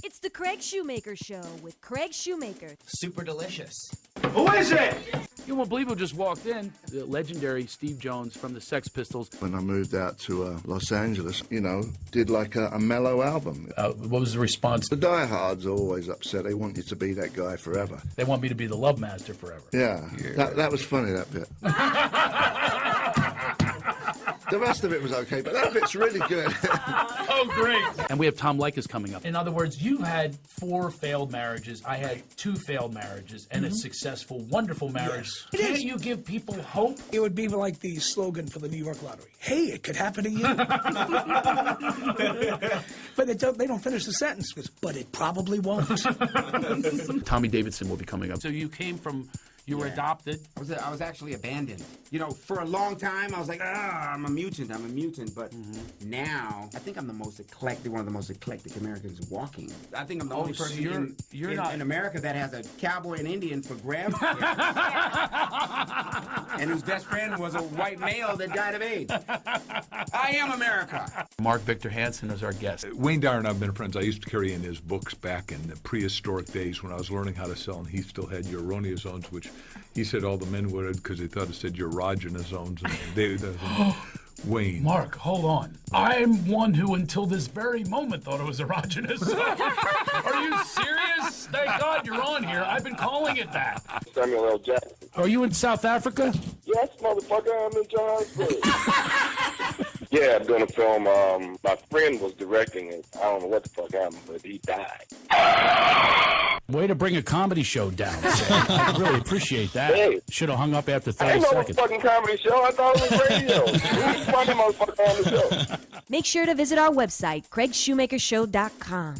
It's the Craig Shoemaker Show with Craig Shoemaker. Super delicious. Who is it? You won't believe who just walked in. The legendary Steve Jones from the Sex Pistols. When I moved out to Los Angeles, did like a mellow album. What was the response? The diehards are always upset. They want you to be that guy forever. They want me to be the love master forever. Yeah. That was funny, that bit. The rest of it was okay, but that bit's really good. Oh, great. And we have Tom Leykis coming up. In other words, you had 4 failed marriages. I had 2 failed marriages and a succsuful, wonderful marriage. Yes. Can't you give people hope? It would be like the slogan for the New York Lottery. Hey, it could happen to you. But they don't finish the sentence with, but it probably won't. Tommy Davidson will be coming up. So you came from... You were adopted. I was actually abandoned. For a long time, I was like, I'm a mutant. But now, I think I'm the most eclectic, one of the most eclectic Americans walking. I think I'm the only person in America that has a cowboy and Indian for grandparents. And whose best friend was a white male that died of AIDS. I am America. Mark Victor Hansen is our guest. Wayne Dyer and I have been friends. I used to carry in his books back in the prehistoric days when I was learning how to sell, and he still had Euronia zones, which he said all the men would because they thought it said erogenous zones. And Wayne. Mark, hold on. I'm one who, until this very moment, thought it was erogenous. Are you serious? Thank God you're on here. I've been calling it that. Samuel L. Jackson. Are you in South Africa? Yes, motherfucker, I'm in Johannesburg. Yeah, I'm doing a film. My friend was directing it. I don't know what the fuck happened, but he died. Way to bring a comedy show down. I really appreciate that. Hey. Should have hung up after 30 I ain't no seconds. fucking comedy show. I thought it was radio. Who's the funny motherfucker on the show? Make sure to visit our website, CraigShoemakerShow.com.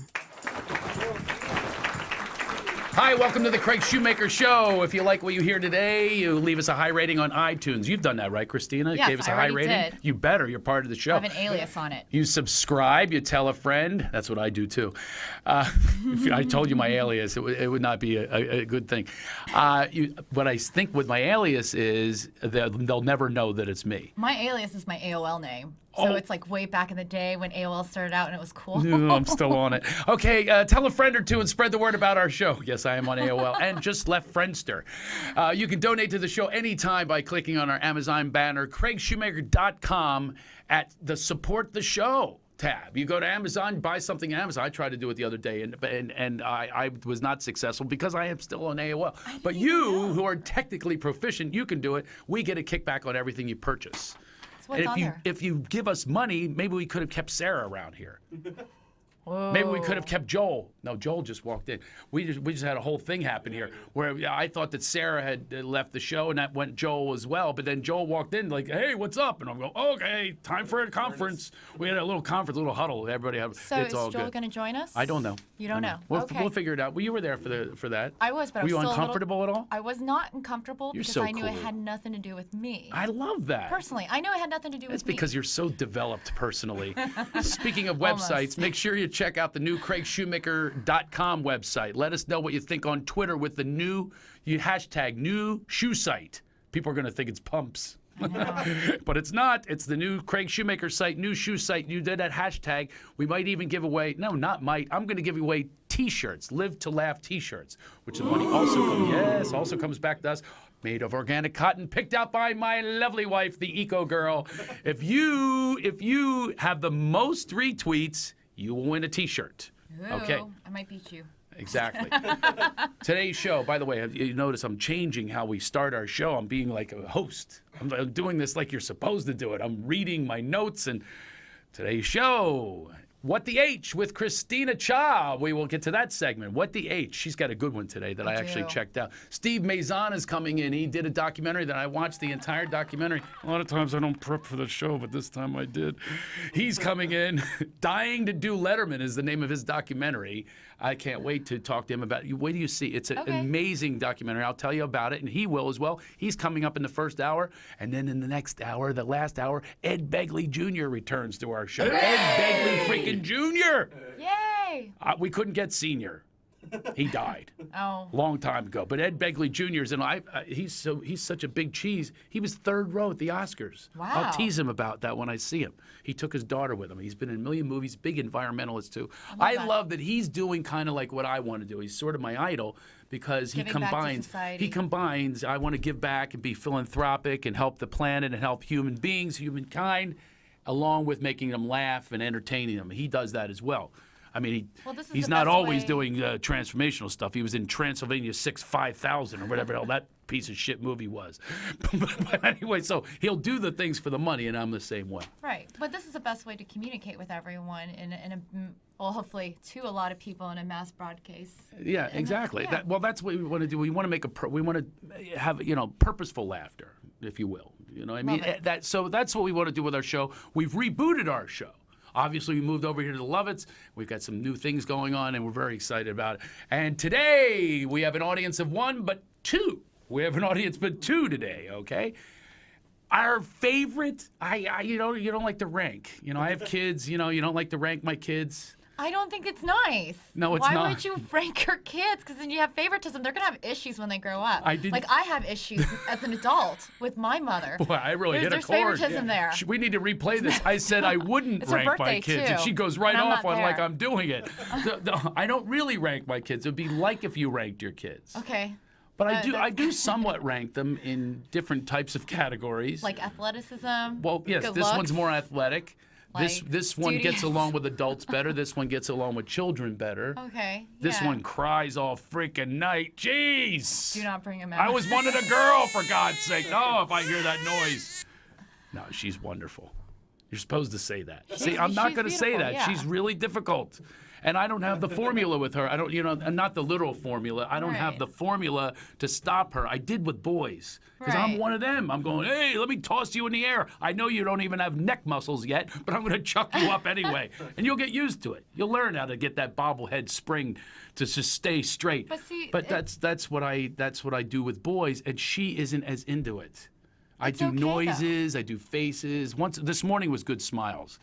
Hi, welcome to the Craig Shoemaker Show. If you like what you hear today, you leave us a high rating on iTunes. You've done that, right, Christina? Yes, Gave us a I high already rating. did. You better. You're part of the show. I have an alias on it. You subscribe. You tell a friend. That's what I do too. If I told you my alias, it would not be a good thing. What I think with my alias is that they'll never know that it's me. My alias is my AOL name. So it's like way back in the day when AOL started out and it was cool. I'm still on it. Okay, tell a friend or two and spread the word about our show. Yes, I am on AOL and just left Friendster. You can donate to the show anytime by clicking on our Amazon banner, CraigShoemaker.com at the Support the Show tab. You go to Amazon, buy something on Amazon. I tried to do it the other day, and I was not successful because I am still on AOL. But you, who are technically proficient, you can do it. We get a kickback on everything you purchase. What's on there? If you give us money, maybe we could have kept Sarah around here. Whoa. Maybe we could have kept Joel. No, Joel just walked in. We just had a whole thing happen here where I thought that Sarah had left the show and that went Joel as well. But then Joel walked in like, hey, what's up? And I'm going, okay, time for a conference. We had a little conference, a little huddle. Everybody had. So it's all is Joel good. going to join us? I don't know. You don't know? We'll figure it out. Well, you were there for that. I was, but I was Were you still uncomfortable at all? I was not uncomfortable You're because so I knew it cool. had nothing to do with me. I love that. Personally, I knew it had nothing to do with It's me. because you're so developed personally. Speaking of Almost. websites, make sure you check out the new CraigShoemaker.com website. Let us know what you think on Twitter with the new hashtag new shoe site. People are going to think it's pumps. But it's not. It's the new Craig Shoemaker site, new shoe site. You did that hashtag. We might even give away, no, not might. I'm going to give away T-shirts, Live to Laugh T-shirts, which the money also comes back to us. Made of organic cotton, picked out by my lovely wife, the Eco Girl. If you have the most retweets, you will win a T-shirt. Ooh, Okay. I might beat you. Exactly. Today's show, by the way, you notice I'm changing how we start our show. I'm being like a host. I'm doing this like you're supposed to do it. I'm reading my notes, and today's show, What the H with Christina Cha. We will get to that segment. What the H. She's got a good one today that I actually checked out. Steve Mazon is coming in. He did a documentary that I watched the entire documentary. A lot of times I don't prep for the show, but this time I did. He's coming in. Dying to Do Letterman is the name of his documentary. I can't wait to talk to him about it. Wait till you see. It's an amazing documentary. I'll tell you about it, and he will as well. He's coming up in the first hour, and then in the next hour, the last hour, Ed Begley Jr. returns to our show. Ed Begley freaking Jr. Yay! We couldn't get senior. He died. Oh. Long time ago. But Ed Begley Jr. is, and he's such a big cheese. He was third row at the Oscars. Wow. I'll tease him about that when I see him. He took his daughter with him. He's been in a million movies, big environmentalist too. I love that he's doing kind of like what I want to do. He's sort of my idol because he Giving back to combines. society. He combines. I want to give back and be philanthropic and help the planet and help human beings, humankind, along with making them laugh and entertaining them. He does that as well. I mean, this is he's the not best always way. doing transformational stuff. He was in Transylvania 5000 or whatever the hell that piece of shit movie was. But anyway, so he'll do the things for the money, and I'm the same way. Right. But this is the best way to communicate with everyone well, hopefully to a lot of people in a mass broadcast. Yeah, exactly. yeah. That's what we want to do. We want to we want to have purposeful laughter, if you will. You know, what I mean, Love it. so that's what we want to do with our show. We've rebooted our show. Obviously, we moved over here to the Lovitz. We've got some new things going on, and we're very excited about it. And today, we have an audience of one, but two. We have an audience but two today, okay? Our favorite, you don't like to rank. You know, I have kids, you don't like to rank my kids. I don't think it's nice. No, it's Why not. Why would you rank your kids? Because then you have favoritism. They're going to have issues when they grow up. I didn't- Like, I have issues as an adult with my mother. Boy, I really hit a There's chord. favoritism there. We need to replay this. I said I wouldn't It's her rank my birthday, kids, and too, she goes right and I'm off not on like there. I'm doing it. I don't really rank my kids. It would be like if you ranked your kids. Okay. But I that's- do somewhat rank them in different types of categories. Like athleticism. Well, yes, good this looks. one's more athletic. Like This one gets studious. along with adults better. This one gets along with children better. Okay. This yeah. one cries all freaking night. Jeez. Do not bring him out. I was wanted a girl, for God's sake. No, if I hear that noise. No, she's wonderful. You're supposed to say that. See, I'm not she's going to say beautiful, that. yeah. She's really difficult. And I don't have the formula with her. I don't, not the literal formula. I don't have Right. the formula to stop her. I did with boys. Because I'm Right. one of them. I'm going, hey, let me toss you in the air. I know you don't even have neck muscles yet, but I'm going to chuck you up anyway. And you'll get used to it. You'll learn how to get that bobblehead spring to just stay straight. But see, that's what I do with boys, and she isn't as into it. I do okay, though. noises, I do faces. This morning was good smiles.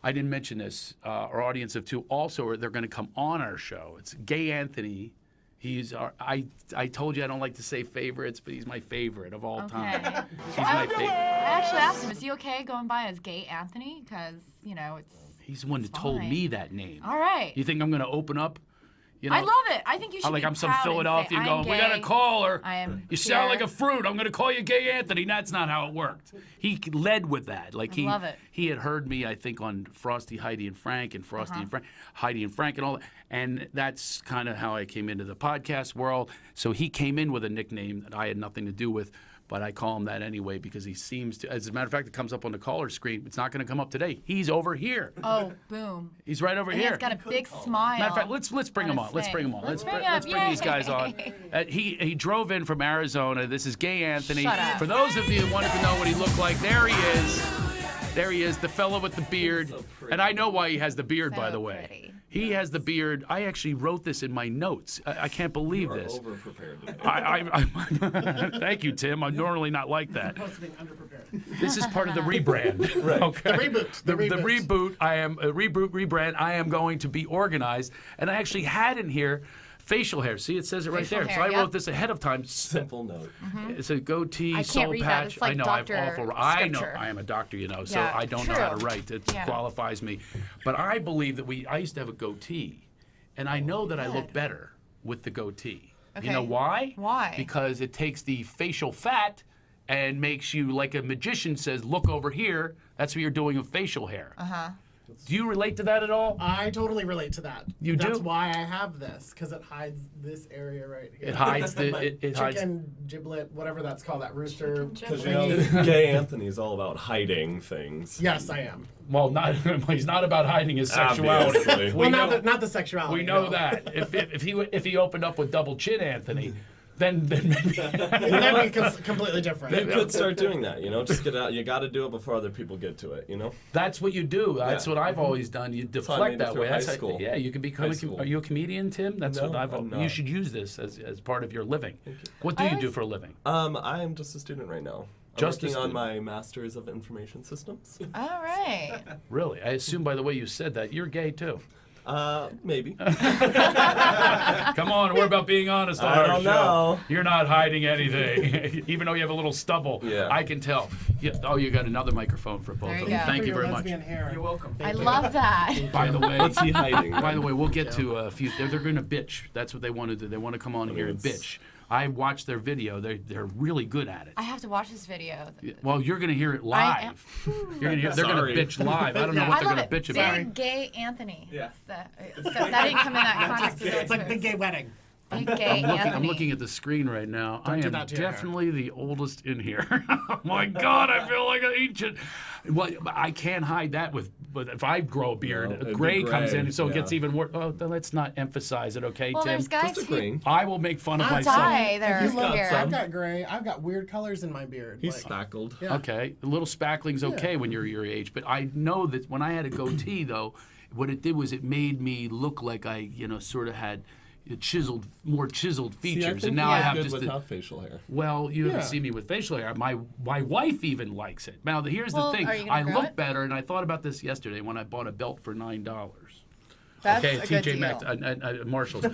I didn't mention this. Our audience of two also they're going to come on our show. It's Gay Anthony. He's I told you I don't like to say favorites, but he's my favorite of all time. Okay. He's my favorite. I actually asked him, is he okay going by as Gay Anthony? Because, it's... He's the one that told fine. me that name. All right. You think I'm going to open up? I love it. I think you should like be I'm some proud and say, Philadelphian "I'm going, we gay. got to call her. I am You sound like queer." a fruit. I'm going to call you Gay Anthony. That's not how it worked. He led with that. Like I love it. He had heard me, I think, on Frosty, Heidi, and Frank, and Frosty and Frank, Heidi and Frank, and all that. And that's kind of how I came into the podcast world. So he came in with a nickname that I had nothing to do with. But I call him that anyway because he seems to. As a matter of fact, it comes up on the caller screen. It's not going to come up today. He's over here. Oh, boom. He's right over And here. he's got a big smile. Matter of fact, let's bring on him his on. Let's bring him on. face. Let's bring these guys on. Yay. He drove in from Arizona. This is Gay Anthony. Shut up. For those of you who wanted to know what he looked like, there he is. There he is, the fellow with the beard. And I know why he has the beard, by So the way. pretty. He has the beard. I actually wrote this in my notes. I can't believe this. Over-prepared. Thank you, Tim. I'm normally not like that. This is part of the rebrand. Right. Okay. The reboot. The reboot. I am a rebrand. I am going to be organized, and I actually had in here facial hair. See, it says it right Facial there. hair, so I yep. wrote this ahead of time. Simple note. It's a goatee, I can't soul read that. patch. It's like I know doctor I have awful. I know scripture. I am a doctor, so Yeah, I don't know how to true. write. It Yeah. qualifies me. But I believe that I used to have a goatee, and I know that I look Good. better with the goatee. Okay. You know why? Why? Because it takes the facial fat and makes you, like a magician says, look over here. That's what you're doing with facial hair. Uh-huh. Do you relate to that at all? I totally relate to that. You do? That's why I have this, because it hides this area right here. It hides the. My It hides. chicken giblet, whatever that's called, that rooster. Because thingy. Gay Anthony is all about hiding things. Yes, I am. Well, he's not about hiding his sexuality. Obviously. Well, know- not the sexuality. We know no. that. If he opened up with double chin Anthony, then maybe. That'd be completely different. You could start doing that, just get out. You got to do it before other people get to it, That's what you do. That's Yeah. what I've always done. You how I deflect made it that through way. high That's how- school. yeah, you can become. High school. Are you a comedian, Tim? That's No, what I've. I'm You not. should use this as part of your living. What do I you do always- for a living? I am just a student right now. I'm Just a working on student. my Master's of Information Systems. All right. Really? I assume by the way you said that you're gay too. Maybe. Come on, we're about being honest on I our don't show. know. You're not hiding anything, even though you have a little stubble. Yeah. I can tell. Oh, you got another microphone for both There of you them. go. Thank you very much. Lesbian hair. You're welcome. I love that. By the way, What's he hiding? By the way, we'll get to a few. They're going to bitch. That's what they want to do. They want to come on here and bitch. I watched their video. They're really good at it. I have to watch this video. Well, you're going to hear it I am- live. You're gonna hear, they're going to bitch live. I don't know what I they're love going to it. bitch about. Big gay Anthony. Yeah. That didn't come in that context. It's like Big Gay Wedding. Big gay Anthony. I'm looking at the screen right now. I do am that to your hair. definitely the oldest in here. Oh my God, I feel like an ancient. Well, I can't hide that but if I grow a beard, No, it'd be gray comes in, gray, so it yeah. gets even worse. Oh, then let's not emphasize it, okay, Well, Tim? there's guys Just who agreeing. I will make fun of I'm myself. die their If you look, hair. I've got gray. I've got weird colors in my beard. He's like, spackled. Yeah. Okay, a little spackling's okay when you're your age, but I know that when I had a goatee, though, what it did was it made me look like I, sort of had more chiseled features, and now I have good just without facial hair. Well, you haven't Yeah. seen me with facial hair. My wife even likes it. Now, here's Well, the thing. are you gonna I grow look it? better, and I thought about this yesterday when I bought a belt for $9. That's Okay, a at good TJ deal. Maxx, at Marshall's.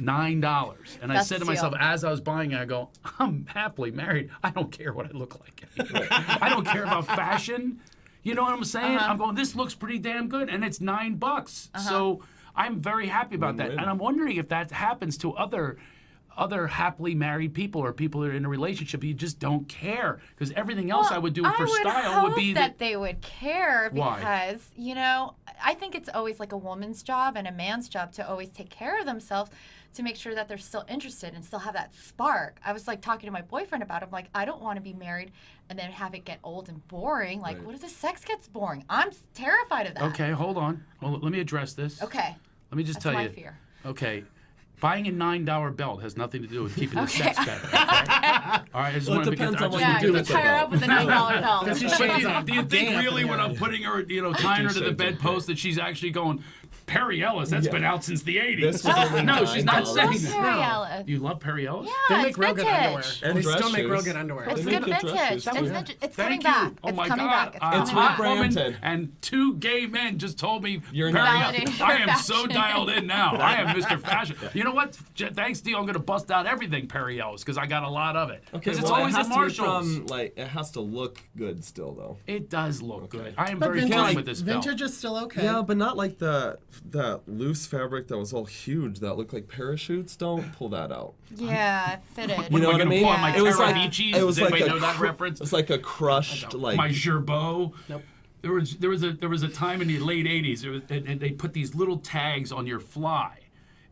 $9. And I That's said to a steal. myself as I was buying it, I go, I'm happily married. I don't care what I look like anymore. I don't care about fashion. You know what I'm saying? I'm going, this looks pretty damn good, and it's $9. So I'm very happy about that. Win-win. And I'm wondering if that happens to other happily married people or people that are in a relationship. You just don't care because everything else I would do for style would be that they would care Why? because I think it's always like a woman's job and a man's job to always take care of themselves to make sure that they're still interested and still have that spark. I was like talking to my boyfriend about it. I'm like, I don't want to be married and then have it get old and boring. Like, what if the sex gets boring? I'm terrified of that. Okay, hold on. Well, let me address this. Okay. Let me just That's tell my you. fear. Okay. Buying a $9 belt has nothing to do with keeping the Okay. sex better. Okay? All right, I just Well, it want to depends I on just what Yeah, wanna you do do this. with tie her up with a $9 belt. Fifty But Shades of do you think Gay really when I'm Anthony. putting her, tying her to the Shades of bedpost that she's actually going, Perry Ellis, that's Yeah. been out since the 80s. This was only No, she's not $9. saying Love that. Perry Ellis. You love Perry Ellis? Yeah, They make it's real good underwear. vintage. And They dress still make real shoes. good underwear. It's They good make good dress vintage. shoes, It's too. vintage. It's Thank coming you. back. Oh It's my coming God. back. It's A coming Mark hot back. woman Branson. and 2 gay men just told me You're Perry not. Ellis. Validating I am so fashion. dialed in now. I am Mr. Fashion. You know what? Thanks to you, I'm going to bust out everything Perry Ellis because I got a lot of it. Okay, Because it's well, always it at has to be Marshall's. from, it has to look good still, though. It does look good. I am But very vintage, fine with this belt. vintage is still okay. Yeah, but not like that loose fabric that was all huge that looked like parachutes. Don't pull that out. Yeah, it fitted. What You am know I what I gonna mean? pull out my It was like Caraviccis? it was Does like anybody a know that cr- reference? It's like a crushed My Gerbeau. Nope. There was a time in the late 80s and they put these little tags on your fly.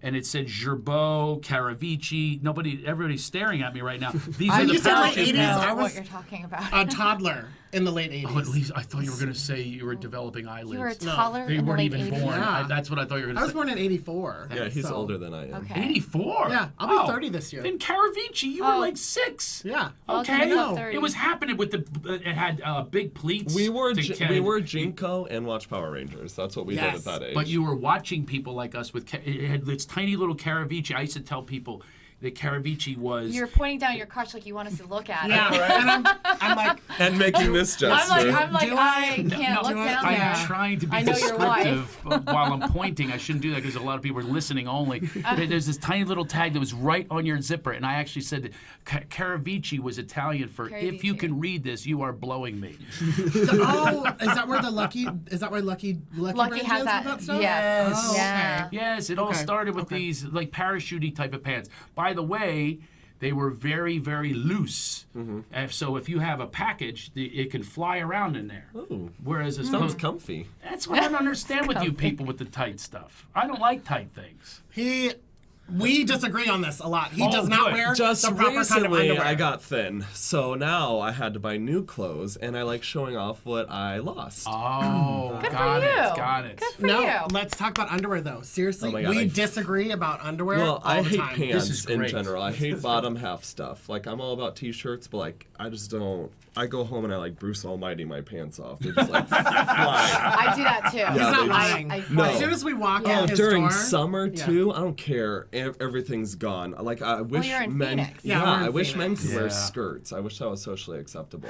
And it said Gerbeau, Caravicci. Everybody's staring at me right now. These are You the said late parachute 80s. belts. I what was you're talking about. a toddler in the late 80s. Oh, at least I thought you were going to say you were developing eyelids. You were a toddler They in the weren't late even 80s. born. Yeah. That's what I thought you were going I to was say. born in 84. Yeah, he's so- older than I am. Okay. 84? Yeah, I'll be 30 this year. Then Caravicci, you were like 6. Yeah. Okay, Welcome to 30. it was happening with it had big pleats. We were to Jinko and watched Power Rangers. That's what we did Yes. at that age. But you were watching people like us with it had this tiny little Caravicci. I used to tell people that Caravicci was. You're pointing down your crotch like you want us to look at Yeah, it. right. And I'm like, and making this gesture. I'm like, Do I I- can't look down I'm there. trying to be I know your wife. descriptive while I'm pointing. I shouldn't do that because a lot of people are listening only. There's this tiny little tag that was right on your zipper, and I actually said that Caravicci was Italian for "if you Caravicci. can read this, you are blowing me." oh, is that where Lucky Lucky has is that. with that stuff? Yes. Oh, Yeah. okay. Yes, it all Okay, started with okay. these like parachute-y type of pants. By the way, they were very, very loose. So if you have a package, it can fly around in there. Ooh. Whereas Mm-hmm. Sounds comfy. that's what I don't understand with you people with the tight stuff. I don't like tight things. We disagree on this a lot. He Oh, does not good. wear Just the proper kind of recently, underwear. I got thin, so now I had to buy new clothes, and I like showing off what I lost. Oh, Good got for you. it, got it. Good for No, you. let's talk about underwear though. Seriously, Oh my God, we I- disagree about underwear Well, all I the hate time. This is pants in great. general. I hate bottom half stuff. Like, I'm all about t-shirts, but like, I just don't. I go home and I like Bruce Almighty my pants off. They just like fly. I do that too. He's not they lying. No. As soon as we walk Yeah. in Oh, his during door, summer Yeah. too, I don't care. Everything's gone. Like, I wish you're in men. Phoenix. Yeah, Yeah, we're in I wish men Phoenix. could wear Yeah. skirts. I wish that was socially acceptable.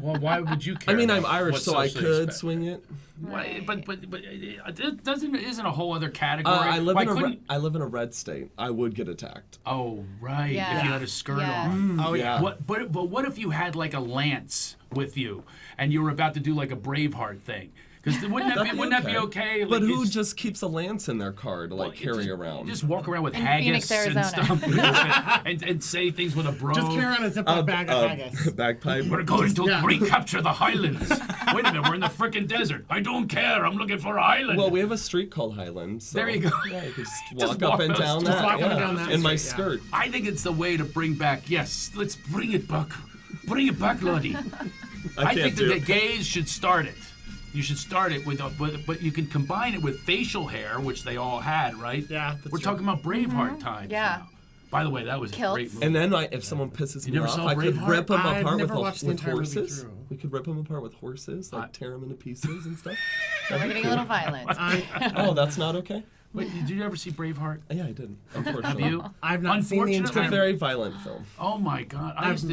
Well, why would you care? I mean, I'm about Irish, what so I socially could expect? swing it. Why, but it isn't a whole other category. I live Why in couldn't- I live in a red state. I would get attacked. Oh, right. Yeah. If you had a skirt Yeah. on. Oh, yeah. But what if you had like a lance with you and you were about to do like a Braveheart thing? Because wouldn't that be okay? But Like, who it's- just keeps a lance in their car to like well, carry just, around? You just walk around with In haggis Phoenix, and Arizona. stuff and say things with a brogue. Just carry around a Ziploc bag of haggis. Bagpipe. We're going to Yeah. recapture the Highlands. Wait a minute, we're in the frickin' desert. I don't care. I'm looking for a Highland. Well, we have a street called Highland. So There you go. Yeah, you can just Just walk up and walk down just that. walk up and yeah, down that in my street, yeah. skirt. I think it's the way to bring back. Yes, let's bring it back. Bring it back, Lottie. I think that the gays should start it. You should start it with, but you can combine it with facial hair, which they all had, right? Yeah, that's We're true. talking about Braveheart times. Yeah. now. By the way, that was a Kilts. great movie. And then if someone pisses me never off, saw I could Braveheart? rip them I've apart never with, watched the with entire movie horses. through. We could rip them apart with horses, like tear them into pieces and stuff. We're getting a little violent. Oh, that's not okay? Wait, did you ever see Braveheart? Yeah, I did. Unfortunately. Have you? I've not seen the It's a entire very violent film. Oh my God! I used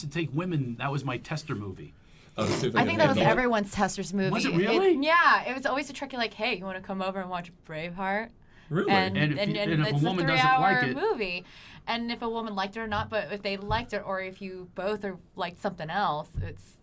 to take women. That was my tester movie. Oh, see if I can think that was handle it. everyone's Tester's movie. Was it really? Yeah, it was always a tricky, like, hey, you want to come over and watch Braveheart? Really? And And if you- and if a it's woman a doesn't like 3-hour it- movie. And if a woman liked it or not, but if they liked it, or if you both are liked something else,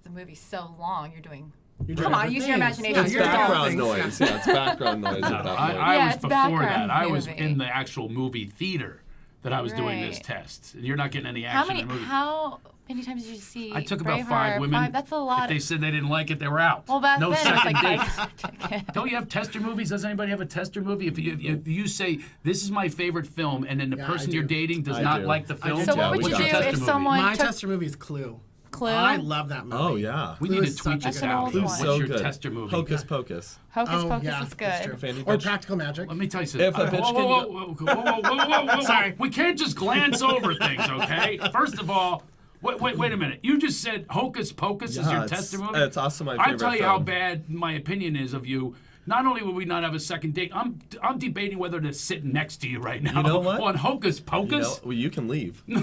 the movie's so long. You're doing. Come on, use your imagination. It's You're background adults. noise. Yeah, it's background noise at that point. I Yeah, was it's before background that. I was movie. in the actual movie theater that I was doing this Right. test. You're not getting any How action many? in the movie. How many times did you see? I took about Braveheart? 5 women. 5? That's a lot. If they said they didn't like it, they were out. Well, back no then it was second like dates. 5 tickets. Don't you have tester movies? Does anybody have a tester movie? If you say this is my favorite film, and then the Yeah, person I you're do. dating does I not do. like the film, So Yeah, what would we you got do a tester if movie. someone My took tester movie is Clue. Clue? I love that movie. Oh, yeah. we Clue need to is tweet such a this good out. movie. What's so your good. tester movie? Hocus Pocus. Hocus Oh, Pocus yeah, is that's good. true. Fanny Or Bitch. Practical Magic. Let me tell you something. If a bitch Whoa. Sorry. We can't just glance over things, okay? First of all, wait a minute. You just said Hocus Pocus is your tester movie? It's also my I'll favorite tell you how film. bad my opinion is of you. Not only will we not have a second date, I'm debating whether to sit next to you right now. You know what? On Hocus You Pocus. know, well, you can leave. You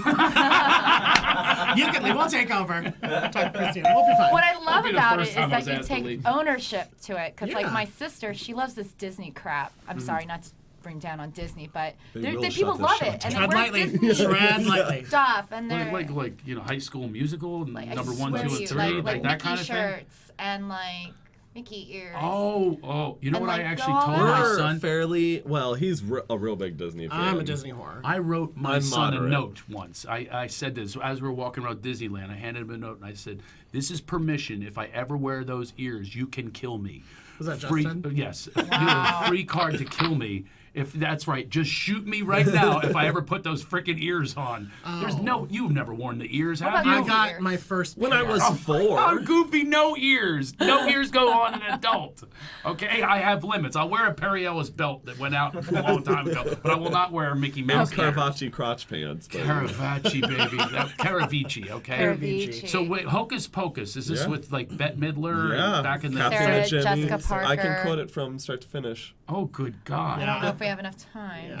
can leave. We'll take over. Talk to Christina. We'll be fine. What I love be the about it first is time I that was you asked to take leave. ownership to it. Because, like, Yeah. my sister, she loves this Disney crap. I'm sorry, not to bring down on Disney, but They will people shut this love show it. And Tread they wear lightly. Disney Tread lightly. stuff. And they're Like High School Musical, like, number I 1, 2, swear and to you, 3, like like that Mickey kind of thing. shirts and, like, Mickey ears. Oh, you know And, what I like, actually dolls. told my We're son? fairly well. He's a real big Disney fan. I'm a Disney whore. I wrote my I'm son moderate. a note once. I said this as we were walking around Disneyland. I handed him a note and I said, "This is permission. If I ever wear those ears, you can kill me." Was that free? Justin? Yes. You have a free card to kill me. If that's right, just shoot me right now if I ever put those freaking ears on. There's no, you've never worn the ears, have about you? I you? got my first When I pair. was 4. I'm goofy, no ears. No ears go on an adult. Okay, I have limits. I'll wear a Perry Ellis belt that went out a long time ago, but I will not wear a Mickey Mouse ears. Caravaggio crotch pants. But Caravaggio, baby. Caravaggio, okay? Caravaggio. So wait, Hocus Pocus, is this Yeah. with like Bette Midler yeah, back in the Captain Sarah and Jimmy. Jessica Parker. I can quote it from start to finish. Oh, good God. I don't know if we have enough time.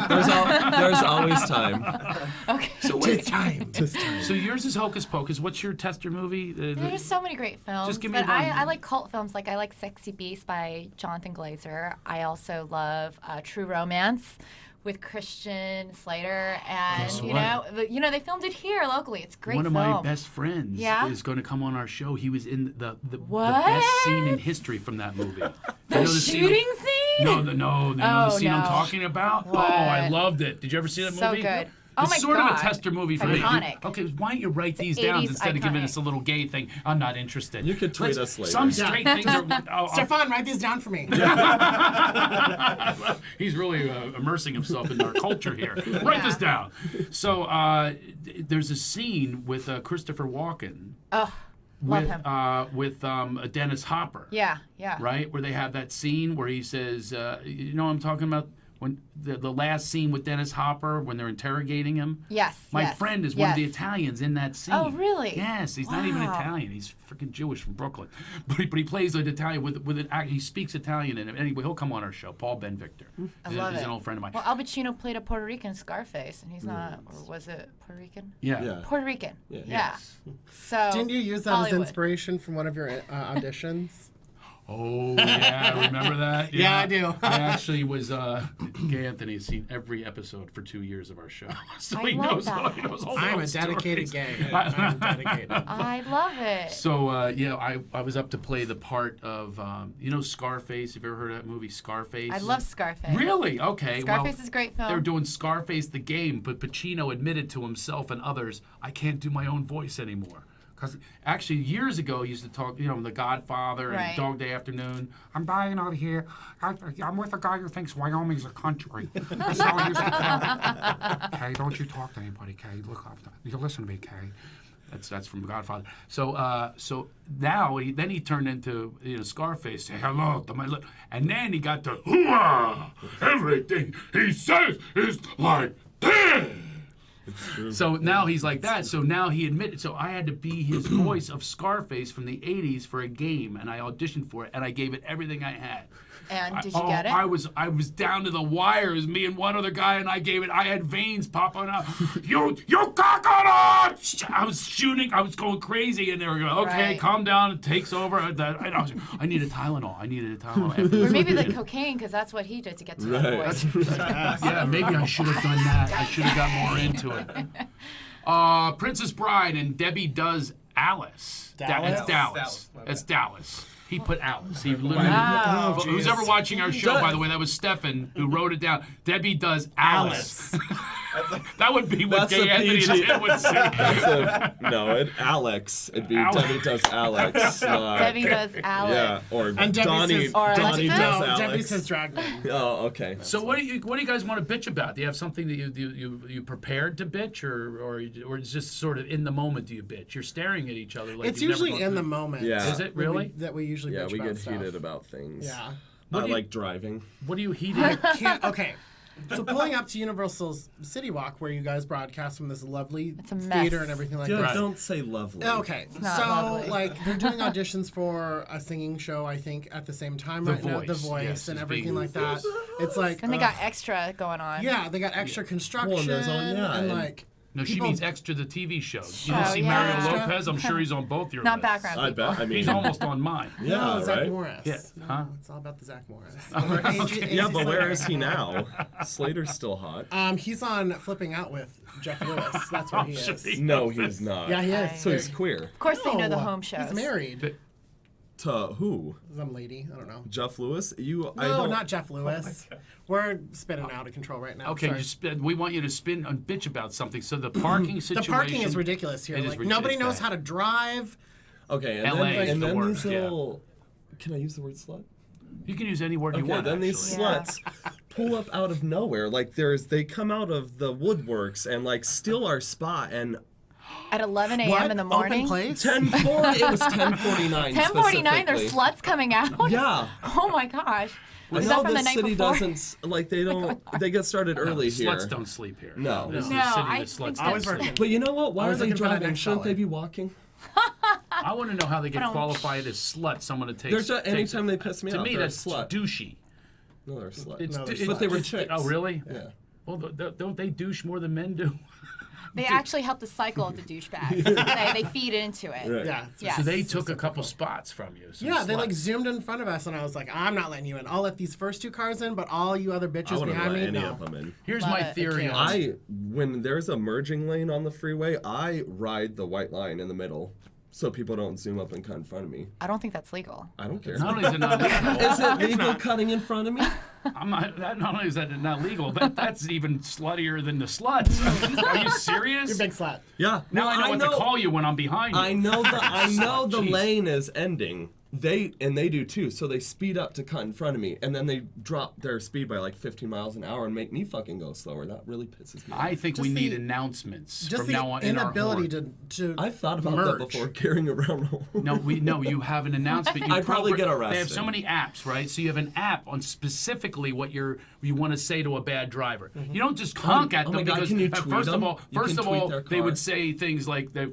There's always time. Okay. So wait, time. so yours is Hocus Pocus. What's your tester movie? There's so many great films. Just give me but one. I like cult films. Like, I like Sexy Beast by Jonathan Glazer. I also love True Romance with Christian Slater. And, Guess you know, they filmed it here locally. It's a great One of film. my best friends Yeah? is going to come on our show. He was in the What? best scene in history from that movie. The shooting scene? No, the Oh, scene I'm no. talking about. What? Oh, I loved it. Did you ever see that So movie? good. Oh, It's my sort God. of a tester movie It's for me. iconic. Okay, why don't you write these It's down 80s instead of giving iconic. us a little gay thing? I'm not interested. You could tweet Let's- us later. Some straight things are. Stefan, write these down for me. He's really immersing himself in our culture here. Write this down. So there's a scene with Christopher Walken. Oh, love him. With Dennis Hopper. Yeah. Right, where they have that scene where he says, "You know what I'm talking about." when the last scene with Dennis Hopper when they're interrogating him. Yes. My yes, friend is one of the yes. Italians in that scene. Oh, really? Yes, he's not even Wow. Italian. He's freaking Jewish from Brooklyn, but he plays an Italian with an he speaks Italian in him. Anyway, he'll come on our show. Paul Ben Victor. I love He's it. an old friend of mine. Well, Al Pacino played a Puerto Rican Scarface, and he's not, or was it Puerto Rican? Yeah. Puerto Rican. Yeah. Yeah. So. Didn't you use that as Hollywood. inspiration from one of your auditions? Oh yeah, remember that? Yeah, I do. I actually was. Gay Anthony has seen every episode for 2 years of our show, so I he love knows. that. He knows all I'm a those dedicated stories. gay. I'm dedicated. I love it. So I was up to play the part of Scarface. Have you ever heard of that movie, Scarface? I love Scarface. Really? Okay. Scarface is a great film. They were doing Scarface the game, but Pacino admitted to himself and others, I can't do my own voice anymore. Because actually, years ago, he used to talk, The Godfather Right. and Dog Day Afternoon. I'm dying out here. I'm with a guy who thinks Wyoming's a country. That's how he used to talk. Kay, don't you talk to anybody, Kay. Look up. You listen to me, Kay. That's from Godfather. So now he turned into Scarface. Say hello to my little, and then he got to hoorah! Everything he says is like this. So now he's like that. So now he admitted. So I had to be his voice of Scarface from the '80s for a game, and I auditioned for it, and I gave it everything I had. And did you get it? I was down to the wire. It was me and one other guy, and I gave it. I had veins popping out. you coconut! I was shooting. I was going crazy, and they were going, okay, Right. calm down. It takes over. And I was, I needed Tylenol. After Or maybe the cocaine, because that's what he did to get to that voice. yeah, maybe I should have done that. I should have got more into it. Princess Bride and Debbie Does Alice. Dallas? It's Dallas. It's Dallas. He put Alice. He literally. Wow. Who's ever watching our show, by the way, that was Stefan who wrote it down. Debbie Does Alice. That would be what That's Gay a Anthony PG. would say. Alex. It'd be Alex. Debbie Does Alex. Debbie Does Alice. Yeah, or And Debbie Donnie, says- Or Donnie Alexis? Does No, Alex. Debbie says drag me. Oh, okay. So what do you guys want to bitch about? Do you have something that you prepared to bitch, or it's just sort of in the moment? Do you bitch? You're staring at each other like It's you've never usually gone in the through- moment. Yeah. Is it really? That we usually Yeah, bitch we about get stuff. heated about things. Yeah. I like driving. What do you heated? Okay. So pulling up to Universal's City Walk, where you guys broadcast from this lovely It's a mess. theater and everything like Yeah, that. don't say lovely. Okay, not so lovely. like they're doing auditions for a singing show, I think, at the same time The right now. The Voice, Voice yes, and is everything being- like that. It's like And they got extra going on. yeah, they got extra construction there's all- yeah, and and- like No, she people- means extra the TV show. You Show, see yeah. Mario Lopez? I'm sure he's on both your Not lists. background I people. bet. I mean, He's almost on mine. yeah, no, Zach right? Morris. Yeah, No, huh? it's all about the Zach Morris. Yeah, but where is he now? Slater's still hot. He's on Flipping Out with Jeff Lewis. That's where he shit. is. No, he's not. Yeah, he is. So he's queer. Of course they know the No, home shows. He's married. To who? Some lady. I don't know. Jeff Lewis? I No, don't. not Jeff Lewis. We're spinning out of control right now. Okay, Sorry. we want you to spin and bitch about something. So the parking The situation. parking is ridiculous here. It is Like ridiculous. nobody It's knows bad. how to drive. Okay, and LA then, is and the then worst, these yeah. little. Can I use the word slut? You can use any word you Okay, want. then these actually. Yeah. sluts pull up out of nowhere. Like they come out of the woodworks and like steal our spot. And At 11 a.m. What? in the morning. Open place? 10:40. It was 10:49. 10:49. There's specifically. sluts coming out. Yeah. Oh my gosh. I Was know that from the the night city before? doesn't like they don't. They get started early here. Sluts don't sleep here. No. This is No, the city I that sluts think don't I was sleep. working. But you know what? Why I are was they looking for that driving? next Shouldn't they solid. be walking? I want to know how they get But, qualified as sluts. Someone to take. They're just, takes anytime it. they piss me To off, me, they're that's a slut. douchey. No, they're a slut. It's, No, they're it's- But they were it's- chicks. Oh, really? Yeah. Well, don't they douche more than men do? They actually help the cycle of the douchebags. they feed into it. Right. Yeah. Yes. So they took a couple spots from you. some Yeah, they like sluts. zoomed in front of us, and I was like, I'm not letting you in. I'll let these first two cars in, but all you other I bitches wouldn't behind let me, any no. of them in. Here's Love my it. theory can't. on When there's a merging lane on the freeway, I ride the white line in the middle, so people don't zoom up and cut in front of me. I don't think that's legal. I don't care. Not only is it not legal, Is it legal cutting in front of me? not only is that not legal, but that's even sluttier than the sluts. Are you serious? You're a big slut. Yeah. Now No, I know what to call you when I'm behind you. I know the Jeez. lane is ending. they do too. So they speed up to cut in front of me, and then they drop their speed by like 50 miles an hour and make me fucking go slower. That really pisses me off. I think Just we need the- announcements Just from the now on in our inability horn. to I've thought about merge. that before, carrying around. No, you have an announcement. You I'd probably get They have arrested. so many apps, right? So you have an app on specifically what you want to say to a bad driver. You don't just honk at oh them my God, because can you tweet first them? of all, You can tweet their they car. would say things like they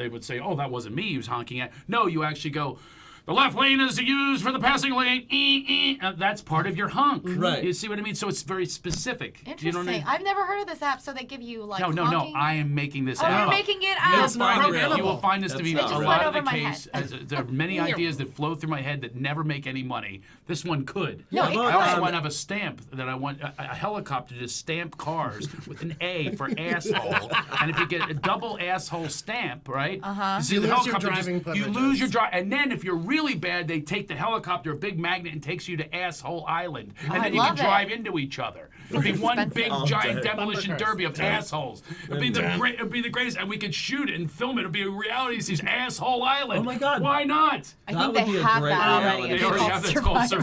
would say, "Oh, that wasn't me he was honking at." No, you actually go, "The left lane is used for the passing lane." That's part of your honk. Right. You see what I mean? So it's very specific. Interesting. You know what I mean? I've never heard of this app, so they give you like No. honking? I am making this Oh, app you're up. making it You will up. find real. you will find this to be a That's not lot real. of the It just went case. There are many ideas that flow through my head that never make any money. This one could. No, it I also could. want to have a stamp that I want a helicopter to stamp cars with an A for asshole. And if you get a double asshole stamp, right? You see You the lose your helicopter driving you privileges. lose your drive, and then if you're really bad, they take the helicopter, a big magnet, and takes you to Asshole Island, and I then you can love it. drive into each other. It'd be one expensive. big Oh, giant damn. demolition Bumper derby of assholes. It'd be the greatest, and we could shoot it and film it. It'd be a reality series, Asshole Island. Oh my God. Why not? I That think would they be a have great that already. reality They already have that's called Survivor.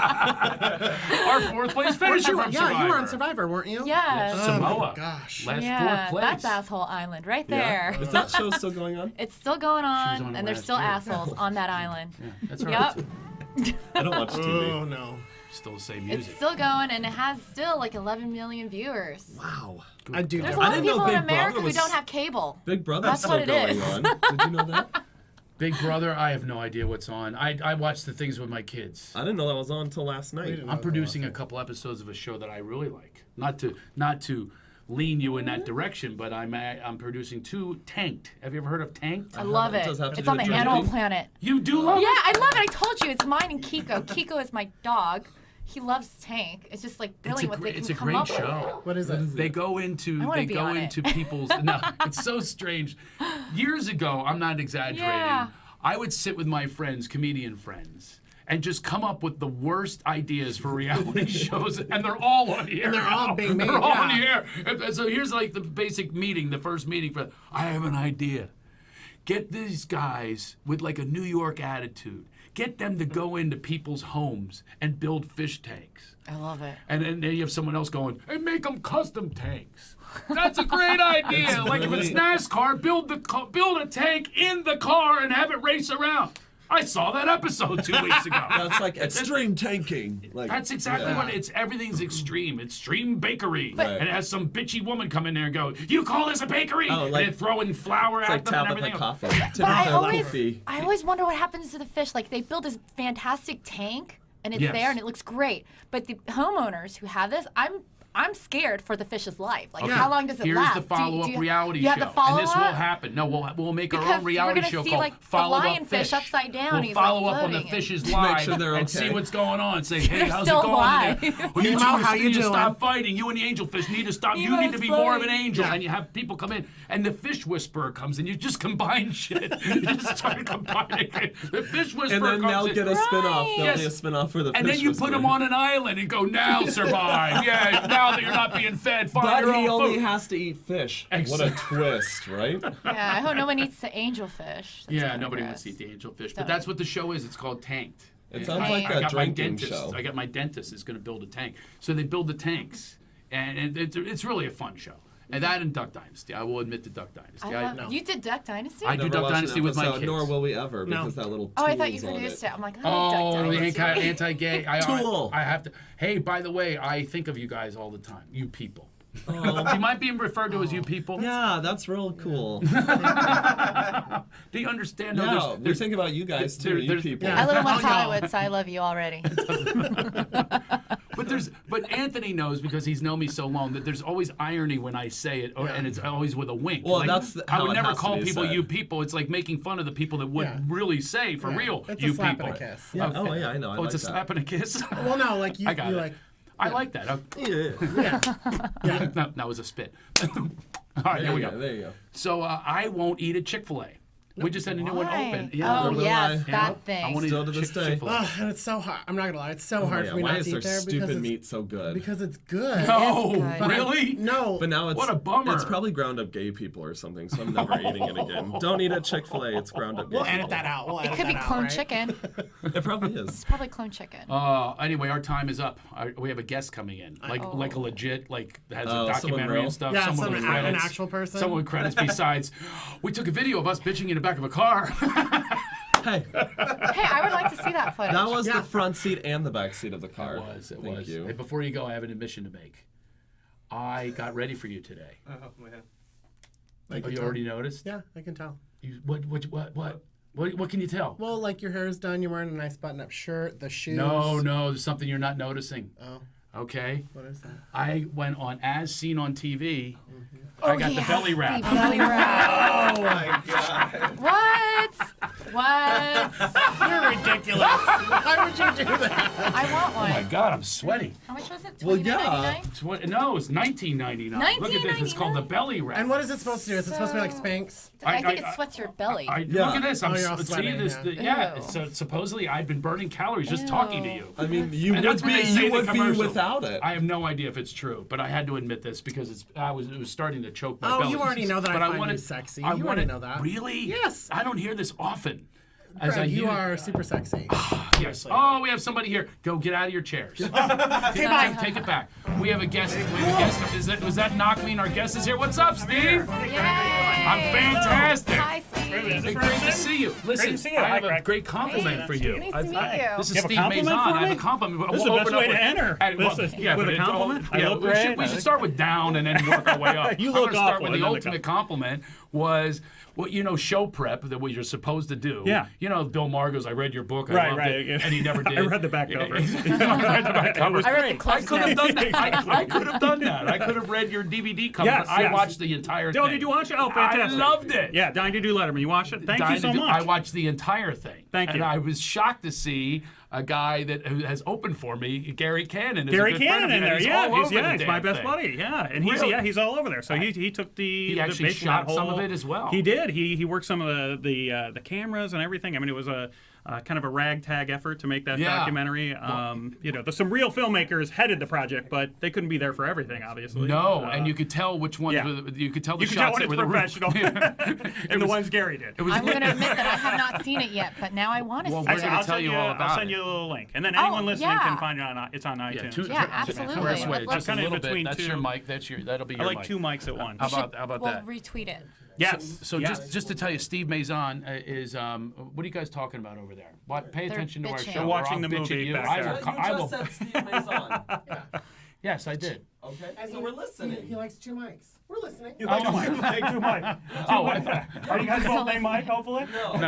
Our fourth place Weren't finisher you, from yeah, Survivor. you were on Survivor, weren't you? Yes. Samoa. Gosh. Last Yeah, fourth place. that's Asshole Island right there. Is that show still going on? It's still going on on, it and there's last still year. assholes on that island. That's right. Yep. I don't watch TV. Oh no. Still the same It's music. still going, and it has still like 11 million viewers. Wow. I do. There's a know. lot I of didn't know people in Big America Brother who was- don't have cable. Big Brother's That's still what it going is. on. Did you know that? Big Brother, I have no idea what's on. I watch the things with my kids. I didn't know that was on until last night. I'm producing a couple episodes of a show that I really like. Not to lean you in that direction, but I'm producing 2 Tanked. Have you ever heard of Tanked? I love it. Does have to It's do on the with Animal drinking? Planet. You do love Yeah, it? I love it. I told you, it's mine and Kiko. Kiko is my dog. He loves Tank. It's just like brilliant what they can It's a come great up with. show. What is it? They go into I wanna be on it. people's no, it's so strange. Years ago, I'm not exaggerating. Yeah. I would sit with my friends, comedian friends, and just come up with the worst ideas for reality shows, and they're all on the air. And they're all now. being made, They're all on yeah. the air. And so here's like the basic meeting, the first meeting for. I have an idea. Get these guys with like a New York attitude. Get them to go into people's homes and build fish tanks. I love it. And then you have someone else going, and make them custom tanks. That's a great idea. Like if it's NASCAR, build a tank in the car and have it race around. I saw that episode 2 weeks ago. That's like extreme tanking. Like, That's exactly what it's. Everything's extreme. Extreme bakery, Right. and it has some bitchy woman come in there and go, "You call this a bakery?" Oh, and like- they're throwing flour It's at like them and Tabitha everything. Coffee. But I Tabitha always wonder what happens to the fish. Like they build this fantastic tank, and it's Yes. there, and it looks great. But the homeowners who have this, I'm scared for the fish's life. Like how long does it Here's last? the follow-up reality you show, have the follow-up? and this will happen. No, we'll make our Because own reality we're show gonna see, called like, the Follow Up lionfish Fish. upside down, We'll he's, like, follow up on the floating. fish's Make lives sure they're and okay. see what's going on. Say, hey, They're how's it still going alive. in there? Well, you Nemo, two how you need to doing? stop fighting. You and the angelfish need to stop. You Nemo's need to be more of an floating. angel. And you have people come in, and the fish whisperer comes, and you just combine shit. You just start combining it. The fish whisperer And then comes they'll in. get a spin-off. There'll Yes. be a spin-off for the And fish then you put them whisperer. on an island and go, now survive. Yeah, now that you're not being fed, find But your he own only food. has to eat fish. What a Exactly. twist, right? Yeah, I hope no one eats the angelfish. That's Yeah, kinda nobody gross. wants to eat the angelfish, but Don't. that's what the show is. It's called Tanked. It And sounds like like a I got my drinking dentist. show. I got my dentist is going to build a tank. So they build the tanks, and it's really a fun show. And that and Duck Dynasty. I will admit to Duck Dynasty. I love, You did Duck Dynasty? I do Never Duck watched an Dynasty with my episode, kids. Nor will we ever, No. because that little Oh, I thought you tool's on produced it. it. I'm like, oh, Oh, Duck the Dynasty. anti-gay. Tool. I have to. Hey, by the way, I think of you guys all the time. You people. Oh. Do you mind being referred to as you people? Yeah, that's real cool. Do you understand? No, Yeah, we think about you guys too, you there's- people. I live in West Oh, no. Hollywood, so I love you already. But Anthony knows because he's known me so long that there's always irony when I say it, and it's always with a wink. Well, Like, that's I how would it never has to call be people said. you people. It's like making fun of the people that would Yeah. really say for Yeah. real It's you a slap people. and a kiss. Yeah. Okay. Oh, yeah, I know. I Oh, it's a like that. slap and a kiss. Well, no, like you, I got you it. like. I like that. Yeah. Yeah. No, that was a spit. All right, there we go. There you go. So I won't eat at Chick-fil-A. We just had a new one Why? open. Yeah. Oh, Neither do yes, I. that thing. I want to Still to this day. Chick-fil-A. And it's so hard. I'm not gonna lie, it's so Oh hard my for me God, why not is to their eat there stupid because meat so good? because it's good. No, good. really? No. But now it's What a bummer. It's probably ground up gay people or something, so I'm never eating it again. Don't eat at Chick-fil-A. It's ground up gay We'll people. edit that out. We'll edit It could be that out, clone right? chicken. It probably is. It's probably clone chicken. Anyway, our time is up. We have a guest coming in, like a legit, has Oh, a someone documentary real? and stuff. Yeah, someone with an credits. actual person. Someone with credits besides. We took a video of us bitching in the back of a car. Hey, Hey, I would like to see that footage. that was the front seat and the back seat of the car. It was. Thank you. Hey, before you go, I have an admission to make. I got ready for you today. I Oh, can you tell. already noticed? Yeah, I can tell. What can you tell? Well, like your hair is done, you're wearing a nice button-up shirt, the shoes. No, there's something you're not noticing. Oh, Okay? what is that? I went on As Seen on TV. Oh, I got the belly wrap. The belly wrap. Oh my God. What? What? You're ridiculous. Why would you do that? I want one. Oh my God, I'm sweaty. How much was it? Well, yeah. $29.99? No, it's $19.99. Look at this. It's called the belly wrap. And what is it supposed to do? Is it supposed to be like Spanx? I think it sweats your belly. Look at this. I'm Oh, you're all see sweating, this. yeah. Ew. So supposedly I've been burning calories just talking to you. I mean, you And would that's what they say be in the commercial. without it. I have no idea if it's true, but I had to admit this because it was starting to choke my Oh, belly. you already know that I but find you wanted, sexy. I You already wanted, know that. Really? Yes. I don't hear this often. Greg, you are super sexy. Yes. Oh, we have somebody here. Go get out of your chairs. Take it back. We have a guest. Was that knock mean our guest is here? What's up, Steve? Yay! I'm fantastic. Hi, Steve. Hey, great to see you. Listen, I have a great compliment for you. Nice to meet you. This is You have a Steve compliment Mazon. for I have me? a compliment. This is the best way to enter. With a compliment? I look great. We should start with down and then work our way up. You I'm look gonna start awful, with and the then the ultimate compliment was, show prep that what you're supposed to do. Yeah. Bill Maher goes, I read your book. I Right, loved right. it, and he never did. I read the back cover. I read the back cover. was I read the great. clips I could have next. done that. I could have done that. I could have read your DVD cover. Yes, I yes. watched the entire thing. Oh, did you watch it? Oh, fantastic. I loved it. Yeah, Dying to Do Letterman. You watched it? Thank you so much. I watched the entire thing. Thank you. And I was shocked to see a guy that has opened for me, Gary Cannon. Is Gary a good friend Cannon of mine, in there, and yeah, all over the he's my damn best thing. buddy, yeah, and Really? he's all over there. So he took the actually basically shot that some whole- of it as well. He did. He worked some of the cameras and everything. I mean, it was a kind of a ragtag effort to make that Yeah. documentary. There's some real filmmakers headed the project, but they couldn't be there for everything, obviously. No, and you could tell which ones. yeah. You could tell the You can tell shots when that it's were the real. professional, and the ones Gary did. It was. I'm going to admit that I have not seen it yet, but now I want to Well, see we're it. gonna tell you all about I'll send it. you a little link, and then anyone listening yeah. can find it on. It's on iTunes. Yeah, absolutely. Squarespace, I'd love just to a see little it. bit. Between That's two- your mic. That'll be I your like mic. two mics at once. How about We'll that? retweet it. Yes. So yes. just to tell you, Steve Mazon is what are you guys talking about over there? Pay They're attention to our bitching. show. They're watching or I'll the bitch movie at you. back I there. will. You I will. just said Steve Mazon. Yes, I did. Okay, so we're listening. He likes two mics. We're listening. You like two mics. Oh, Are you guys both named Mike, hopefully? No. I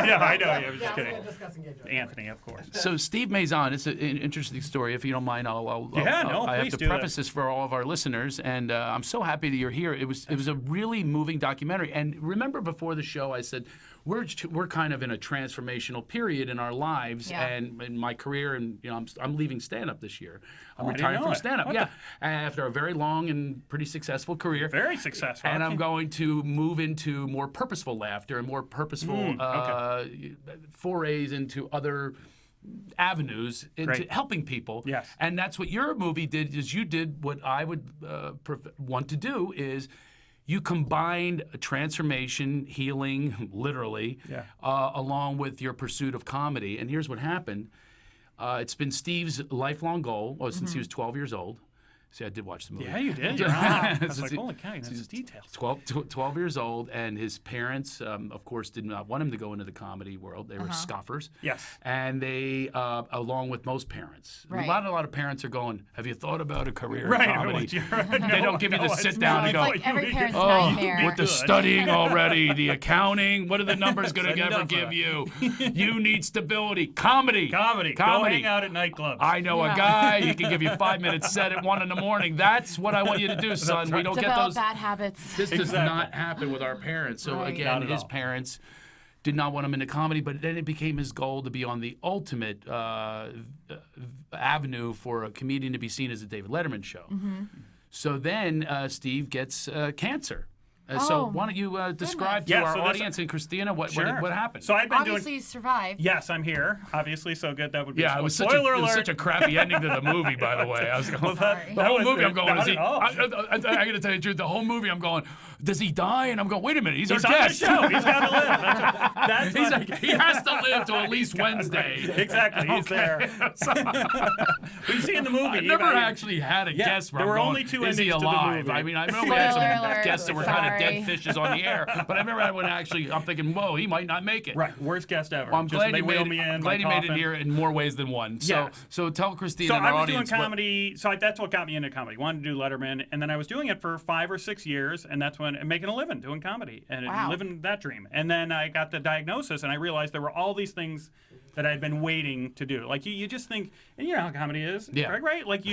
know. Yeah, I was just kidding. Discussing gay jokes. Anthony, of course. So Steve Mazon, it's an interesting story. If you don't mind, I have please to do preface that. this for all of our listeners, and I'm so happy that you're here. It was a really moving documentary. And remember, before the show, I said we're kind of in a transformational period in our lives Yeah. and in my career, and I'm leaving stand-up this year. I'm I didn't retiring know from it. stand-up. What Yeah, after a very long and pretty successful career. Very successful. And I'm going to move into more purposeful laughter and more purposeful forays into other avenues into Great. helping people. Yes. And that's what your movie did. Is you did what I would want to do is you combined a transformation, healing, literally, Yeah. along with your pursuit of comedy. And here's what happened. It's been Steve's lifelong goal since he was 12 years old. See, I did watch the movie. Yeah, you did. You're on. I was Since like, he- holy cow, that's since details. 12 years old, and his parents, of course, did not want him to go into the comedy world. They were scoffers. Yes. And they, along with most parents, Right. a lot of parents are going, have you thought about a career Right. in comedy? No, They don't give you the no, sit it's down not. and It's go, like every parent's oh, nightmare. with the Good. studying already, the accounting, what are the numbers going Said to and ever done for give you? You need stability. Comedy. Comedy. Go hang out at nightclubs. I know Yeah. a guy, he can give you 5 minutes set at 1 a.m. That's what I want you to do, son. We don't get Develop those. bad habits. This does not happen with our parents. So Right. again, Not at his all. parents did not want him into comedy, but then it became his goal to be on the ultimate avenue for a comedian to be seen as a David Letterman show. So then Steve gets cancer. So why don't you describe to our audience and Christina what happened? So I've been Obviously, you survived. Yes, I'm here. Obviously, so good. That would be. Yeah, it was such a crappy ending to the movie, by the way. I was going, the whole movie, I'm going, I got to tell you the truth. The whole movie, I'm going, does he die? And I'm going, wait a minute, he's our guest. On the show. He's got to live. That's he's like, he has to live till at least Wednesday. Exactly, he's there. We see in the movie. I've never actually had a guest where there were going, only 2 is he endings alive? to the movie. I mean, I know we had some guests that were kind of dead fishes on the air, but I've never had one actually. I'm thinking, whoa, he might not make it. Right, worst guest ever. Well, I'm glad you made it in. here in more ways than one. So tell Christina so and our I was audience. doing comedy. So that's what got me into comedy. Wanted to do Letterman, and then I was doing it for 5 or 6 years, and that's when making a living doing comedy and living that dream. And then I got the diagnosis, and I realized there were all these things that I'd been waiting to do. Like you just think, and you know how comedy is, right? Like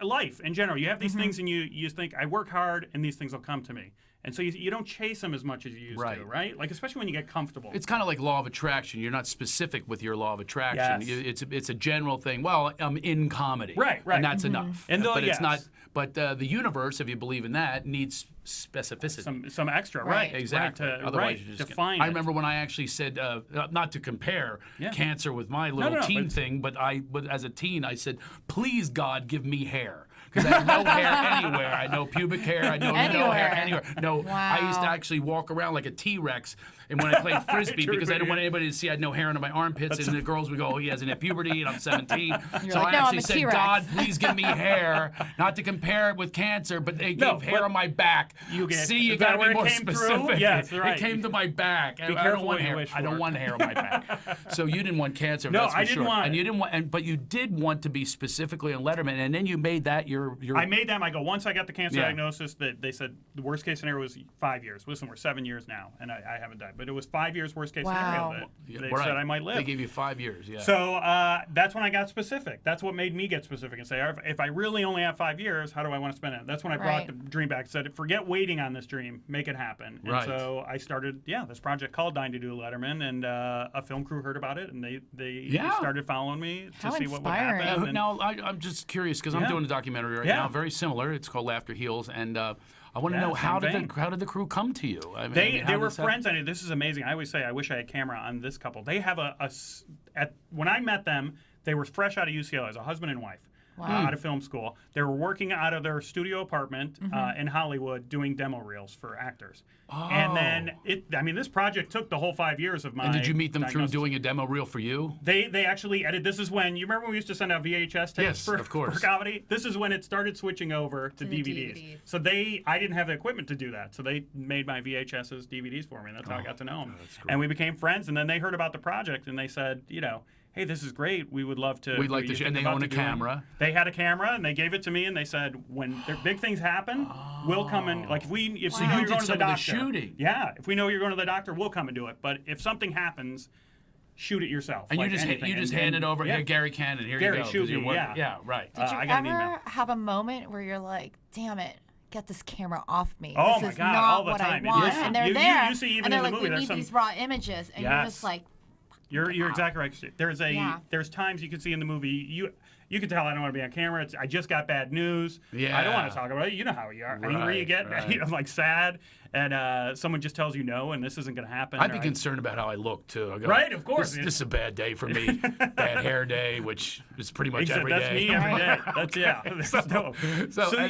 life in general. You have these things, and you just think, I work hard, and these things will come to me. And so you don't chase them as much as you used to, right? Like, especially when you get comfortable. It's kind of like law of attraction. You're not specific with your law of attraction. Yes. It's a general thing. Well, I'm in comedy. Right. And that's enough. And but it's not. But the universe, if you believe in that, needs specificity. Some extra, right? Exactly. Otherwise, you just define. I remember when I actually said, not to compare cancer with my little teen thing, but as a teen, I said, please God, give me hair. Because I had no hair anywhere. I had no pubic hair. I had no hair anywhere. No, I used to actually walk around like a T-Rex. And when I played Frisbee, because I didn't want anybody to see I had no hair under my armpits, and the girls would go, oh, he hasn't hit puberty, and I'm 17. So I actually said, God, please give me hair. Not to compare it with cancer, but they gave hair on my back. See, you got to be more specific. Yes, right. It came to my back. Be careful what you I don't want hair on my back. So you didn't want cancer, no, that's for I didn't want and you didn't want, but you did want to be specifically on Letterman, and then you made that your I made them. I go, once I got the cancer diagnosis, that they said the worst case scenario was 5 years. Listen, we're 7 years now, and I haven't died. But it was 5 years worst case scenario that they said I might live. They gave you 5 years, So that's when I got specific. That's what made me get specific and say, if I really only have 5 years, how do I want to spend it? That's when I brought the dream back. Said, forget waiting on this dream, make it happen. And so I started, this project called Dying to Do Letterman, and a film crew heard about it, and they started following me to see what would happen. Now, I'm just curious, because I'm doing a documentary right now, very similar. It's called Laughter Heals, and I want to know how did the crew come to you? I mean, they were friends. I mean, this is amazing. I always say I wish I had camera on this couple. They have when I met them, they were fresh out of UCLA as a husband and wife. Out of film school. They were working out of their studio apartment in Hollywood doing demo reels for actors. And then, this project took the whole 5 years of my And did you meet them diagnosis. through doing a demo reel for you? They actually edited. This is when, you remember when we used to send out VHS tapes for comedy? This is when it started switching over to DVDs. So I didn't have the equipment to do that. So they made my VHSs DVDs for me. And that's how I got to know them. And we became friends. And then their heard about the project and they said, hey, this is great. We would love to. We'd like to. And they own a camera. They had a camera, and they gave it to me, and they said, when their big things happen, we'll come and if we know you're going to the doctor, shooting. Yeah, if we know you're going to the doctor, we'll come and do it. But if something happens, shoot it yourself. And you just hand it over. Here, Gary Cannon. Here Gary, you go. Shoot me. Yeah, right. Did you ever have a moment where you're like, damn it? Get this camera off me. Oh this is my God! not All the what time. I want. And they're there. You see, even and they're in the like, movie, we need these raw images, and you're just like. You're exactly right. There's times you can see in the movie you can tell I don't want to be on camera. I just got bad news. Yeah. I don't want to talk about it. You know how you are. Angry you get, I'm like sad, and someone just tells you no, and this isn't going to happen. I'd be concerned about how I look too. I go, right, of course. This is a bad day for me. Bad hair day, which is pretty much every day. That's me every day. That's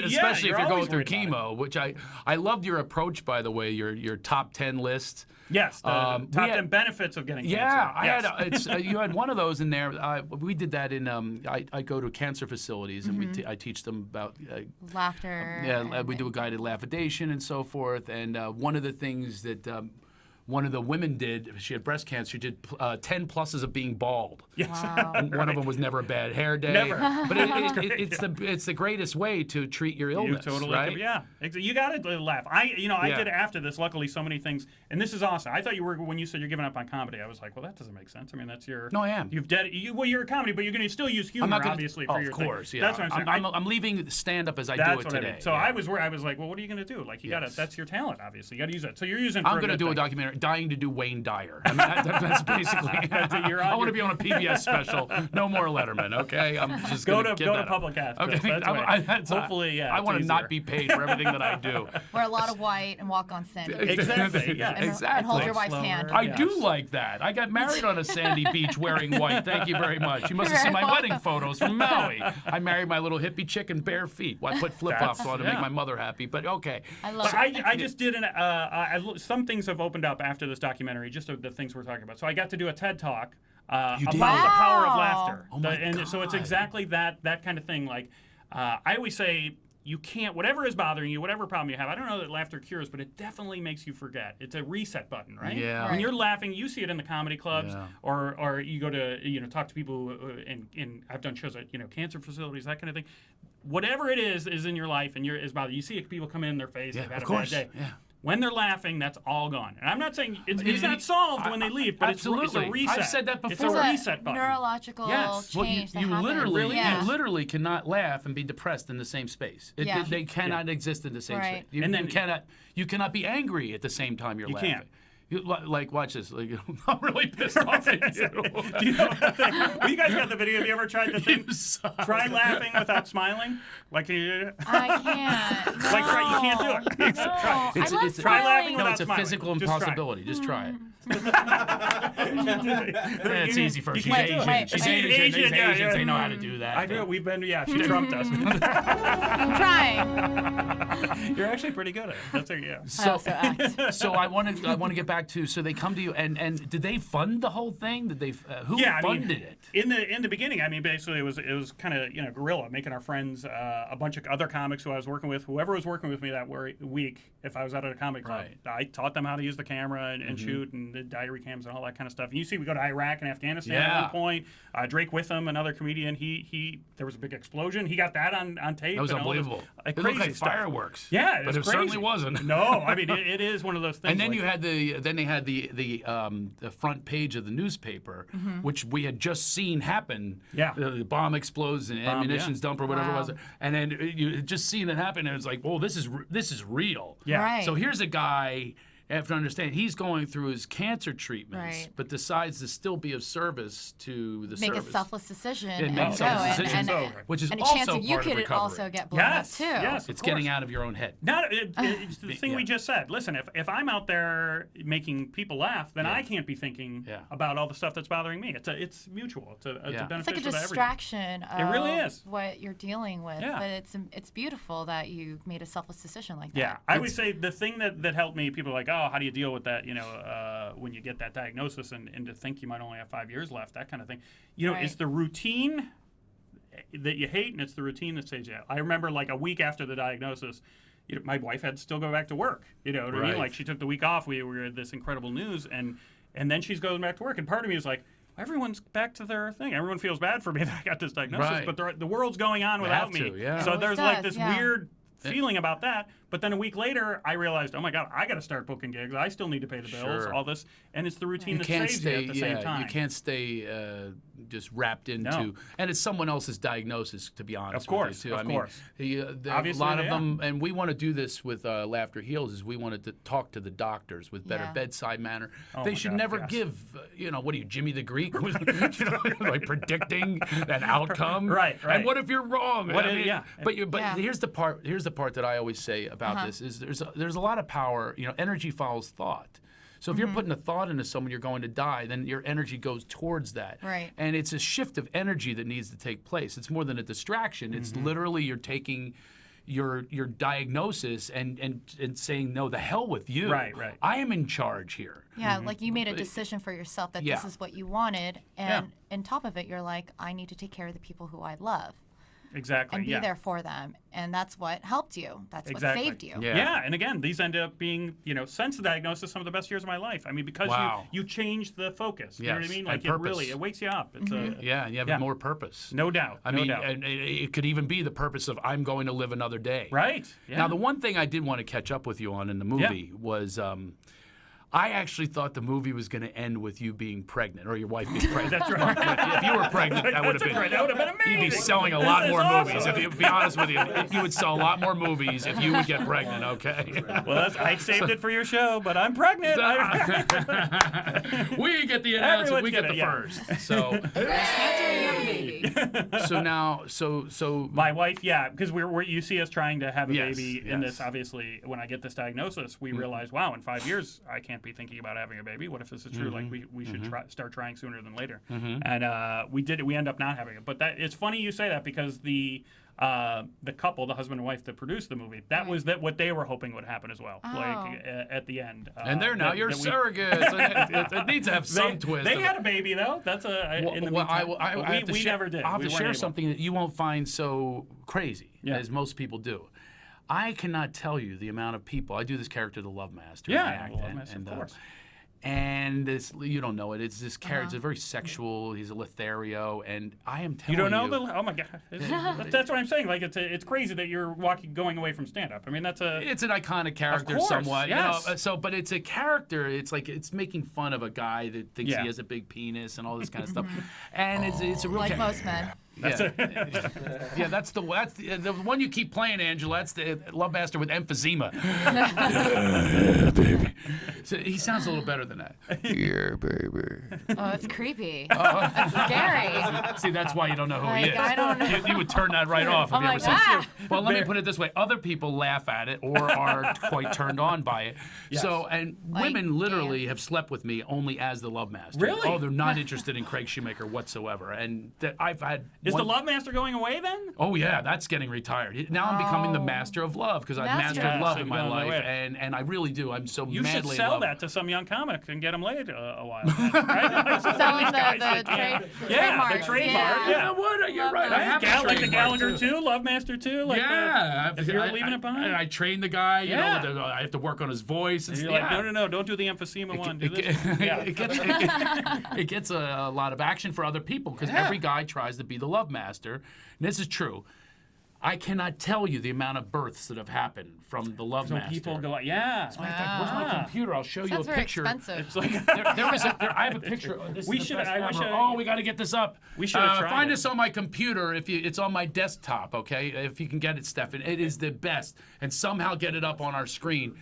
especially if you're going through chemo, which I loved your approach, by the way. Your top 10 list. Yes, the top 10 benefits of getting cancer. Yeah, you had one of those in there. We did that in. I go to cancer facilities and I teach them about laughter. We do a guided laughdation and so forth. And one of the things that one of the women did, she had breast cancer. She did 10 pluses of being bald. Yes. Wow. And one of them was never a bad hair day. Never. But it's the greatest way to treat your illness. You totally right? You got to laugh. I did after this. Luckily, so many things, and this is awesome. I thought you were when you said you're giving up on comedy. I was like, well, that doesn't make sense. I mean, that's your. No, I am. You're a comedy, but you're going to still use humor, obviously, for your thing. Of course, yeah. That's what I'm saying. I'm leaving stand up as I do it today. So I was like, well, what are you going to do? Like, you got to. That's your talent, obviously. You got to use that. So you're using. I'm going to do a documentary. dying to do Wayne Dyer. I mean, that's basically. I want to be on a PBS special. No more Letterman. Okay, I'm just go gonna to public access. Okay, Hopefully, yeah. I want to not be paid for everything that I do. Wear a lot of white and walk on sand. Exactly. Yeah. And hold your wife's hand. I do like that. I got married on a sandy beach wearing white. Thank you very much. You must have seen my wedding photos from Maui. I married my little hippie chick in bare feet. Well, I put flip-flops on to make my mother happy. But okay. I love it. I just did some things have opened up after this documentary, just the things we're talking about. So I got to do a TED Talk about the power of laughter. Oh my God. So it's exactly that kind of thing. Like I always say, you can't, whatever is bothering you, whatever problem you have, I don't know that laughter cures, but it definitely makes you forget. It's a reset button, right? Yeah. When you're laughing, you see it in the comedy clubs, or you go to, talk to people in I've done shows at, cancer facilities, that kind of thing. Whatever it is in your life and is bothering you. You see people come in their face, they've had a bad day. Yeah. When they're laughing, that's all gone. And I'm not saying it's not solved when they leave, but it's a reset. I've said that before. It's a reset button. Neurological change you literally cannot laugh and be depressed in the same space. They cannot exist in the same space. You cannot be angry at the same time you're laughing. Can't. Like, watch this. Like, I'm really pissed off at you. Do you know the thing? Well, you guys got the video. Have you ever tried the thing? Try laughing without smiling. Like, I can't. No. Like, you can't do it. No. Try laughing without it's a smiling. physical Just impossibility. Just try it. Yeah, it's easy for her. She's Asian. She's Asian. These Asians, they know how to do that. I do. We've been, she trumped us. I'm trying. You're actually pretty good at it. That's I also act. So I want to get back to. So they come to you, and did they fund the whole thing? Did they? Who funded it? In the beginning, I mean, basically it was kind of guerrilla, making our friends, a bunch of other comics who I was working with, whoever was working with me that week, if I was out at a comedy club, I taught them how to use the camera and shoot and the diary cams and all that kind of stuff. And you see, we go to Iraq and Afghanistan at one point. Drake Witham, another comedian, he there was a big explosion. He got that on tape. That was unbelievable. It looked like fireworks. Yeah, but it certainly wasn't. No, I mean it is one of those things. And then you had they had the front page of the newspaper, which we had just seen happen. Yeah, the bomb explodes and ammunition's dumped or whatever it was, and then you had just seen it happen, and it's like, whoa, this is real. Yeah. Right. So here's a guy. You have to understand, he's going through his cancer treatments, but decides to still be of service to the service. Make a selfless decision. And make selfless decisions, which is and a also chance that you part of could recovery. also get blown up too. Yes, it's getting out of your own head. It's the thing we just said. Listen, if I'm out there making people laugh, then I can't be thinking about all the stuff that's bothering me. It's mutual. It's beneficial It's like a to distraction of it really is. what you're dealing with. Yeah. But it's beautiful that you made a selfless decision like that. Yeah, I would say the thing that helped me, people are like, oh, how do you deal with that, when you get that diagnosis and to think you might only have 5 years left, that kind of thing. It's the routine that you hate, and it's the routine that saves you out. I remember like a week after the diagnosis, my wife had to still go back to work. You know what I mean? Like she took the week off. We were this incredible news, and then she's going back to work. And part of me is like, everyone's back to their thing. Everyone feels bad for me that I got this diagnosis, but the world's going on without me. So there's like this weird feeling about that. But then a week later, I realized, oh my God, I got to start booking gigs. I still need to pay the bills, all this. And it's the routine that saves you at the same time. You can't stay just wrapped into, and it's someone else's diagnosis, to be honest with you, too. Of course. A lot of them, and we want to do this with Laughter Heals, is we wanted to talk to the doctors with better bedside manner. They should never give, what are you, Jimmy the Greek? Like predicting an outcome. Right. And what if you're wrong? But here's the part that I always say about this is there's a lot of power. Energy follows thought. So if you're putting a thought into someone you're going to die, then your energy goes towards that. Right. And it's a shift of energy that needs to take place. It's more than a distraction. It's literally you're taking your diagnosis and saying, no, the hell with you. Right. I am in charge here. Yeah, like you made a decision for yourself that this is what you wanted, and on top of it, you're like, I need to take care of the people who I love. Exactly. And be there for them. And that's what helped you. That's what saved you. Yeah. And again, these end up being, since the diagnosis, some of the best years of my life. I mean, because you change the focus. You know what I mean? Like it wakes you up. It's and you have more purpose. No doubt. I mean, and it could even be the purpose of I'm going to live another day. Right. Yeah. Now, the one thing I did want to catch up with you on in the movie was I actually thought the movie was going to end with you being pregnant or your wife being pregnant. That's right. If you were pregnant, that would have been amazing. You'd be selling a lot more movies. If you, to be honest with you, you would sell a lot more movies if you would get pregnant. Okay. Well, I saved it for your show, but I'm pregnant. We get the announcement. We get the yeah. first. So. So now, so my wife, yeah, because you see us trying to have a Yes, baby in yes. this. Obviously, when I get this diagnosis, we realize, wow, in 5 years, I can't be thinking about having a baby. What if this is true? Like we should start trying sooner than later. And we did it. We end up not having it. But it's funny you say that because the couple, the husband and wife that produced the movie, that was what they were hoping would happen as well. Like at the end. And they're now your surrogates. It needs to have some twist. They had a baby though. That's in the meantime. We never did. I'll have We to weren't share able. something that you won't find so crazy as most people do. I cannot tell you the amount of people. I do this character, the Love Master. Yeah, in my act, Love Master, of course. And this, you don't know it. It's this character. It's very sexual. He's a Lothario, and I am telling You you. don't know? Oh my God! That's what I'm saying. Like it's crazy that you're going away from stand-up. I mean, it's an iconic character, course, somewhat. yes. You know, but it's a character. It's like it's making fun of a guy that thinks he has a big penis and all this kind of stuff. And it's a real Like most men. Yeah, that's the one you keep playing, Angela. That's the Love Master with emphysema. Baby. So he sounds a little better than that. Yeah, baby. Oh, it's creepy. It's scary. See, that's why you don't know who he Like, is. I don't know. You would turn that right off if I'm you ever like, said. ah! Well, let me put it this way: other people laugh at it or are quite turned on by it. Yes. So, and women literally have slept with me only as the Love Master. Really? Oh, they're not interested in Craig Shoemaker whatsoever. And I've had. Is the Love Master going away then? Oh yeah, that's getting retired. Now I'm becoming the master of love because I've mastered love in my life, and I really do. I'm so You madly should sell in love. that to some young comic and get him laid a while. Right? Selling the trademarks. The trademark. Yeah. What? You're right. I have Like the Gallagher 2, Love Master 2. Like if you're leaving it behind. And I train the guy. You know, I have to work on his voice. And you're like, no, don't do the emphysema one. Do this. It gets a lot of action for other people because every guy tries to be the Love Master. And this is true. I cannot tell you the amount of births that have happened from the Love Master. People go, yeah. As a matter of fact, where's my computer? I'll show you a picture. Expensive. It's like I have a picture. This We is the should- best I wish ever. I- Oh, we got to get this up. We should have tried Find it. this on my computer. It's on my desktop. Okay, if you can get it, Stefan. It is the best, and somehow get it up on our screen.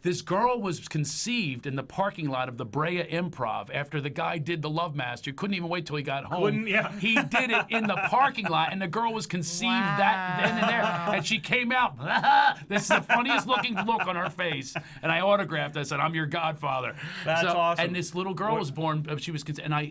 This girl was conceived in the parking lot of the Brea Improv after the guy did the Love Master. Couldn't even wait till he got home. He did it in the parking lot, and the girl was conceived that then and there. And she came out. This is the funniest looking look on her face. And I autographed it. I said, "I'm your godfather." That's awesome. And this little girl was born. She was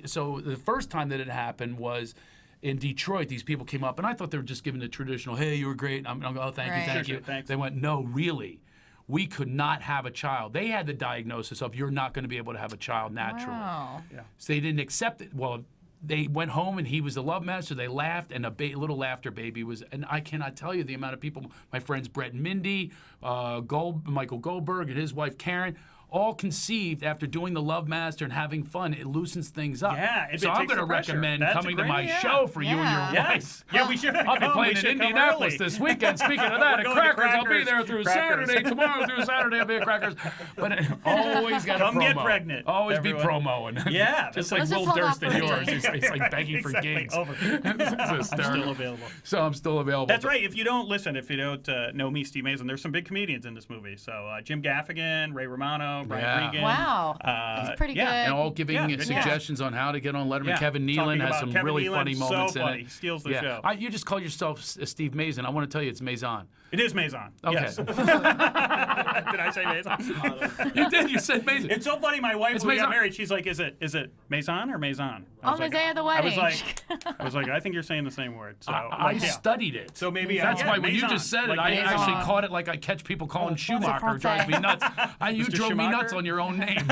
so the first time that it happened was in Detroit. These people came up, and I thought they were just giving the traditional, "Hey, you were great." I'm oh, thank you. Thanks. They went, "No, really. We could not have a child." They had the diagnosis of you're not going to be able to have a child naturally. Wow. So they didn't accept it. Well, they went home and he was the Love Master. They laughed, and a little laughter baby was. And I cannot tell you the amount of people. My friends Brett and Mindy, Michael Goldberg, and his wife Karen. All conceived after doing the Love Master and having fun. It loosens things up. Yeah, so I'm going to recommend coming to my show for you and your wife. Yeah, we should. I'll be playing in Indianapolis this weekend. Speaking of that, at Crackers, I'll be there through Saturday. Tomorrow through Saturday, I'll be at Crackers. But always got to promo. Come get pregnant. Always everyone. be promoing. Yeah, just like Will Durst and yours. He's like begging for gigs. I'm still available. So I'm still available. That's right. If you don't know me, Steve Mazon, there's some big comedians in this movie. So Jim Gaffigan, Ray Romano, Brian Regan. Wow. That's pretty good. And all giving suggestions on how to get on Letterman. Kevin Nealon has some really funny moments in it. He steals the show. You just call yourself Steve Mazon. I want to tell you it's Mazon. It is Mazon. Okay. Yes. Did I say Mazon? You did. You said Mazon. It's so funny. My wife, when we got married, she's like, "Is it Mazon or Mazon?" On the day of the wedding. I was like, I think you're saying the same word. So I studied it. So maybe that's why when Mazon, you just said it, I actually caught it like I catch people calling Schumacher. Drives me nuts. You drove me nuts on your own name.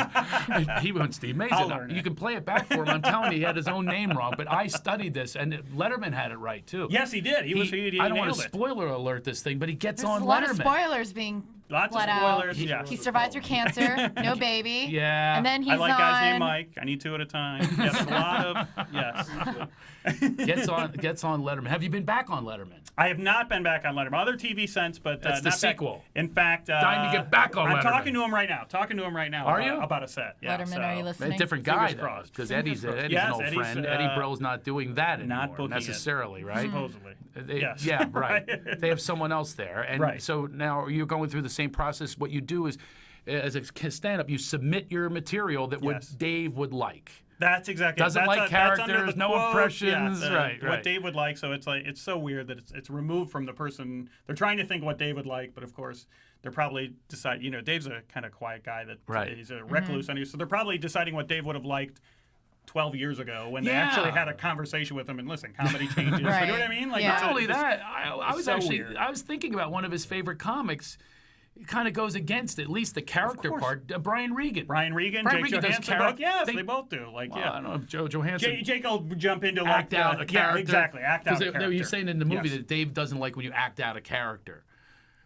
He went Steve Mazon. You can play it back for him. I'm telling you, he had his own name wrong. But I studied this, and Letterman had it right too. Yes, he did. He I don't want nailed to it. spoiler alert this thing, but he gets There's on a lot Letterman. of spoilers being Lots Flat of out. spoilers. Yeah. He survived through cancer, no baby. Yeah. And then he's I like guys named on. Mike. I need two at a time. Yes, a lot of yes. Gets on Letterman. Have you been back on Letterman? I have not been back on Letterman. Other TV since, but That's the not back. sequel. In fact, Dying to get back on I'm Letterman. talking to him right now. Are you? About a set. Yeah, Letterman, so. are you listening? A different guy, Fingers crossed. because Fingers Eddie's crossed. an Yes, old Eddie's, friend. Eddie Bro's not doing that not anymore booking it. necessarily, right? Supposedly. Yes. Yeah, right. They have someone else there, and Right. so now you're going through the same process. What you do is, as a stand-up, you submit your material that what Yes. Dave would like. That's exactly. Doesn't that's like that's under characters, the no quotes, impressions, right. What Dave would like. So it's like it's so weird that it's removed from the person. They're trying to think what Dave would like, but of course they're probably decide. You know, Dave's a kind of quiet guy that Right. he's a recluse, so they're probably deciding what Dave would have liked 12 years ago when they actually had a conversation with him. And listen, comedy changes. Right. You know what I mean? Like Yeah. it's Not only it's just- that, I was so actually weird. I was thinking about one of his favorite comics. It kind of goes against at least the character part. Brian Regan. Brian Regan, Brian Jake Regan does Johansson, charac- both. Yes, they- they both do. Like, Well, yeah. I don't know if Joe Johansson. Jake will jump into like act out a character. Yeah, exactly. Act out a Because character. you're saying in the movie Yes. that Dave doesn't like when you act out a character.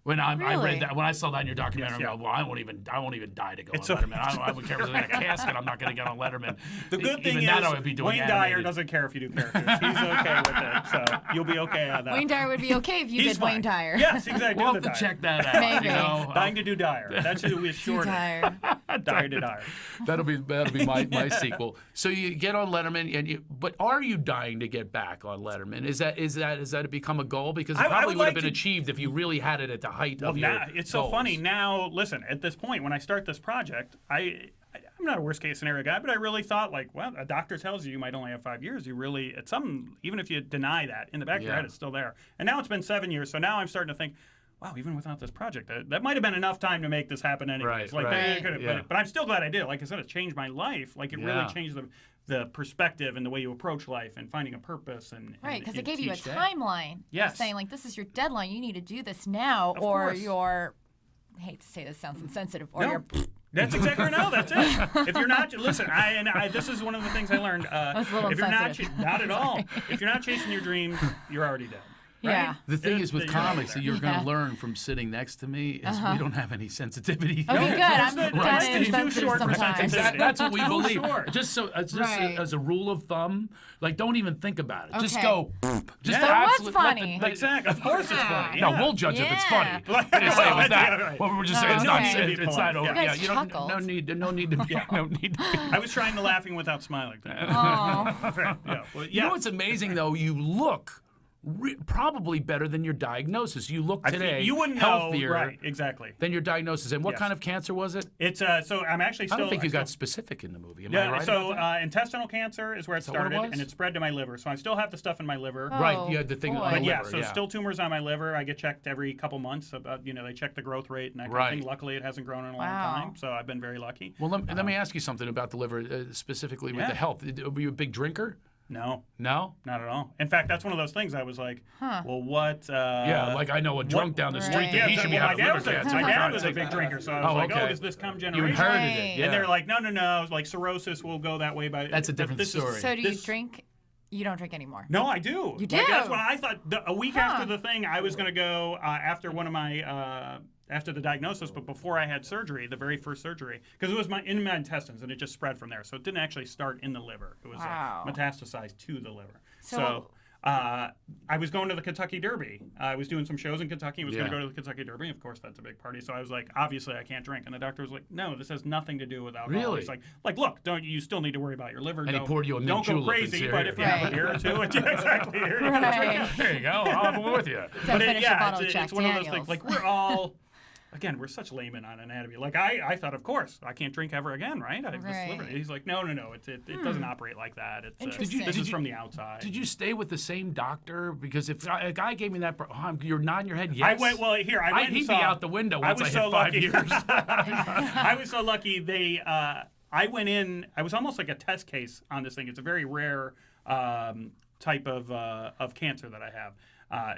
When I Really? read that, when I saw that in your documentary, Yes, I go, well, I won't even die to go It's on so- Letterman. I don't care if it's in a casket. I'm not going to get on Letterman. The good thing Even that I would is be doing Wayne Dyer animated. doesn't care if you do characters. He's okay with it, so you'll be okay on that. Wayne Dyer would be okay if you He's did fine. Wayne Dyer. Yes, exactly. We'll do have the to Dyer. check that out. Maybe. You know? Dying to do Dyer. That should be shorter. Dyer. Dyer to Dyer. That'll be my sequel. So you get on Letterman, but are you dying to get back on Letterman? Is that become a goal? Because it I probably would would have like been to- achieved if you really had it at the height Well, of your now, it's so goals. funny. Now, listen, at this point, when I start this project, I'm not a worst case scenario guy, but I really thought, like, well, a doctor tells you might only have 5 years. You really, at some, even if you deny that, in the back of your head, it's still there. And now it's been 7 years, so now I'm starting to think, wow, even without this project, that might have been enough time to make this happen anyways. Right, like, right. they but I'm still glad I did it. Like I said, it changed my life. Like, it really changed the perspective and the way you approach life and finding a purpose. Right, because it gave you a each day. timeline. Yes. Saying, like, this is your deadline. You need to do this now, Of or course. your, I hate to say this, sounds insensitive, or No. your. That's exactly no. That's it. If you're not, listen. This is one of the things I learned. That's a little if you're not, insensitive. not at all. If you're not chasing your dreams, you're already dead. Right? Yeah. The thing is with You're already comics that there. you're going Yeah. to learn from sitting next to me is we don't have any sensitivity. Okay, good. I'm Right. kind of Steve, too insensitive short for sometimes. sensitivity. That's what we Too believe. short. Just Right. as a rule of thumb, like don't even think about it. Just Okay. go. Just So what's absolute- let funny? the- Exactly. Of course, it's funny. No, yeah. we'll judge if it's Yeah. funny. We didn't say it was that. Yeah, right. Well, we're just saying it's Okay. not. No need to be It's not polite. over. You guys you don't. chuckled. No need to be. No need to be. I was trying to laughing without smiling. Oh. Yeah. Well, You know what's amazing though? You look probably better than your diagnosis. You look I think today you wouldn't healthier know, right? Exactly. than your diagnosis. And what Yes. kind of cancer was it? It's so I'm actually still. I don't think you still- got specific in the movie. Am Yeah, I right? so about that? intestinal cancer is where it that what it started, was? and it spread to my liver. So I still have the stuff in my liver. Right, you had the thing boy. on the But yeah, liver, so still tumors on my liver. I get checked every couple months. About they check the growth rate and that kind of Right. thing. Luckily, it hasn't grown in a long Wow. time, so I've been very lucky. Well, let me ask you something about the liver, specifically with Yeah. the health. Were you a big drinker? No, No? not at all. In fact, that's one of those things I was like, well, what? Yeah, like I know a drunk down the street Right. that Yeah, he should be well, my having dad liver was a, cancer. my for dad God's was a sake. big drinker, so I was Oh, like, okay. does this come You generationally? inherited Right. it, yeah. And they're like, no, like cirrhosis will go that way. By That's a different this is- story. So do you this- drink? You don't drink anymore. No, I do. You Like, that's do? what I thought. A week Huh. after the thing, I was going to go after one of my after the diagnosis, but before I had surgery, the very first surgery, because it was in my intestines and it just spread from there. So it didn't actually start in the liver. It was Wow. metastasized to the liver. So- I was going to the Kentucky Derby. I was doing some shows in Kentucky. I was going Yeah. to go to the Kentucky Derby. Of course, that's a big party. So I was like, obviously, I can't drink. And the doctor was like, no, this has nothing to do with alcohol. Really? He's like, look, you still need to worry about your liver. And he Don't- poured you a mint Don't go julep and crazy, said, but if you "Here." have a beer or two, yeah, exactly. Here you go. Right. There you go. I'll have one with you. Don't finish a bottle of Jack it's one of those Daniels. things. Like we're all, again, we're such laymen on anatomy. Like I thought, of course, I can't drink ever again, right? I have this liver. Right. He's like, no, it doesn't operate like that. It's Interesting. this is from the outside. Did you stay with the same doctor? Because if a guy gave me that, you're nodding your head yes. I went. Well, here I went. and He'd saw, be out the window once I was hit so 5 lucky. years. I was so lucky. I went in. I was almost like a test case on this thing. It's a very rare type of cancer that I have.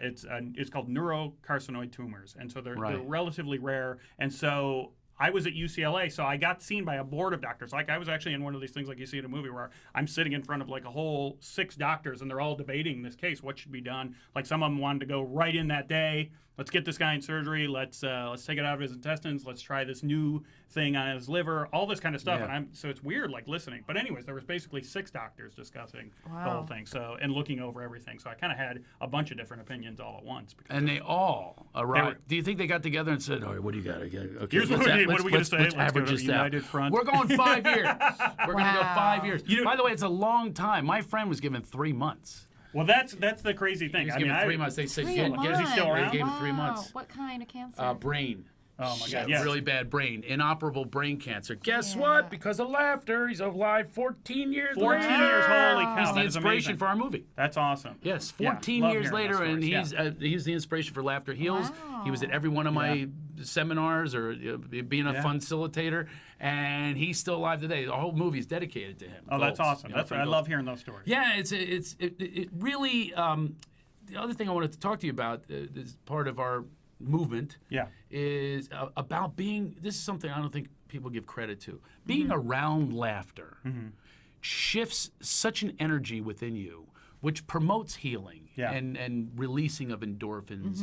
It's called neurocarcinoid tumors, and so they're Right. relatively rare. And so I was at UCLA, so I got seen by a board of doctors. Like I was actually in one of these things like you see in a movie where I'm sitting in front of like a whole 6 doctors and they're all debating this case. What should be done? Like some of them wanted to go right in that day. Let's get this guy in surgery. Let's take it out of his intestines. Let's try this new thing on his liver. All this kind of stuff. Yeah. And so it's weird, like listening. But anyways, there was basically 6 doctors discussing the whole thing. So and looking over everything. So I kind of had a bunch of different opinions all at once. And they all arrived. Do you think they got together and said, "All right, what do you got? Okay, here's what we need. What are we going to say? Let's Let's go average to this United out. Front. We're going 5 years. We're going to go 5 years. You know- By the way, it's a long time. My friend was given 3 months. Well, that's the crazy thing. He was I mean, given 3 months. They said, 3 get months. Is he still around? They gave him 3 months. Wow. What kind of cancer? Brain. Oh my Yeah, God! Yes. really bad brain, inoperable brain cancer. Guess Yeah. what? Because of laughter, he's alive 14 years 14 later. years, holy cow, He's the that is inspiration amazing. for our movie. That's awesome. Yes, Yeah, 14 love years hearing those later, and stories, he's the inspiration for Laughter Heals. Wow. He was at every one of my seminars or being a Yeah. facilitator, and he's still alive today. The whole movie is dedicated to him. Oh, that's Goals, awesome. you know, That's from I Goals. love hearing those stories. Yeah, it really. The other thing I wanted to talk to you about is part of our movement. Yeah. Is about being. This is something I don't think people give credit to. Being around laughter shifts such an energy within you, which promotes healing and releasing of endorphins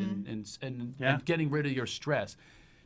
and getting rid of your stress.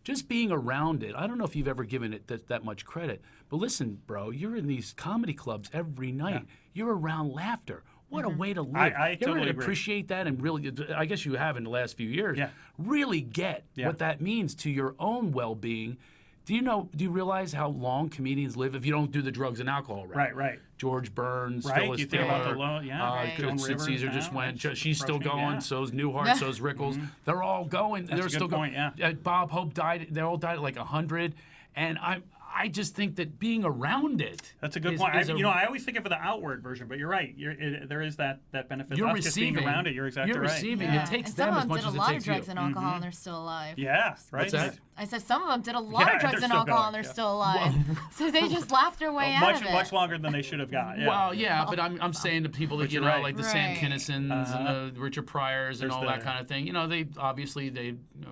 Just being around it. I don't know if you've ever given it that much credit, but listen, bro, you're in these comedy clubs every night. You're around laughter. What a way to live. I you ever totally agree. appreciate that and really, I guess you have in the last few years, really get what that means to your own well-being. Do you realize how long comedians live if you don't do the drugs and alcohol? Right. George Burns, Right, Phyllis you think Diller, about the low- Joan Sid Rivers Caesar just now, went. that's She's still approaching, going. yeah. So's Newhart. So's Rickles. They're all going. That's They're a still good point, going. Bob Hope died. They all died at like 100. And I just think that being around it. That's a good point. I always think of the outward version, but you're right. There is that benefit. You're Us just being receiving. around it. You're exactly You're right. receiving. Yeah. It takes and them some as of them much did as a it lot takes of drugs you. and alcohol and they're still alive. Yeah, right. What's that? I said some of them did a lot Yeah, of drugs they're and still alcohol going, and they're yeah. still alive. So they just laughed their way out of it. Much longer than they should have got. Yeah. Well, yeah, but I'm saying to people that But you you're know, right. like the Sam Right. Kinnisons and the Richard Pryors and There's all the- that kind of thing. You know, they obviously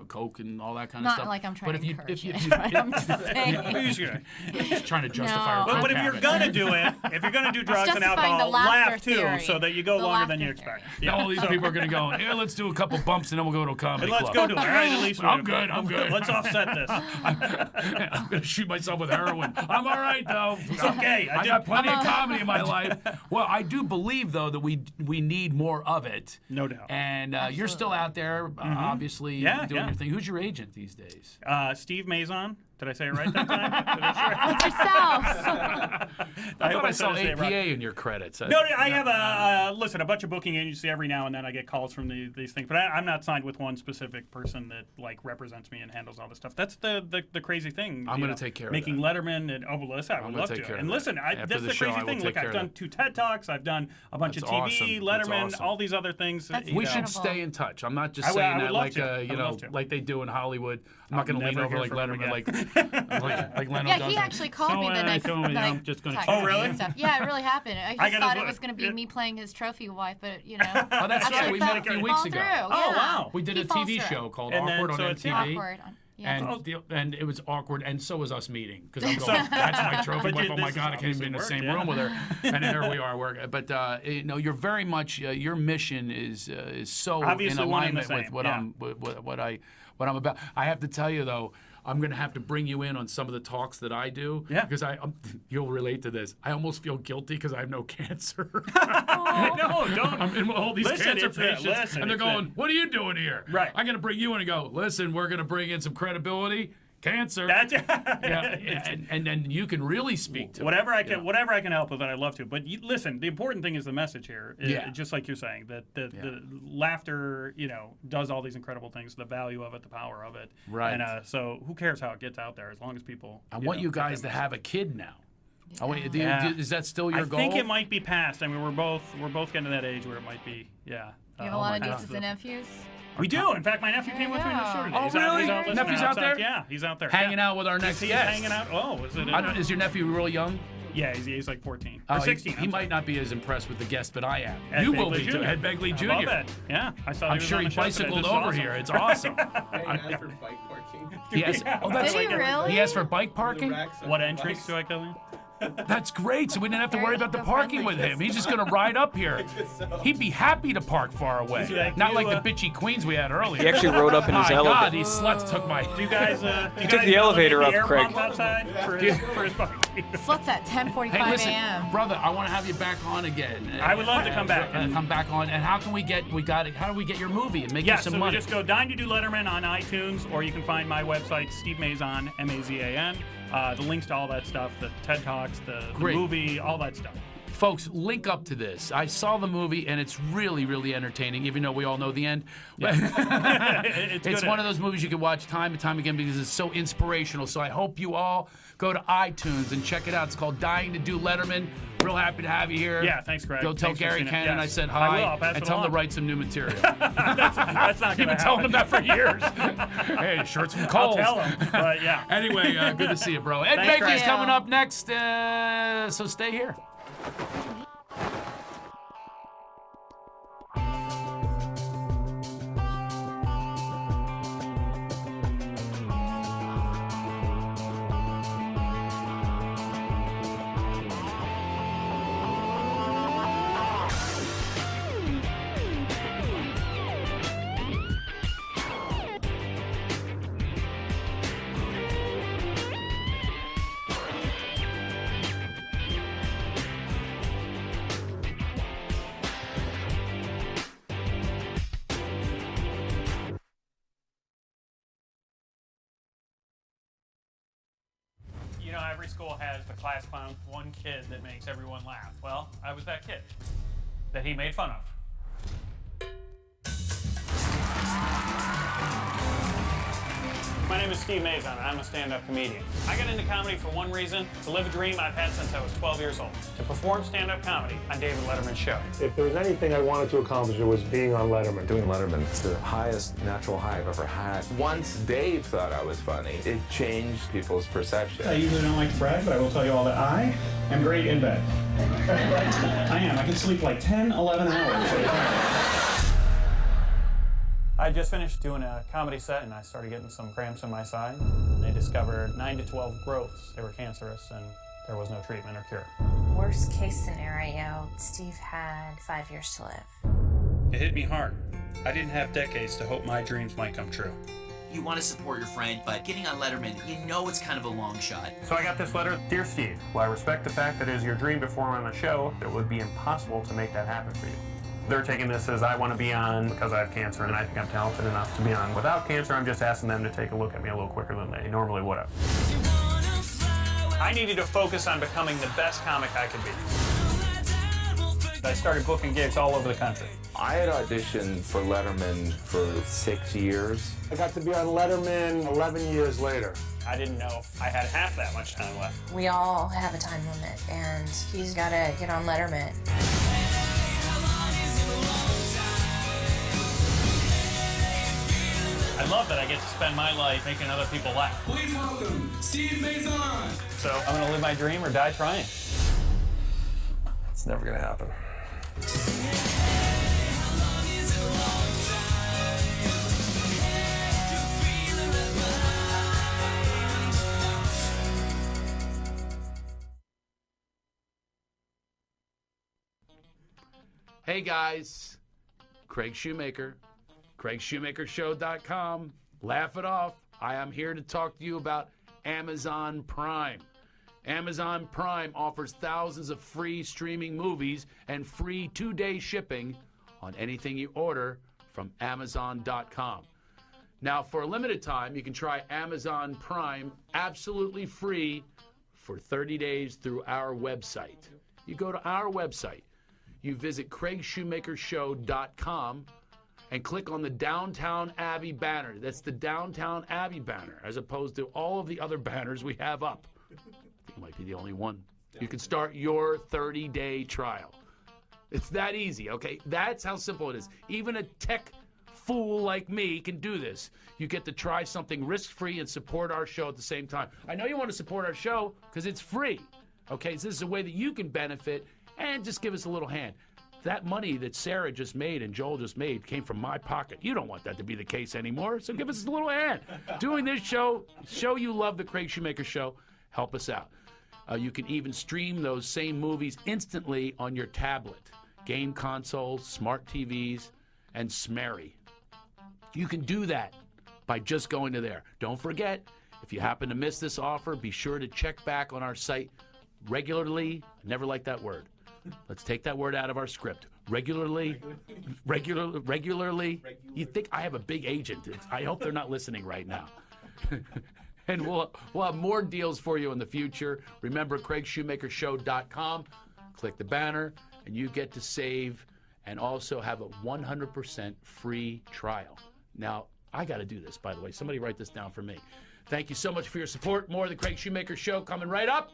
Coke and all that kind Not of stuff. like I'm trying but to if encourage you, it, but I'm just saying. Who's gonna- just trying to justify No, our But Coke if you're habit. gonna do it, if you're gonna do drugs and justifying the alcohol, laughter laugh too, theory. so that you go The longer than laughter you expect. Yeah, all these people are going to go, here, let's do a couple bumps and then we'll go to a comedy And let's club. go do it. All right, at least I'm good. Let's offset this. I'm going to shoot myself with heroin. I'm all right, though. It's okay. I got plenty of comedy in my life. Well, I do believe, though, that we need more of it. No doubt. And you're still out there, obviously, Yeah, doing yeah. your thing. Who's your agent these days? Steve Mazon. Did I say it right that time? It's yourself. I hope thought I said saw his name APA right. in your credits. No, I have a bunch of booking agency every now and then. I get calls from these things, but I'm not signed with one specific person that like represents me and handles all this stuff. That's the crazy thing. I'm going to take care of making that. Letterman and listen, I would gonna love take to. care of And that. listen, After that's the the show, crazy I will thing. take Look, care I've of done that. 2 TED Talks. I've done a bunch That's of TV, awesome. That's Letterman, awesome. all these other things. That's We should Incredible. stay in touch. I'm not just I would- saying I would that love like to. I would love to. like they do in Hollywood. I'm not going to I'll lean never over hear like from him Letterman, like Leno Yeah, does. he actually called me the next I'm night. just going to. Oh, really? Stuff. Yeah, it really happened. I I just gotta thought it look. was going to be Yeah. me playing his trophy wife, but Oh, that's right. We met a few weeks ago. Oh, wow. We did He a falls TV through. show called And then- Awkward so on it's MTV. Awkward. Yeah. And it was awkward, and so was us meeting because I'm going. That's my trophy But wife. Oh my this God, I can't even be in the obviously same worked, room with her. And here we are. But you're very much your mission is so Obviously in one and the alignment with same, what I'm about. I have to tell you though. I'm going to have to bring you in on some of the talks that I do. Yeah. Because you'll relate to this. I almost feel guilty because I have no cancer. No, don't. I'm in all these Listen, cancer it's patients, listen, and they're it's going, "What are you doing here?" Right. I'm going to bring you in and go, "Listen, we're going to bring in some credibility, cancer." That's and then you can really speak to whatever it, I can, whatever I can help with, I'd love to. But listen, the important thing is the message here. Yeah. Just like you're saying, that the laughter, does all these incredible things. The value of it, the power of it. Right. And so, who cares how it gets out there? As long as people. I want you get that guys to message. have a kid now. Yeah. Is that still your goal? I think it might be past. I mean, we're both getting to that age where it might be. Yeah. You have a lot of nieces and nephews? We do. In fact, my nephew came with me to the show today. Oh, really? He's out listening Nephew's out there? Yeah, he's out there. Hanging out with our next He's guest. hanging out. Oh, is it? Is your nephew real young? Yeah, he's like 14 Oh, or 16. He might not be as impressed with the guest, but I am. Ed You will Begley be too. Jr. Ed Begley Jr. I love it. Yeah, I saw. I'm sure he bicycled over here. It's awesome. for bike parking. He asked, oh, that's Did he really? He asked for bike parking? What entrance do I go in? That's great. So we didn't have to worry about the parking with him. He's just going to ride up here. He'd be happy to park far away. Not like the bitchy queens we had earlier. He actually rode up in his My elevator. God, these sluts took my... Do you guys? He took the elevator up, Craig. Outside for his parking. Sluts at 10:45 Hey, listen, a.m. brother, I want to have you back on again. I would love to come back. And come back on. And how can we get? How do we get your movie and make you some so money? we just go Dying to Do Letterman on iTunes, or you can find my website, Steve Mazon, M-A-Z-A-N. The links to all that stuff, the TED Talks, the movie, all that stuff. Folks, link up to this. I saw the movie, and it's really, really entertaining, even though we all know the end. Yeah. It's one of those movies you can watch time and time again because it's so inspirational. So I hope you all go to iTunes and check it out. It's called Dying to Do Letterman. Real happy to have you here. Yeah, thanks, Greg. Go tell Thanks for Gary seeing it. Cannon Yes. I said I hi, will. I'll pass and it tell him to along. write some new material. That's not You've been telling him that for years. Hey, shirts from Kohl's. I'll tell him, but yeah. Anyway, good to see you, bro. Ed Thanks, Begley's Greg. coming up next, so stay here. You know, every school has the class clown, one kid that makes everyone laugh. Well, I was that kid that he made fun of. My name is Steve Mazon. I'm a stand-up comedian. I got into comedy for one reason, to live a dream I've had since I was 12 years old, to perform stand-up comedy on David Letterman's show. If there was anything I wanted to accomplish, it was being on Letterman. Doing Letterman, it's the highest natural high I've ever had. Once Dave thought I was funny, it changed people's perception. I usually don't like to brag, but I will tell you all that I am great in bed. I am. I can sleep like 10, 11 hours. I just finished doing a comedy set, and I started getting some cramps in my side. They discovered 9 to 12 growths. They were cancerous, and there was no treatment or cure. Worst case scenario, Steve had 5 years to live. It hit me hard. I didn't have decades to hope my dreams might come true. You want to support your friend, but getting on Letterman, you know it's kind of a long shot. So I got this letter. Dear Steve, while I respect the fact that it is your dream to perform on the show, it would be impossible to make that happen for you. They're taking this as I want to be on because I have cancer and I think I'm talented enough to be on. Without cancer, I'm just asking them to take a look at me a little quicker than they normally would have. I needed to focus on becoming the best comic I could be. I started booking gigs all over the country. I had auditioned for Letterman for 6 years. I got to be on Letterman 11 years later. I didn't know I had half that much time left. We all have a time limit, and he's got to get on Letterman. I love that I get to spend my life making other people laugh. Please welcome Steve Mazon. So I'm gonna live my dream or die trying. It's never gonna happen. Hey guys, Craig Shoemaker, CraigShoemakerShow.com. Laugh it off. I am here to talk to you about Amazon Prime. Amazon Prime offers thousands of free streaming movies and free 2-day shipping on anything you order from Amazon.com. Now, for a limited time, you can try Amazon Prime absolutely free for 30 days through our website. You go to our website. You visit CraigShoemakerShow.com and click on the Downtown Abbey banner. That's the Downtown Abbey banner, as opposed to all of the other banners we have up. You might be the only one. You can start your 30-day trial. It's that easy, okay? That's how simple it is. Even a tech fool like me can do this. You get to try something risk-free and support our show at the same time. I know you want to support our show because it's free. Okay, so this is a way that you can benefit and just give us a little hand. That money that Sarah just made and Joel just made came from my pocket. You don't want that to be the case anymore, so give us a little hand. Doing this show you love the Craig Shoemaker Show. Help us out. You can even stream those same movies instantly on your tablet, game consoles, smart TVs, and Smerry. You can do that by just going to there. Don't forget, if you happen to miss this offer, be sure to check back on our site regularly. I never like that word. Let's take that word out of our script. Regularly. You think I have a big agent. I hope they're not listening right now. And we'll have more deals for you in the future. Remember, CraigShoemakerShow.com. Click the banner, and you get to save and also have a 100% free trial. Now, I got to do this, by the way. Somebody write this down for me. Thank you so much for your support. More of the Craig Shoemaker Show coming right up.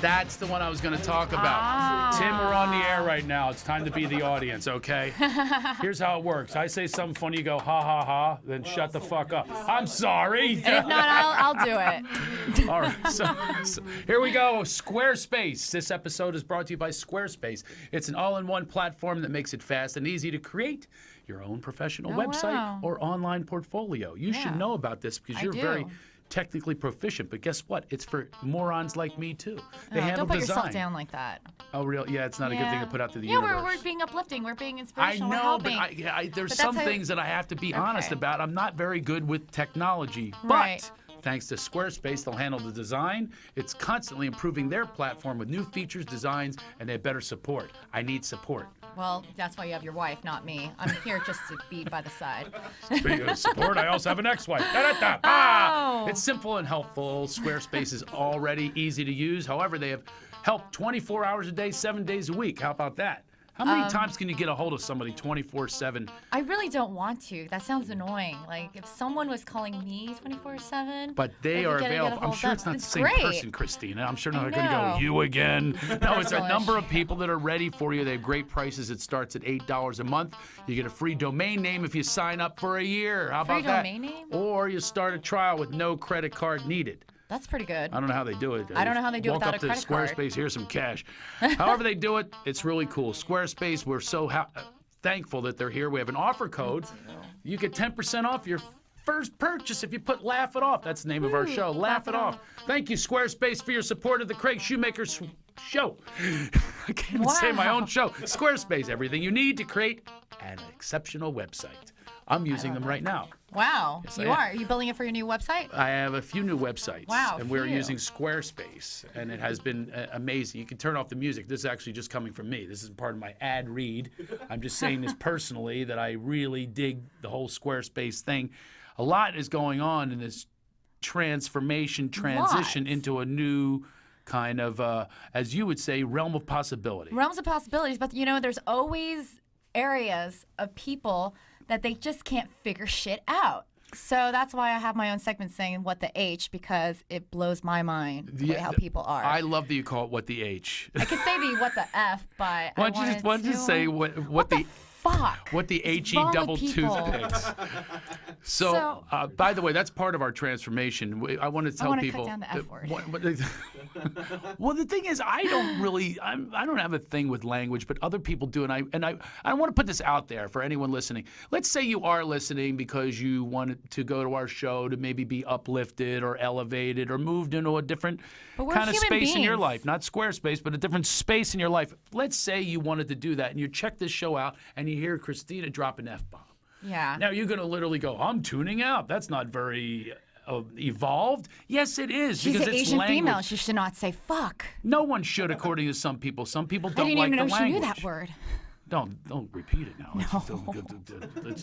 That's the one I was going to talk about. Tim, we're on the air right now. It's time to be the audience, okay? Here's how it works. I say something funny, you go, ha, ha, ha, then shut the fuck up. I'm sorry. If not, I'll do it. All right, so here we go. Squarespace. This episode is brought to you by Squarespace. It's an all-in-one platform that makes it fast and easy to create your own professional website or online portfolio. You should know about this because you're very technically proficient, but guess what? It's for morons like me too. They handle don't put design. yourself down like that. Oh, real? Yeah, it's not a good thing to put out to the universe. We're being uplifting. We're being I inspirational. know, we're but helping. there's some things that I have to be honest about. I'm not very good with technology, but thanks to Squarespace, they'll handle the design. It's constantly improving their platform with new features, designs, and they have better support. I need support. Well, that's why you have your wife, not me. I'm here just to be by the side. Speaking of support, I also have an ex-wife. Da-da-da. Ah! It's simple and helpful. Squarespace is already easy to use. However, they have help 24 hours a day, 7 days a week. How about that? How many times can you get a hold of somebody 24/7? I really don't want to. That sounds annoying. Like, if someone was calling me 24/7. But they are available. I'm sure it's not the same person, Christina. I'm sure not going to go, you again. No, it's a number of people that are ready for you. They have great prices. It starts at $8 a month. You get a free domain name if you sign up for a year. How about that? Free domain name? Or you start a trial with no credit card needed. That's pretty good. I don't know how they do it. I don't know how they do it without a credit card. Walk up to Squarespace, here's some cash. However they do it, it's really cool. Squarespace, we're so thankful that they're here. We have an offer code. You get 10% off your first purchase if you put Laugh It Off. That's the name of our show, Laugh It Off. Thank you, Squarespace, for your support of the Craig Shoemaker Show. I can't even say my own show. Squarespace, everything you need to create an exceptional website. I'm using them right now. Wow, Yes, you are. Are you building it for your new website? I have a few new websites. Wow, and we're using Squarespace, and it has been amazing. You can turn off the music. This is actually just coming from me. This is part of my ad read. I'm just saying this personally, that I really dig the whole Squarespace thing. A lot is going on in this transition into a new kind of, as you would say, realm of possibility. Realms of possibilities, but there's always areas of people that they just can't figure shit out. So that's why I have my own segment saying what the H, because it blows my mind the way how people are. I love that you call it what the H. I could say the what the F, but why don't you just say what the fuck? What the HE double toothpicks. So by the way, that's part of our transformation. I want to tell people. Cut down the F word. Well, the thing is, I don't have a thing with language, but other people do, and I want to put this out there for anyone listening. Let's say you are listening because you wanted to go to our show to maybe be uplifted or elevated or moved into a different kind of space in your life, not Squarespace, but a different space in your life. Let's say you wanted to do that, and you check this show out, and you hear Christina drop an F-bomb. Yeah. Now you're going to literally go, I'm tuning out. That's not very evolved. Yes, it is. She's because an it's Asian language. female. She should not say fuck. No one should, according to some people. Some people don't I didn't like even the know language. she knew that word. Don't repeat it now.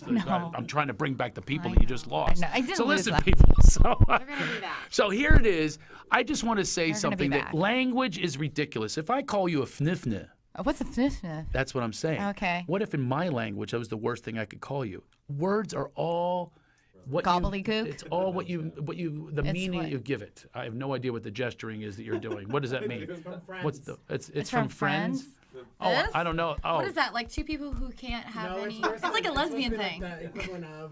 No. I'm trying to bring back the people that you just lost. I didn't so lose listen, them. people. So, We're gonna do that. So here it is. I just want to say They're gonna be something that back. language is ridiculous. If I call you a fnifna, What's a fnifna? that's what I'm saying. Okay. What if in my language that was the worst thing I could call you? Words are all Gobbledygook? It's all what you the It's meaning what? you give it. I have no idea what the gesturing is that you're doing. What does that mean? What's the? It's from from Friends. Oh, This? I don't know. Oh, What is that? Like two people who can't have any. It's like a lesbian thing.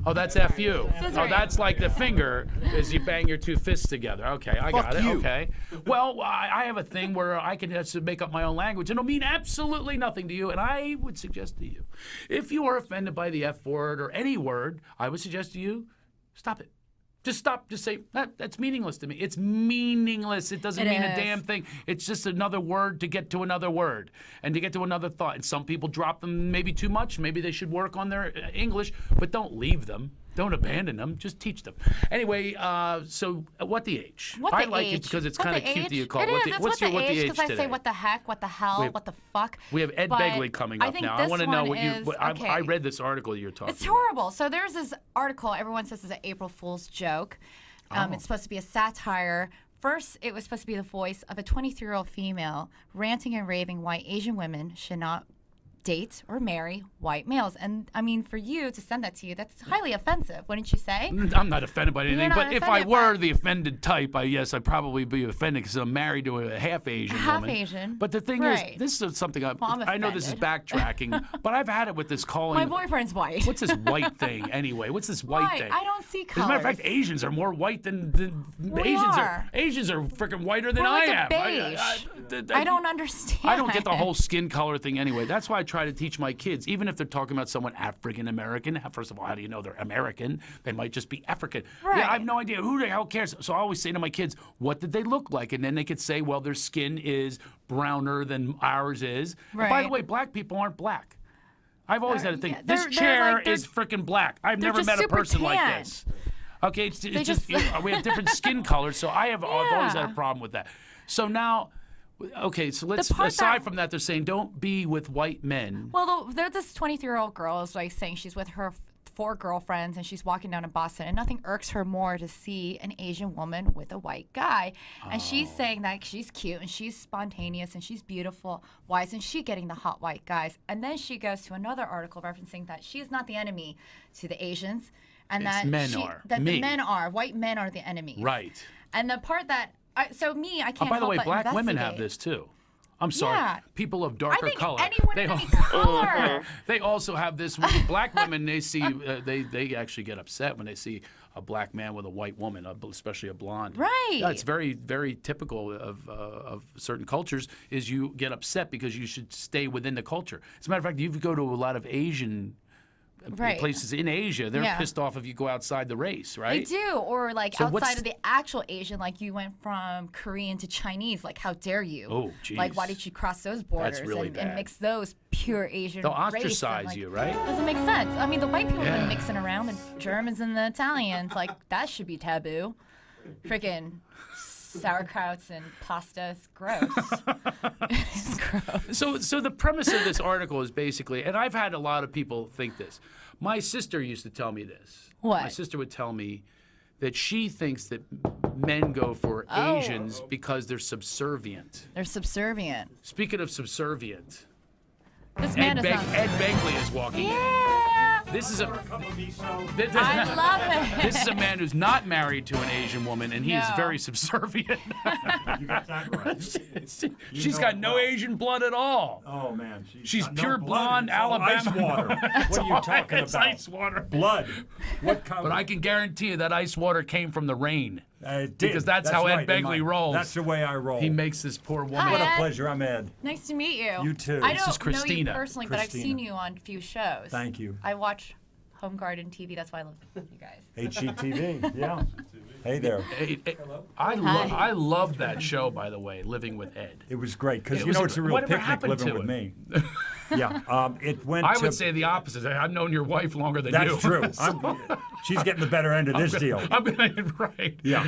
oh, that's FU. Scissoring. Oh, that's like the finger is you bang your two fists together. Okay, I got it. you. Okay. Well, I have a thing where I can just make up my own language. It'll mean absolutely nothing to you, and I would suggest to you, if you are offended by the F word or any word, I would suggest to you, stop it. Just stop. Just say, that's meaningless to me. It's meaningless. It doesn't mean a damn thing. It's just another word to get to another word and to get to another thought. And some people drop them maybe too much. Maybe they should work on their English, but don't leave them. Don't abandon them. Just teach them. Anyway, so what the H? What I the like H? it because it's What kind of the cute H? that you call it. it. Is. It's What's your what the H because I today? say what the heck, what the hell, what the fuck. We have Ed But Begley coming I up think now. I this want to know one what you. is- I okay. read this article you're talking It's about. horrible. So there's this article. Everyone says it's an April Fool's joke. It's supposed to be a satire. First, it was supposed to be the voice of a 23-year-old female ranting and raving why Asian women should not date or marry white males. And I mean, for you to send that to you, that's highly offensive, wouldn't you say? I'm not offended by anything, not but if I offended, were but- the offended type, I'd probably be offended because I'm married to a half Asian Half woman. Asian. But the thing Right. is, this is something I'm I know this is offended. backtracking, but I've had it with this calling. My boyfriend's white. What's this white thing anyway? What's this white White. thing? I don't see As a matter of colors. fact, Asians are more white than We Asians are. Asians are freaking whiter than We're like I a am. beige. I don't understand. I don't get the whole skin color thing anyway. That's why I try to teach my kids, even if they're talking about someone African American. First of all, how do you know they're American? They might just be African. Right. Yeah, I have no idea. Who the hell cares? So I always say to my kids, what did they look like? And then they could say, well, their skin is browner than ours is. And by the Right. way, black people aren't black. I've always had to think, yeah, this they're chair like- they're- is freaking black. I've they're never just met a super person like tan. this. Okay, it's They just just- we have different skin colors, so I've always had a Yeah. problem with that. So now, okay, so let's part aside that- from that, they're saying don't be with white men. Well, there's this 23-year-old girl is like saying she's with her 4 girlfriends and she's walking down in Boston and nothing irks her more to see an Asian woman with a white guy. And she's saying that she's cute and she's spontaneous and she's beautiful. Why isn't she getting the hot white guys? And then she goes to another article referencing that she is not the enemy to the Asians. And It's that men she, are. that Me. the men are. White men are the enemies. Right. And the part that I Oh, can't by the help way, but black women have investigate. this too. I'm sorry. Yeah. People of darker think color. anyone they, of any color. they also have this. Black women, they see, they actually get upset when they see a black man with a white woman, especially a blonde. Right. Yeah, it's very, very typical of certain cultures. Is you get upset because you should stay within the culture. As a matter of fact, you go to a lot of Asian. Right. Places in Asia, they're Yeah. pissed off if you go outside the race, right? They do, or like So what's- outside of the actual Asian, like you went from Korean to Chinese. Like, how dare you? Oh, Like, why geez. did you cross those borders really and bad. mix those pure Asian? They'll race and, ostracize like, you, right? Doesn't make sense. I mean, the white people have Yeah. been mixing around, the Germans and the Italians. Like, that should be taboo. Freaking sauerkrauts and pasta is gross. It's gross. So the premise of this article is basically, and I've had a lot of people think this. My sister used to tell me this. What? My sister would tell me that she thinks that men go for Oh. Asians because they're subservient. They're subservient. Speaking of subservient, This man is not. Ed Begley is walking in. Yeah. This is a. I love it. This is a man who's not married to an Asian woman, and he is No. very subservient. You got that right. She's got no Asian blood at all. Oh man, She's got no pure blood. blonde It's all Alabama. Ice water. It's What are you all- talking it's about? ice water. Blood. What kind? But I can guarantee you that ice water came from the rain. It did. Because that's how Ed right, in Begley my- rolls. That's the way I roll. He makes this poor woman. Hi, What a Ed. pleasure. I'm Ed. Nice to meet you. You too. I This don't is Christina. know you personally, but I've Christina. seen you on a few shows. Thank you. I watch Home Garden TV. That's why I love you guys. HGTV. Yeah. Hey there. I love that show, by the way, Living with Ed. It was great because It you was know a- it's a real whatever picnic happened living to with it? me. Yeah. It went. I to, would say the opposite. I've known your wife longer than you. That's true. She's getting the better end of this deal. I'm gonna right. Yeah.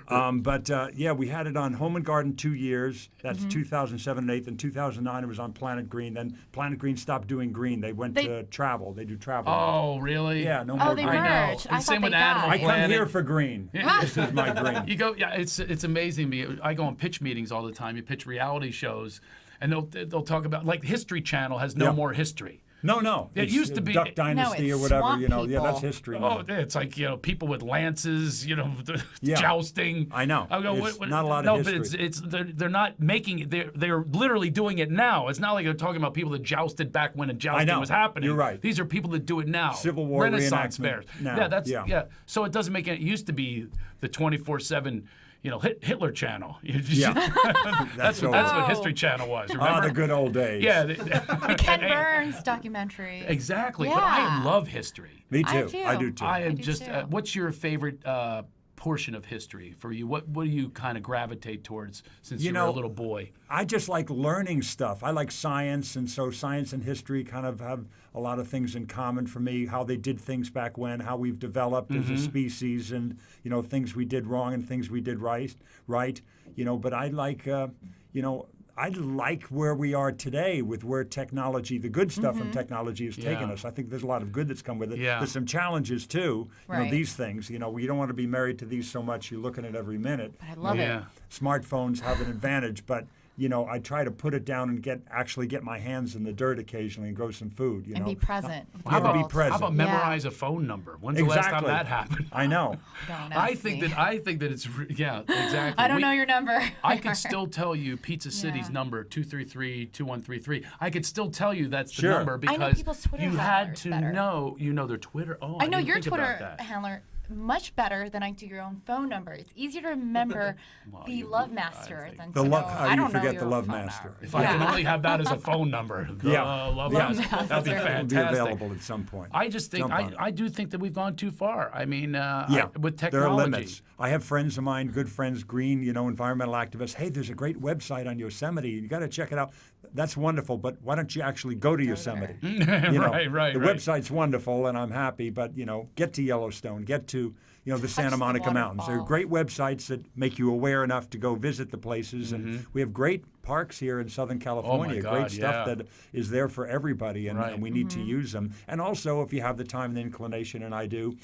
But we had it on Home and Garden 2 years. That's 2007 and 8. Then 2009 it was on Planet Green. Then Planet Green stopped doing green. They went to travel. They do travel. Oh, really? Yeah, no more they green. merged. I And same thought with they Animal died. I come Planet. here for green. This is my green. You go, yeah. It's amazing to me. I go on pitch meetings all the time. You pitch reality shows, and they'll talk about like History Channel has no Yeah. more history. No. It It's used to be Duck Dynasty it's or whatever. swamp You know, yeah, that's people. history. Now. Oh, it's like people with lances, Yeah. jousting. I know. I go, It's not a lot of No, history. but they're not making it. They're literally doing it now. It's not like they're talking about people that jousted back when jousting know. was happening. You're right. These are people that do it now. Civil War Renaissance reenactment fairs. now. Yeah. So it doesn't make it. It used to be the 24/7. Hitler Channel. Yeah. That's what History Channel was. Remember? the good old days. Yeah. The Ken Burns documentary. Exactly. Yeah. But I love history. Me too. I do too. I am do just. too. What's your favorite portion of history for you? What do you kind of gravitate towards since you were a little boy? I just like learning stuff. I like science, and so science and history kind of have a lot of things in common for me. How they did things back when, how we've developed as a species, and things we did wrong and things we did right. But I like I like where we are today with where technology, the good stuff from technology has taken us. I think there's a lot of good that's come with it. Yeah. There's some challenges too. Right. These things, you don't want to be married to these so much. You're looking at every minute. I love it. Smartphones have an advantage, but I try to put it down and actually get my hands in the dirt occasionally and grow some food. And be present. with the How about, world. present. how about memorize a phone number? When's the last time that happened? I know. Don't I ask think me. that it's exactly. I don't know your number. I could still tell you Pizza City's number 233-2133. I could still tell you that's the Sure. number I know because people's Twitter you had handlers to better. know their Twitter. Oh, I know didn't your think about Twitter that. handler much better than I do your own phone number. It's easier to remember the Love Master than to know. How I do you don't know forget your the Love phone Master? number. If I can only have that as a phone number, the Love Master, that'd be It'll fantastic. be available at some point. I just think Jump on it. I do think that we've gone too far. I mean, with technology, there are limits. I have friends of mine, good friends, green, environmental activists. Hey, there's a great website on Yosemite. You got to check it out. That's wonderful, but why don't you actually go to Yosemite? Right. The website's wonderful, and I'm happy, but get to Yellowstone, get to the Santa Monica Mountains. There are great websites that make you aware enough to go visit the places, and we have great parks here in Southern California. God, great stuff that is there for everybody, and, Right. and we need to use them. And also, if you have the time and the inclination, and I do,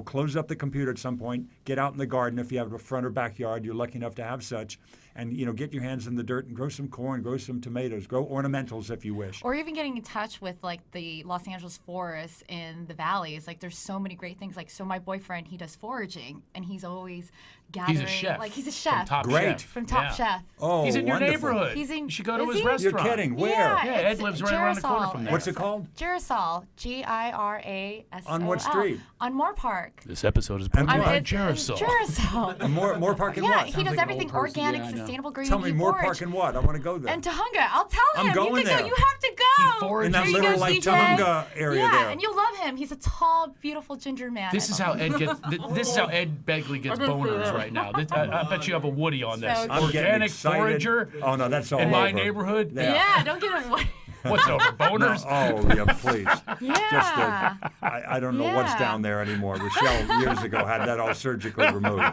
close up the computer at some point, get out in the garden if you have a front or backyard. You're lucky enough to have such. And get your hands in the dirt and grow some corn, grow some tomatoes, grow ornamentals if you wish. Or even getting in touch with the Los Angeles forests and the valleys. There's so many great things. So my boyfriend, he does foraging, and he's always gathering. He's a chef. He's a chef. From Top Great. Chef. From Top Yeah. Chef. Oh, He's in your wonderful. neighborhood. He's in- You should go to is his he? restaurant. You're kidding. Where? Yeah, Ed it's lives right around the corner Girasol. from there. What's it called? Girasol. Girasol. On what street? On Moore Park. This episode is brought to you by It's Girasol. Girasol. More park and Yeah, what? he Sounds does like an everything old person. organic, Yeah, I know. sustainable, green. Tell me He more forage. park and what? I want to go there. And Tahunga. I'll tell him. I'm going you can there. Go. You have to go. forages. In that Here you little go, like CJ. Tahunga area yeah, there. and you'll love him. He's a tall, beautiful ginger man. This I is love how him. Ed gets. This is how Ed Begley gets boners right now. I bet you have a Woody on this. So I'm getting Organic excited. forager. Oh no, that's all in my over. neighborhood. Yeah, don't give him. What's over boners? No, oh yeah, please. Yeah. I don't know what's down there anymore. Rochelle years ago had that all surgically removed,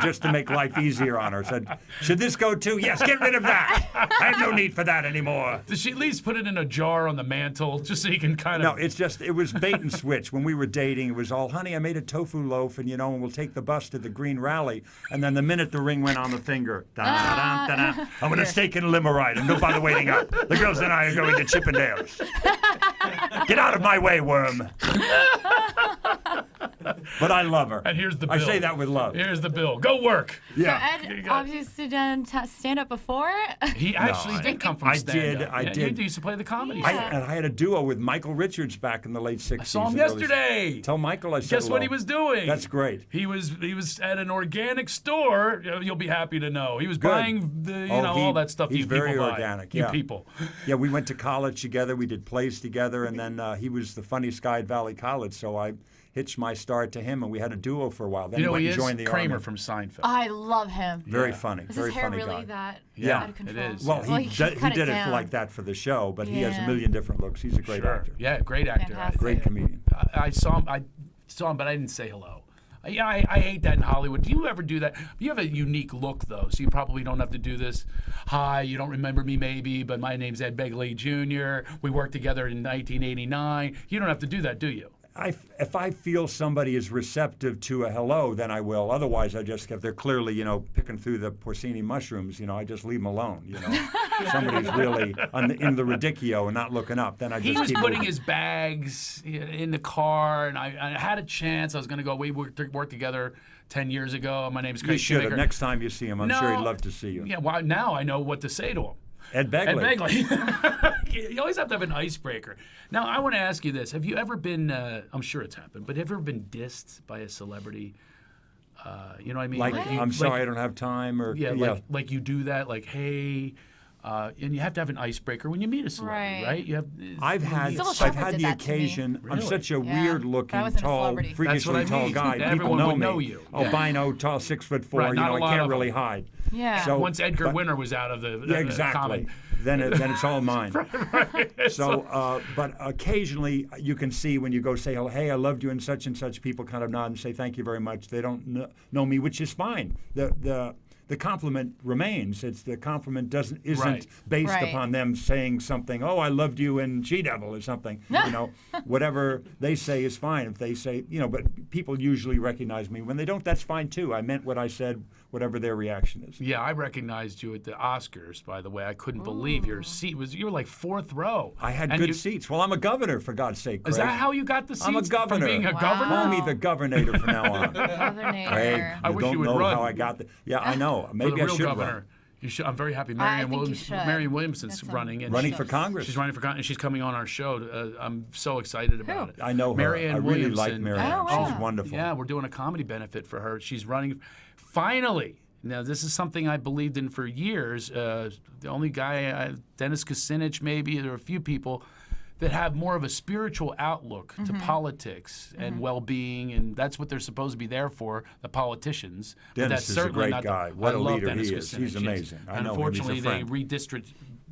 just to make life easier on her. Said, should this go too? Yes, get rid of that. I have no need for that anymore. Does she at least put it in a jar on the mantle just so you can kind No, of? it was bait and switch. When we were dating, it was all, honey, I made a tofu loaf, and and we'll take the bus to the Green Rally. And then the minute the ring went on the finger, I'm going to stake in Limerite and don't bother waiting up. The girls and I are going to Chippendales. Get out of my way, worm. But I love her. And here's the bill. I say that with love. Here's the bill. Go work. Yeah. So Ed obviously done stand up before. He actually did come from I stand-up. I Yeah, did. You used to play the comedy. I show. had a duo with Michael Richards back in the late 60s. I saw him and early- yesterday. Tell Michael I said Guess what he hello. was doing? That's great. He was at an organic store. You'll be happy to know. He was Good. buying all that stuff He's you very people organic. buy. Yeah. You people. Yeah, we went to college together. We did plays together, and then he was the funniest guy at Valley College, so I hitched my start to him, and we had a duo for a while. Then You know he he went and is? joined the Kramer Army. from Seinfeld. I love him. Very funny. Is very his hair funny really guy. that Yeah, out of control? it is. Well, Well, he he should did cut it it down. like that for the show, but he has a Yeah. million different looks. He's a great Sure. actor. Yeah, great actor. Fantastic. Great comedian. I saw him, but I didn't say hello. Yeah, I hate that in Hollywood. Do you ever do that? You have a unique look, though, so you probably don't have to do this. Hi, you don't remember me maybe, but my name's Ed Begley Jr. We worked together in 1989. You don't have to do that, do you? if I feel somebody is receptive to a hello, then I will. Otherwise, if they're clearly, picking through the porcini mushrooms, I just leave them alone. Somebody's really in the radicchio and not looking up, then I just He was keep putting moving. his bags in the car, and I had a chance. I was going to go. We worked together 10 years ago. My name's Craig You should have. Shoemaker. Next time you see him, I'm sure he'd love to see you. Yeah, well, now I know what to say to him. Ed Begley. Ed Begley. You always have to have an icebreaker. Now, I want to ask you this. Have you ever been, I'm sure it's happened, but have you ever been dissed by a celebrity? You know what I mean? Like, I'm sorry, I don't have time, or like you do that, like, hey, and you have to have an icebreaker when you meet a celebrity, right? You have. I've had the occasion. I'm such a weird-looking, tall, freakishly tall guy. People Everyone know would me. know you. Albino, tall, 6'4". Right, I can't of really them. hide. Yeah. So, once Edgar Winter was out of the exactly. Then it's all mine. So, but occasionally you can see when you go say, oh, hey, I loved you and such people kind of nod and say thank you very much. They don't know me, which is fine. The compliment remains. It's the compliment isn't based upon them saying something. Oh, I loved you in She-Devil or something. Whatever they say is fine. If they say, but people usually recognize me. When they don't, that's fine too. I meant what I said, whatever their reaction is. Yeah, I recognized you at the Oscars. By the way, I couldn't believe your seat you were like fourth row. I had good seats. Well, I'm a governor, for God's sake, Craig. Is that how you got the seats? I'm a governor. From being a governor? Call me the governor from now on. Governator. Craig, I wish don't you would know run. how I got the. Yeah, I know. Maybe For the I real should governor. run. You should. I'm very happy. I think you should. Marianne Williamson's running. And Running for Congress. She's running for Congress, and she's coming on our show. I'm so excited about it. I know her. Marianne I really Williamson. like Marianne. Oh, wow. She's wonderful. Yeah, we're doing a comedy benefit for her. She's running. Finally. Now, this is something I believed in for years. The only guy, Dennis Kucinich, maybe, there are a few people that have more of a spiritual outlook to politics and well-being, and that's what they're supposed to be there for, the politicians. Dennis but that's is a certainly great not guy. The, What I a love leader Dennis he is. Kucinich. He's amazing. I know him. He's a Unfortunately, they friend.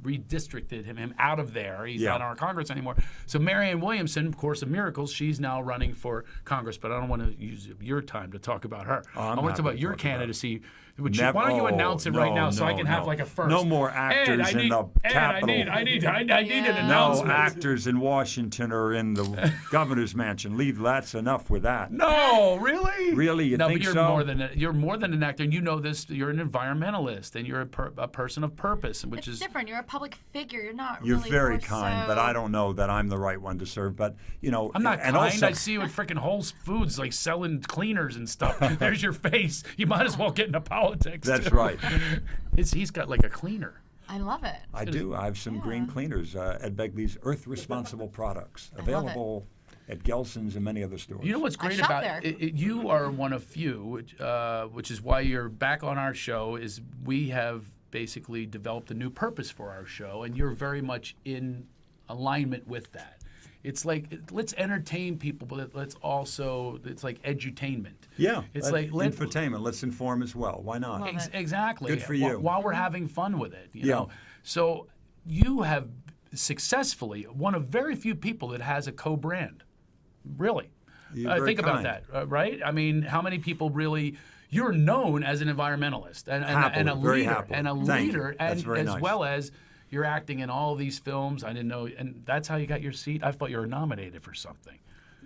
redistricted him out of there. He's not in our Congress anymore. So Marianne Williamson, of course, of miracles, she's now running for Congress, but I don't want to use your time to talk about her. I want to talk about your candidacy. Why don't you announce it right now so I can have like a first? No more actors in the Capitol. I need an announcement. No actors in Washington or in the governor's mansion. That's enough with that. No, really? Really, you no, think but you're more than an actor, and you know this. You're an environmentalist, and you're a person of purpose, which is different. You're a public figure. You're not. You're really very more kind, but I don't know that I'm the right one to serve. But I'm not and kind. Also, I see you at freaking Whole Foods, like selling cleaners and stuff. There's your face. You might as well get into politics. That's too. right. He's got like a cleaner. I love it. I do. I have some green cleaners at Begley's Earth Responsible products, available at Gelson's and many other stores. You know what's great about it? You are one of few, which is why you're back on our show. Is we have basically developed a new purpose for our show, and you're very much in alignment with that. It's like, let's entertain people, but it's like edutainment. Yeah, it's like infotainment. Let's inform as well. Why not? Exactly. Good for you. While we're having fun with it, you know. So you have successfully one of very few people that has a co-brand. Really, think about that, right? I mean, how many people really? You're known as an environmentalist and a leader, as well as. You're acting in all these films. I didn't know, and that's how you got your seat. I thought you were nominated for something.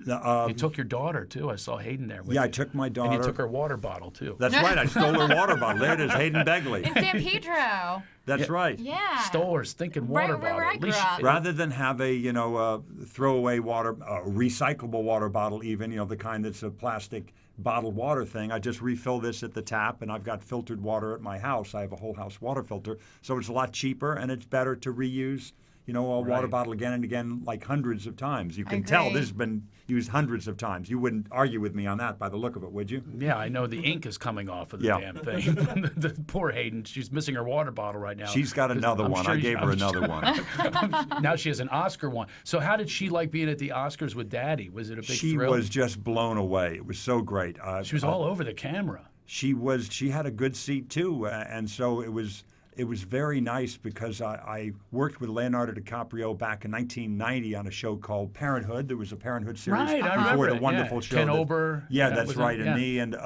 You took your daughter too. I saw Hayden there. With you. I took my daughter. And you took her water bottle too. That's right. I stole her water bottle. There it is, Hayden Begley. In San Pedro. That's right. Yeah. Stole her stinking water bottle. Where I grew up. Rather than have a throwaway water, recyclable water bottle, even the kind that's a plastic bottled water thing, I just refill this at the tap, and I've got filtered water at my house. I have a whole house water filter, so it's a lot cheaper, and it's better to reuse a water bottle again and again, like hundreds of times. You can tell this has been used hundreds of times. You wouldn't argue with me on that by the look of it, would you? Yeah, I know the ink is coming off of the damn thing. The poor Hayden, she's missing her water bottle right now. She's got another one. I gave her another one. Now she has an Oscar one. So how did she like being at the Oscars with Daddy? Was it a big thrill? She was just blown away. It was so great. She was all over the camera. She had a good seat too, and so it was. it was very nice because I worked with Leonardo DiCaprio back in 1990 on a show called Parenthood. There was a Parenthood series Right, I before remember the it, wonderful yeah. show. Ken that- Ober, Yeah, that that's was right. it, And yeah. me and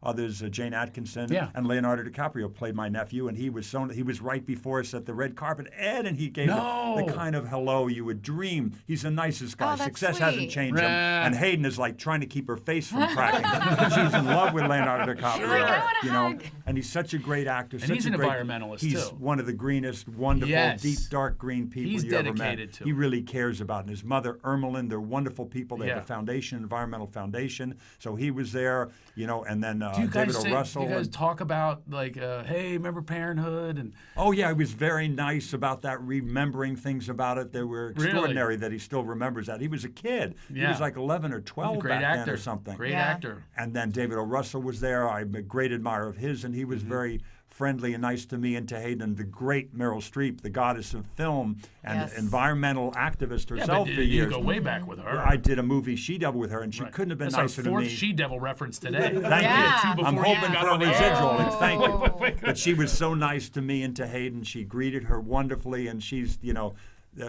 others, Jane Atkinson Yeah. and Leonardo DiCaprio played my nephew, and he was right before us at the red carpet. Ed, and he gave the kind of hello you would dream. He's the nicest guy. Oh, that's Success hasn't sweet. changed him. Right. And Hayden is like trying to keep her face from cracking. She's in love with Leonardo DiCaprio. She's like, "I want a hug." And he's such a great actor. And such he's a an great, environmentalist, He's too. one of the greenest, wonderful, Yes. deep, dark green people He's you ever dedicated met. to He it. really cares about it. And his mother, Ermeline, they're wonderful people. They Yeah. have a foundation, environmental foundation. So he was there, and then Do you David guys O. Russell. Do you guys and- talk about like, hey, remember Parenthood? And Oh, yeah, he was very nice about that, remembering things about it that were extraordinary that he still remembers that. He was a kid. He Yeah. was like 11 or 12 great back actor. then or something. Great actor. And then David O. Russell was there. I'm a great admirer of his, and he was very friendly and nice to me and to Hayden. And the great Meryl Streep, the goddess of film and Yes. environmental activist yeah, herself but for you years. go way back with her. I did a movie She-Devil with her, and she Right. couldn't have been That's nicer our to fourth me. She-Devil reference today. Thank Yeah. you. I'm Before you hoping got for a on the air. residual. and Thank you. Wait. But she was so nice to me and to Hayden. She greeted her wonderfully, and she's,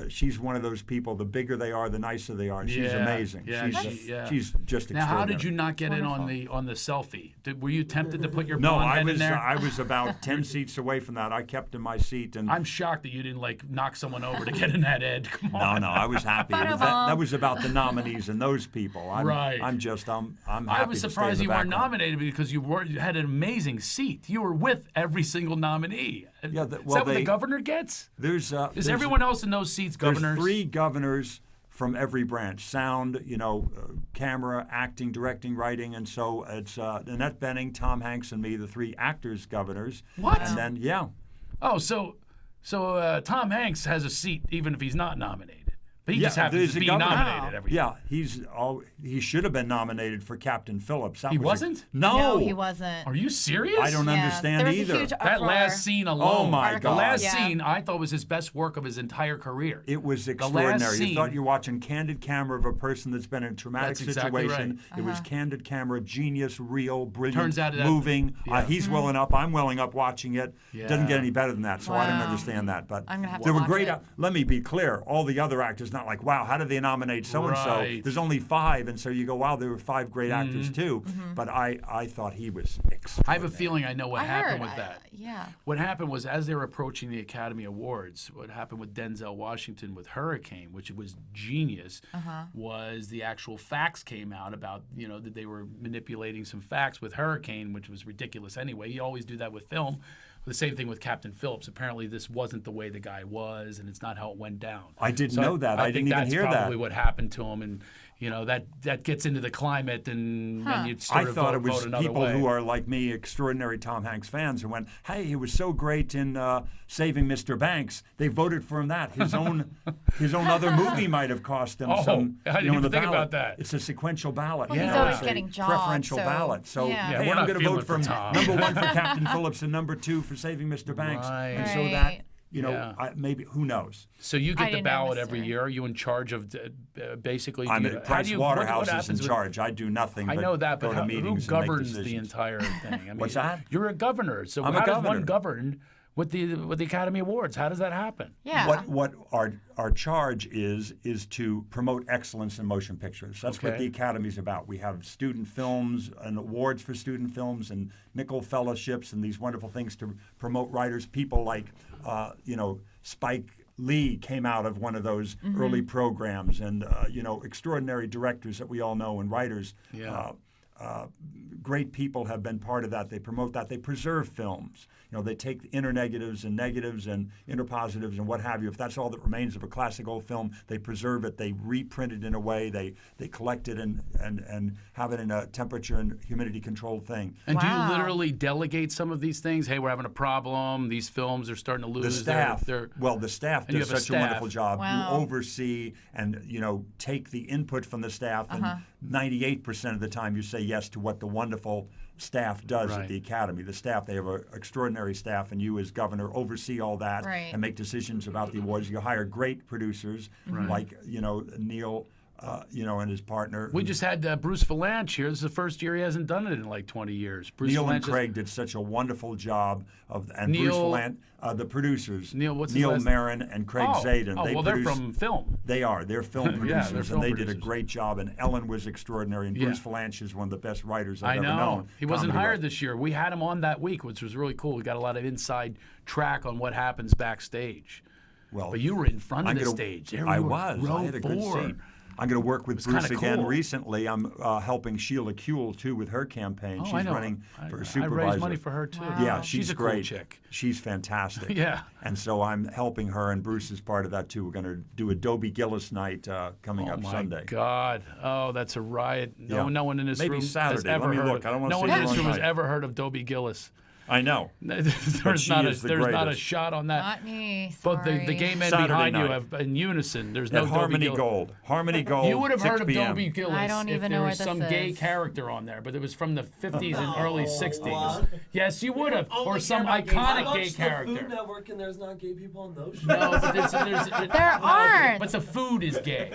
she's one of those people. The bigger they are, the nicer they are. She's amazing. Yeah, she's just Now, how did extraordinary. you not get in on the selfie? Were you tempted to put your No, blonde I head was in there? I was about 10 seats away from that. I kept in my seat, and I'm shocked that you didn't like knock someone over to get in that, Ed. Come on. no, I was happy. That was about the nominees and those people. Right. I'm happy. I was to stay in surprised the you weren't background. nominated because you had an amazing seat. You were with every single nominee. Yeah, Is that what the governor gets? Is everyone else in those seats governors? There's 3 governors from every branch: sound, camera, acting, directing, writing, and so it's Annette Bening, Tom Hanks, and me, the 3 actors governors. What? And then Oh, so Tom Hanks has a seat even if he's not nominated. But he just happens there's to a be governor. nominated every year. Yeah, he should have been nominated for Captain Phillips. That He was wasn't? No, he wasn't. Are you serious? I don't understand there was either. A huge That uproar. last scene alone. Oh, my The God. last Yeah. scene I thought was his best work of his entire career. It was last extraordinary. You thought scene- you were watching candid camera of a person that's been in a traumatic That's exactly situation. right. It was candid camera, genius, real, brilliant, Turns out that- moving. yeah. He's welling up. I'm welling up watching it. Doesn't Yeah. get any better than that. So I didn't Wow. understand that. But I'm gonna have to there were watch great. it. Let me be clear. All the other actors, not like, wow, how did they nominate so and so? Right. There's only 5, and so you go, wow, there were 5 great actors too. But I thought he was extraordinary. I have a feeling I know what I happened heard, with that. Yeah. What happened was, as they were approaching the Academy Awards, what happened with Denzel Washington with Hurricane, which was genius, was the actual facts came out about, that they were manipulating some facts with Hurricane, which was ridiculous anyway. You always do that with film. The same thing with Captain Phillips. Apparently, this wasn't the way the guy was, and it's not how it went down. I didn't know that. I didn't think even hear that's that. probably what happened to him, and that gets into the climate, and you'd sort I of thought vote, it was vote another people way. who are like me, extraordinary Tom Hanks fans, who went, "Hey, he was so great in Saving Mr. Banks." They voted for him. That his own other movie might have cost him Oh, some. I didn't in even the think ballot. about that. It's a sequential ballot. Well, he's Yeah. always It's a getting jobs, preferential so- ballot. So Yeah. Yeah, hey, we're I'm not going to feeling vote it for for Tom. number 1 for Captain Phillips and number 2 for Saving Mr. Banks. Right. And so Right. that. Yeah. Maybe who knows? So you I get the didn't know ballot this every story. year. Are you in charge of basically? I'm do at you- how Price do you- what Waterhouse is in happens with- charge. I do nothing. I but know that, go but to who meetings and make governs the decisions. entire thing? I mean, What's that? You're a governor, so I'm a how does governor. one govern with the Academy Awards? How does that happen? Yeah. What our charge is to promote excellence in motion pictures. That's what Okay. the Academy's about. We have student films and awards for student films and Nickel fellowships and these wonderful things to promote writers. People like Spike Lee came out of one of those early programs, and extraordinary directors that we all know and writers. Yeah. Great people have been part of that. They promote that. They preserve films. They take the inner negatives and interpositives and what have you. If that's all that remains of a classic old film, they preserve it. They reprint it in a way. They collect it and have it in a temperature and humidity controlled thing. And do you Wow. literally delegate some of these things? Hey, we're having a problem. These films are starting to lose The staff, their the staff And you does have a such a wonderful staff. job. Wow. You oversee and take the input from the staff, and 98% of the time you say yes to what the wonderful staff does Right. at the Academy. The staff, they have an extraordinary staff, and you as governor oversee all that Right. and make decisions about the awards. You hire great producers like Neil and his partner. We just had Bruce Valanche here. This is the first year he hasn't done it in like 20 years. Bruce Neil Valanche and Craig did such a wonderful job and Neil, Bruce Valanche, the producers, Neil Marin and Craig Zaden. They're from film. They are. They're film producers, Yeah, they're film and they producers. did a great job. And Ellen was extraordinary, and Bruce Valanche is one of the best writers I've I ever know. known. He wasn't comedy hired writer. this year. We had him on that week, which was really cool. We got a lot of inside track on what happens backstage. Well, but you were in front of the stage. There I you were, was. row I had a good 4. seat. I'm going to work with It's Bruce kinda again cool. recently. I'm helping Sheila Kuehl, too, with her campaign. Oh, She's I know. running for a I supervisor. raised money for her, too. Yeah, Wow. she's She's a cool great. chick. She's fantastic. Yeah. And so I'm helping her, and Bruce is part of that, too. We're going to do a Dobie Gillis night coming up Sunday. Oh, my God. Oh, that's a riot. No, Yeah. no one in this Maybe room Saturday. has ever Let me heard look. of, I don't wanna no say one the in this wrong room has night. ever heard of Dobie Gillis. I know. But there's she not is the there's not a greatest. shot on that. Not me. But the sorry. gay men Saturday behind you night. have in unison. There's At no Harmony Dobie Gillis. Gold. Harmony Gold. You would have 6 heard of p.m. Dobie Gillis I don't if even there know was where some this gay is. character on there, but it was from the 50s and early 60s. what? Yes, you would have, or some I iconic watch gay the character. Food Network, and there's not gay people on those shows. No, but There aren't. But the food is gay.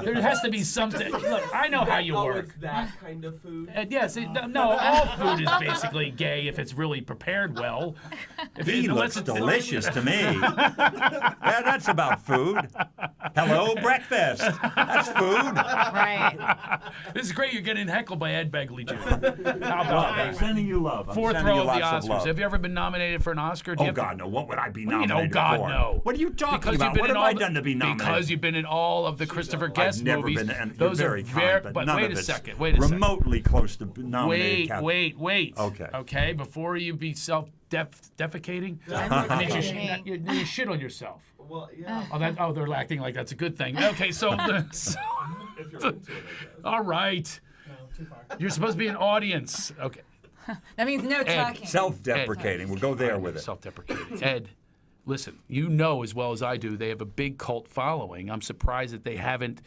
There has to be something. Look, I know how you Oh, work. it's that kind of food. Yes, no, all food is basically gay if it's really prepared well. He looks delicious to me. Yeah, that's about food. Hello, breakfast. That's food. Right. This is great. You're getting heckled by Ed Begley Jr. How Well, about I'm that? sending you love. I'm Fourth sending row you of the lots Oscars. love. Have you ever been nominated for an Oscar? Do you Oh, have to- God, no. What would I be What do you nominated know, God, for? no. What are you talking Because about? you've been What in have all I done to be nominated? Because you've been in all of the Christopher Guest I've never movies. been, and Those you're are very very. kind, But none wait of a it's second. Wait a second. remotely close to nominated. Wait. Okay. Okay. Before you be self-defecating, you shit on yourself. Well, yeah. Oh, they're acting like that's a good thing. Okay, so, If you're into it, I guess. all right. No, too far. You're supposed to be an audience. Okay. That means no talking. Self-deprecating. We'll go there with it. Self-deprecating. Ed, listen, you know as well as I do, they have a big cult following. I'm surprised that they haven't.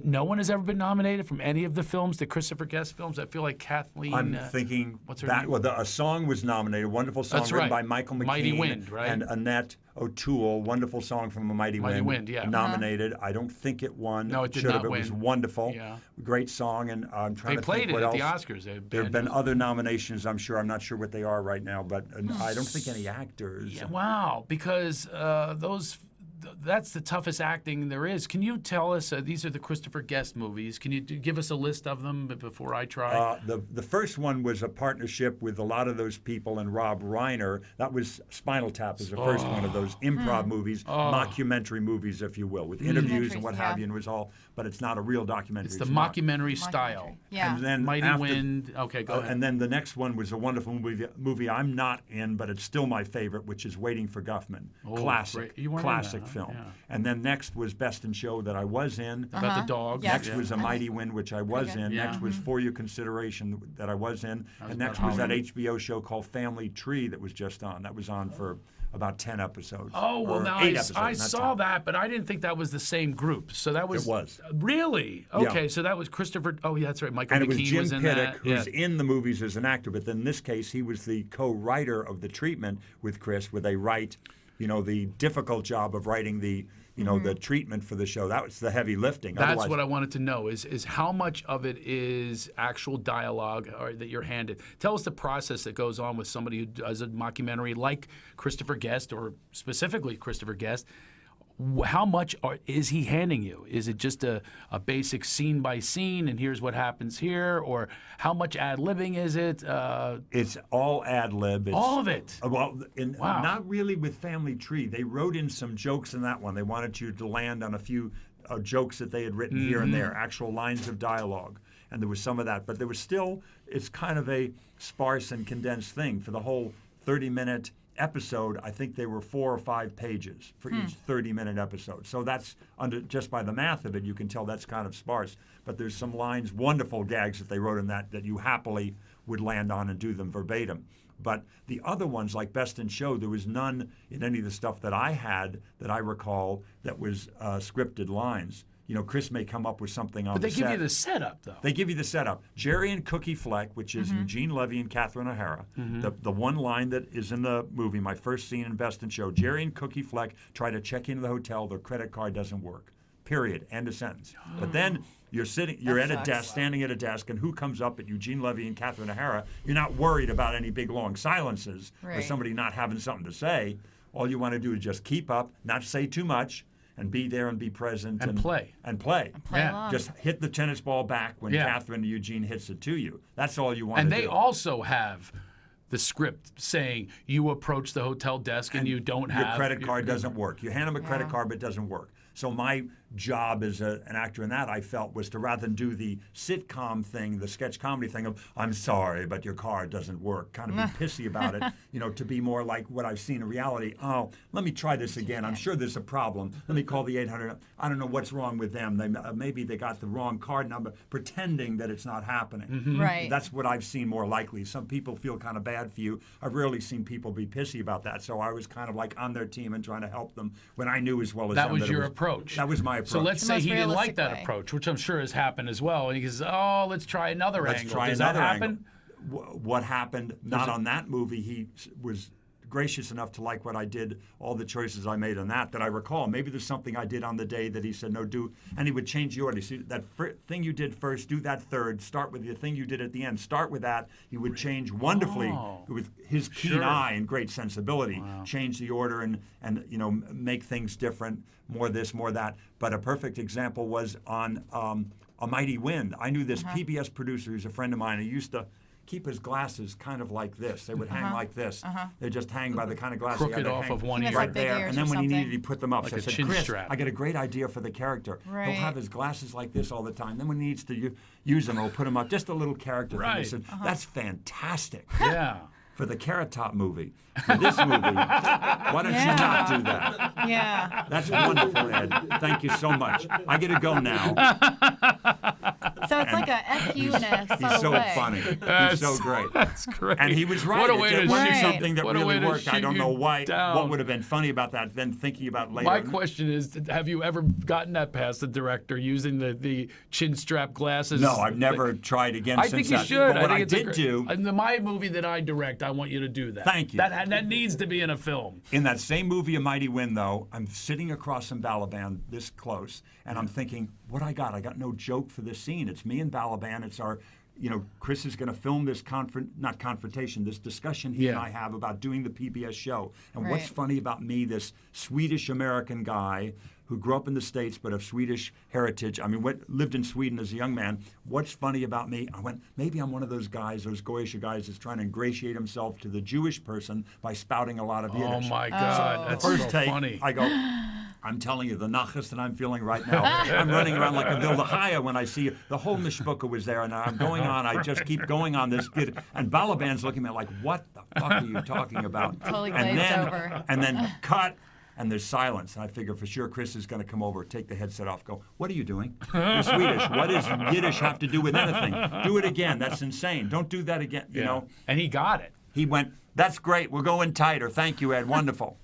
No one has ever been nominated from any of the films, the Christopher Guest films. I feel like Kathleen. I'm thinking what's her that name? well, a song was nominated, a wonderful song That's written right. by Michael McKean Mighty Wind, right? and Annette O'Toole, wonderful song from A Mighty Wind. Yeah. Nominated. I don't think it won. No, it did should not have. win. It was wonderful. Yeah. Great song, and I'm trying They to played think it what at else. the Oscars. There have been other nominations, I'm sure. I'm not sure what they are right now, but I don't think any actors. Yeah, wow, because that's the toughest acting there is. Can you tell us, these are the Christopher Guest movies. Can you give us a list of them before I try? The first one was a partnership with a lot of those people and Rob Reiner. That was Spinal Tap is the first one of those improv movies, mockumentary movies, if you will, with interviews and what have you, and it was all, but it's not a real documentary. It's the mockumentary style. Yeah. And then Mighty after, Wind. Okay, go ahead. And then the next one was a wonderful movie I'm not in, but it's still my favorite, which is Waiting for Guffman. Oh, Classic, great. You weren't in classic that, huh? film. Yeah. And then next was Best in Show that I was in. About the dogs. Yes. Next was A Mighty Wind, which I was in. Yeah. Next was For Your Consideration that I was in. was And next about was that Halloween. HBO show called Family Tree that was just on. That was on for about 10 episodes. Oh, well, or now 8 I episodes, not saw 10. that, but I didn't think that was the same group. So that was. It was. Really? Yeah. Okay, so that was Christopher. Oh, yeah, that's right. Michael And it was McKean Jim was in Pittick, that. who's Yeah. in the movies as an actor, but then in this case, he was the co-writer of the treatment with Chris, where they write, the difficult job of writing the, the treatment for the show. That was the heavy lifting. That's Otherwise, what I wanted to know is how much of it is actual dialogue that you're handed. Tell us the process that goes on with somebody who does a mockumentary like Christopher Guest or specifically Christopher Guest. How much is he handing you? Is it just a basic scene by scene and here's what happens here? Or how much ad-libbing is it? It's all ad-lib. All of it? Well, Wow. not really with Family Tree. They wrote in some jokes in that one. They wanted you to land on a few jokes that they had written here and there, actual lines of dialogue. And there was some of that. But there was still, it's kind of a sparse and condensed thing. For the whole 30-minute episode, I think they were 4 or 5 pages for each 30-minute episode. So that's just by the math of it, you can tell that's kind of sparse. But there's some lines, wonderful gags that they wrote in that you happily would land on and do them verbatim. But the other ones, like Best in Show, there was none in any of the stuff that I had that I recall that was scripted lines. Chris may come up with something on But the they set. give you the setup, though. They give you the setup. Jerry and Cookie Fleck, which is Eugene Levy and Catherine O'Hara. The one line that is in the movie, my first scene in Best in Show, Jerry and Cookie Fleck try to check into the hotel. Their credit card doesn't work. Period. End of sentence. But then you're at a desk, standing at a desk, and who comes up at Eugene Levy and Catherine O'Hara? You're not worried about any big long silences or somebody not having something to say. All you want to do is just keep up, not say too much, and be there and be present and play. And play. along. Just hit the tennis ball back when Catherine and Eugene hits it to you. That's all you want to do. And they also have the script saying you approach the hotel desk and you don't have your credit card doesn't work. You hand them a credit card, but it doesn't work. So my job as an actor in that, I felt, was to rather than do the sitcom thing, the sketch comedy thing of, I'm sorry, but your card doesn't work, kind of be pissy about it, to be more like what I've seen in reality. Oh, let me try this again. I'm sure there's a problem. Let me call the 800. I don't know what's wrong with them. Maybe they got the wrong card number, pretending that it's not happening. Mm-hmm. Right. That's what I've seen more likely. Some people feel kind of bad for you. I've rarely seen people be pissy about that. So I was kind of like on their team and trying to help them when I knew as well as that them was that your it was, approach. That was my approach. So let's say he didn't like that way. approach, which I'm sure has happened as well. And he goes, "Oh, let's try another Let's angle." try Does another that happen? angle. What happened? Not on that movie. He was gracious enough to like what I did, all the choices I made on that I recall. Maybe there's something I did on the day that he said, no, do, and he would change the order. See, that thing you did first, do that third, start with the thing you did at the end, start with that. He would change wonderfully with his keen eye and great sensibility, change the order and make things different, more this, more that. But a perfect example was on A Mighty Wind. I knew this PBS producer who's a friend of mine who used to keep his glasses kind of like this. They would hang like this. They just hang by the kind of glasses Crooked off of one ear. right there. And then when he needed, he put them up. Like So I a said, chin Chris, strap. I got a great idea for the character. Right. He'll have his glasses like this all the time. Then when he needs to use them, he'll put them up. Just a little character thing. I Right. said, that's fantastic. Yeah. For the Carrot Top movie. For this movie, why don't you not do that? Yeah. That's wonderful, Ed. Thank you so much. I get to go now. So it's like a FU in a He's subtle so way. funny. He's That's- so great. That's great. And he was right. What a way It to wasn't shoot- something that what a way really to worked. I shoot don't you know why. down. What would have been funny about that, then thinking about later. My question is, have you ever gotten that past the director using the chin strap glasses? No, I've never tried again I since think you that. should. But what I think it's a did great- do, in my movie that I direct, I want you to do that. Thank you. That needs to be in a film. in that same movie, A Mighty Wind, though, I'm sitting across from Balaban this close, and I'm thinking, what I got no joke for this scene. It's me and Balaban. It's our, Chris is going to film this not confrontation, this discussion he and I have about doing the PBS show. And what's funny about me, this Swedish-American guy who grew up in the States but of Swedish heritage, lived in Sweden as a young man. What's funny about me? I went, maybe I'm one of those guys, those Goyish guys that's trying to ingratiate himself to the Jewish person by spouting a lot of Yiddish. Oh, my God. That's First so take, funny. I go, I'm telling you, the nachas that I'm feeling right now. I'm running around like a Vilda Chaya when I see you. The whole mishpucha was there, and I'm going on. I just keep going on this. And Balaban's looking at me like, what the fuck are you talking about? Totally and glazed then, over. And then cut. And there's silence. And I figure for sure Chris is going to come over, take the headset off, go, what are you doing? You're Swedish. What does Yiddish have to do with anything? Do it again. That's insane. Don't do that again. You know. And he got it. He went, that's great. We're going tighter. Thank you, Ed. Wonderful.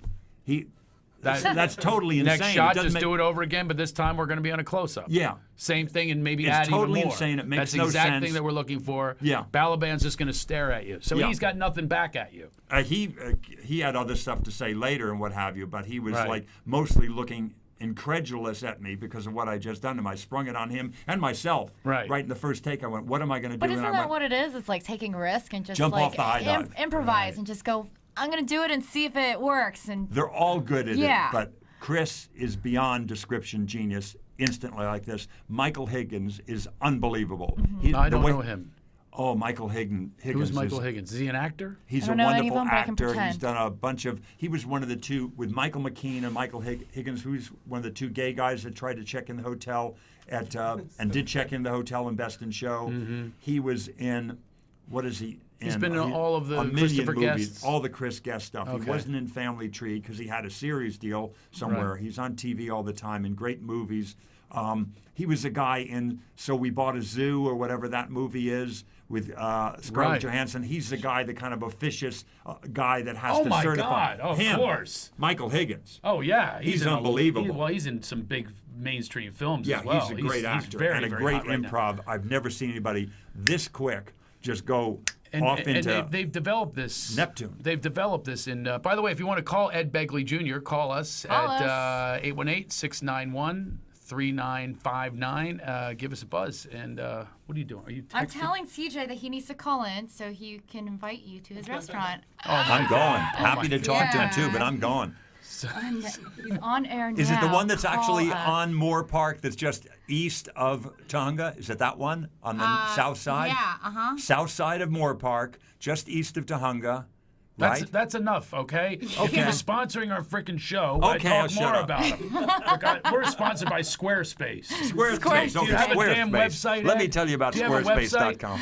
That's totally insane. Next shot, just do it over again, but this time we're going to be on a close-up. Yeah. Same thing, and maybe It's add totally even more. insane. It makes That's the no exact sense. thing that we're looking for. Yeah. Balaban's just going to stare at you. So Yeah. he's got nothing back at you. He had other stuff to say later and what have you, but he was Right. like mostly looking incredulous at me because of what I just done to him. I sprung it on him and myself. Right. Right in the first take, I went, what am I going to do? But And isn't I that went, what it is? It's like taking a risk and just Jump like off the high dive. improvise and just go, I'm going to do it and see if it works. And They're all good at Yeah. it, but Chris is beyond description genius instantly like this. Michael Higgins is unbelievable. I don't know him. Oh, Michael Higgins. Who's Michael Higgins? Is he an actor? He's I a don't know any of wonderful them, but I can actor. He's pretend. done a bunch of. He was one of the two with Michael McKean and Michael Higgins, who's one of the two gay guys that tried to check in the hotel at and did check in the hotel in Best in Show. He was in. What is he? He's been in all of the a million Christopher movies, Guests. all the Chris Guest stuff. Okay. He wasn't in Family Tree because he had a series deal somewhere. Right. He's on TV all the time in great movies. He was a guy in So We Bought a Zoo or whatever that movie is with Scarlett Right. Johansson. He's the guy, the kind of officious guy that has Oh to my certify. God! Of him, course. Michael Higgins. Oh yeah, He's in unbelievable. He's in some big mainstream films Yeah, as well. he's a great actor he's very, and a very great hot right now. improv. I've never seen anybody this quick just go off And into they've developed this. Neptune. They've developed this. And by the way, if you want to call Ed Begley Jr., call us Call at 818-691-3333. 3959. Give us a buzz. And what are you doing? Are you texting? I'm telling CJ that he needs to call in so he can invite you to his restaurant. I'm going. Happy to talk to him too, but I'm going. He's on air now. Is it the one that's actually Call us. on Moore Park that's just east of Tahunga? Is it that one on the south side? Yeah, South side of Moore Park, just east of Tahunga, right? That's enough, okay? If Okay. he was sponsoring our freaking show, Okay, I'd I'll talk shut more up. about him. Look, we're sponsored by Squarespace. Squarespace. Do you Okay, have a damn Squarespace. website, Let Ed? me tell you about Do have a website? Squarespace.com.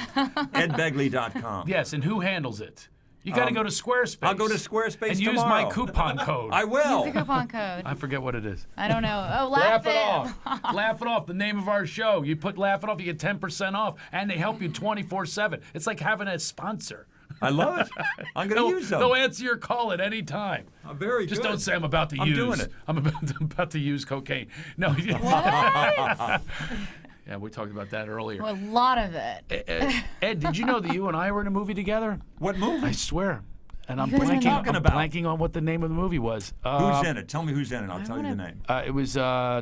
EdBegley.com. Yes, and who handles it? You got to go to Squarespace. I'll go to Squarespace and use tomorrow. my coupon code. I will. Use the coupon code. I forget what it is. I don't know. Oh, Laugh it off. Laugh it off. The name of our show. You put Laugh it off, you get 10% off, and they help you 24/7. It's like having a sponsor. I love it. I'm going to use them. They'll answer your call at any time. Very Just good. don't say I'm about to I'm use. doing it. I'm about to use cocaine. No. Yeah, we talked about that earlier. A lot of it. Ed, did you know that you and I were in a movie together? What movie? I swear. And I'm You guys are talking about? blanking on what the name of the movie was. Who's in it? Tell me who's in it. I'll tell you the name. It was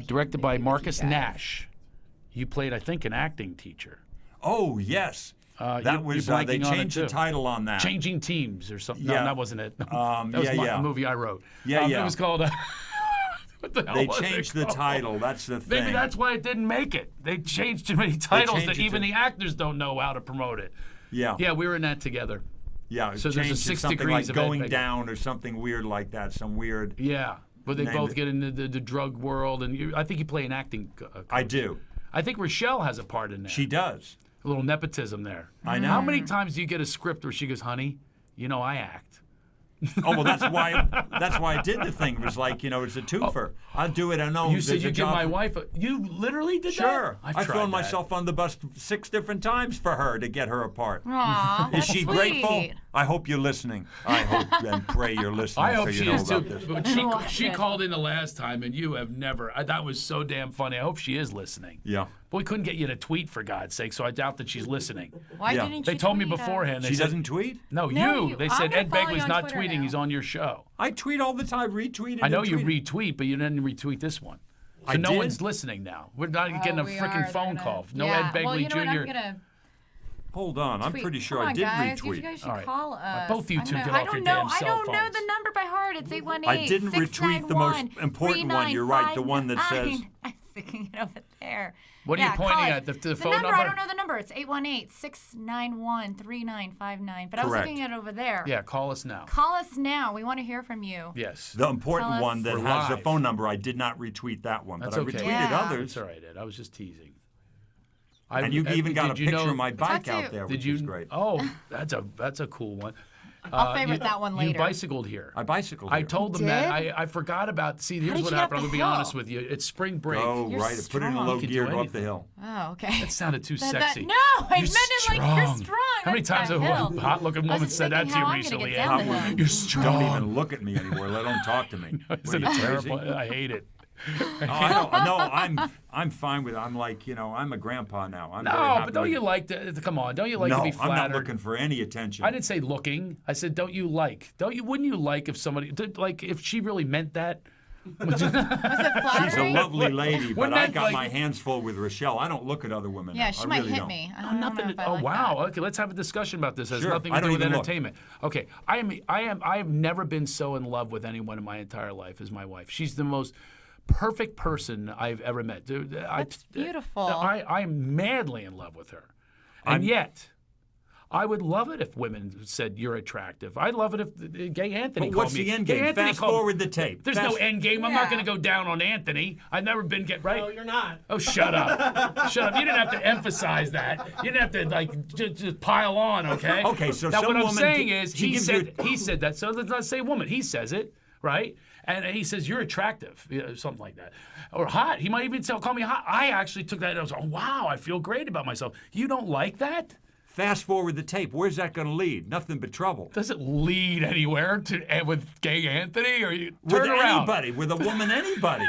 directed by Marcus Nash. You played, I think, an acting teacher. Oh, yes. That was, you're they blanking on it, changed the too. title on that. Changing Teams or something. No, Yeah. that wasn't it. That was yeah. a movie I wrote. Yeah, yeah. It was called... what the hell They was it changed the called? title. That's the thing. Maybe that's why it didn't make it. They changed too many titles changed that it even to- the actors don't know how to promote it. Yeah. Yeah, we were in that together. Yeah, it So there's a changed to 6 something degrees like of Ed going Begley. down or something weird like that. Some weird. Yeah, but they name both that- get into the drug world, and I think you play an acting. I do. I think Rochelle has a part in there. She does. A little nepotism there. I know. How many times do you get a script where she goes, "Honey, you know I act." Oh well, that's why I did the thing. It was like, it's a twofer. I'll do it. I know. You said there's a you give job my for- wife. You literally did that. Sure. I've I tried thrown that. myself on the bus 6 different times for her to get her apart. Aw, Is that's she sweet. grateful? I hope you're listening. I hope and pray you're listening. I hope so you she know is too. about this. But she called in the last time, and you have never. That was so damn funny. I hope she is listening. Yeah. But we couldn't get you to tweet, for God's sake, so I doubt that she's listening. Why didn't They you told me tweet us? beforehand. They She said, doesn't tweet? No, No, you. They I'm said gonna Ed follow you Begley's on not Twitter tweeting. now. He's on your show. I tweet all the time. Retweet. I know and you tweet. retweet, but you didn't retweet this one. So I no did? one's listening now. We're not getting a we freaking are. phone They're call. gonna- No yeah. Ed Begley Well, you know what? Jr. I'm gonna Hold on. I'm tweet. pretty sure Come I on, did guys. retweet. You guys should All right. call us. Both you I'm two gonna- get I off don't your know. damn I cell don't know phones. the number by heart. It's 818. I didn't retweet the most important one. You're right. The one that says. I'm sticking it over there. What are you Yeah, call pointing us. at? The The phone number? number? I don't know the number. It's 818-691-3959. But I was Correct. looking at it over there. Yeah, call us now. Call us now. We want to hear from you. Yes. The important Tell us- one that We're has the live. phone number, I did not retweet that one, That's but I okay. retweeted Yeah. others. That's all right, Ed. I was just teasing. And you even got a did you picture know- of my bike Tattoo. out there, Did which you? is great. Oh, that's a cool one. I'll favorite you- that one You later. bicycled here. I bicycled I here. told them You that. did? I forgot about. See, here's did what you happened. have I'm the gonna be hill? honest with you. It's spring break. Oh, You're right. Put it in a strong. low You can gear, do go up anything. the hill. Oh, okay. That sounded too That- sexy. no, I meant it like you're strong. How many That's times a a hill. hot-looking I was woman said that thinking to you how I'm gonna recently? get Ed? down the hill. You're strong. Don't even look at me anymore. Let them talk to me. Isn't What, it are you crazy? terrible? I hate it. Oh, I don't. No, I'm fine with it. I'm like, I'm a grandpa now. I'm very No, happy but don't with you it. like to? Come on, don't you like no, to be I'm flattered? not looking for any attention. I didn't say looking. I said, don't you like? Wouldn't you like if somebody, like, if she really meant that? Was it flattering? She's a lovely lady, but Wouldn't I that, got like- my hands full with Rochelle. I don't look at other women. Yeah, now. she I might really hit don't. me. I Oh, don't nothing. know if I Oh, like wow. that. Okay, let's have a discussion about this. It has Sure. nothing I to do don't with even look. entertainment. Okay, I have never been so in love with anyone in my entire life as my wife. She's the most perfect person I've ever met. That's beautiful. I'm madly in love with her, and yet. I would love it if women said you're attractive. I'd love it if Gay Anthony But called what's me. the end Gay game? Anthony Fast called me. forward the tape. There's no Fast- end game. I'm not Yeah. going to go down on Anthony. I've never been right. No, you're not. Oh, shut up. Shut up. You didn't have to emphasize that. You didn't have to, like, just pile on, okay? Okay, so now, some what I'm woman saying gi- is, she gives you he said that, so let's not say woman. He says it, right? And he says, you're attractive, something like that. Or hot. He might even call me hot. I actually took that and I was like, oh, wow, I feel great about myself. You don't like that? Fast forward the tape. Where's that going to lead? Nothing but trouble. Does it lead anywhere with Gay Anthony? Or you With turn around? anybody, with a woman, anybody.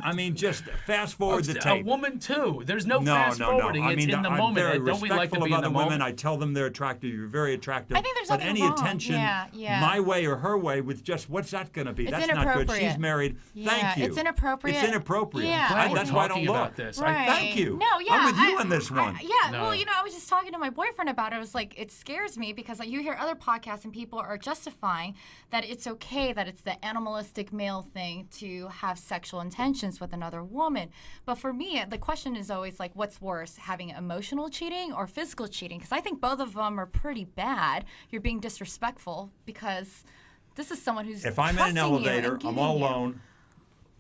I mean, just fast forward the A tape. woman too. There's no No, fast no, forwarding. no. I It's mean, in the I'm moment. very Don't we like to respectful be of in the other moment? women. I tell them they're attractive. You're very attractive. I think there's but nothing any wrong. attention, Yeah. my way or her way, with just what's that going to be? It's That's not good. inappropriate. She's married. Yeah, Thank you. it's inappropriate. It's inappropriate. Yeah. That's why I don't talking look. about this. Right. Thank you. No, yeah. I'm with you on this one. Well, I was just talking to my boyfriend about it. I was like, it scares me because you hear other podcasts and people are justifying that it's okay, that it's the animalistic male thing to have sexual intentions with another woman. But for me, the question is always like, what's worse, having emotional cheating or physical cheating? Because I think both of them are pretty bad. You're being disrespectful because this is someone who's If I'm in an trusting you and elevator, I'm giving all you. alone,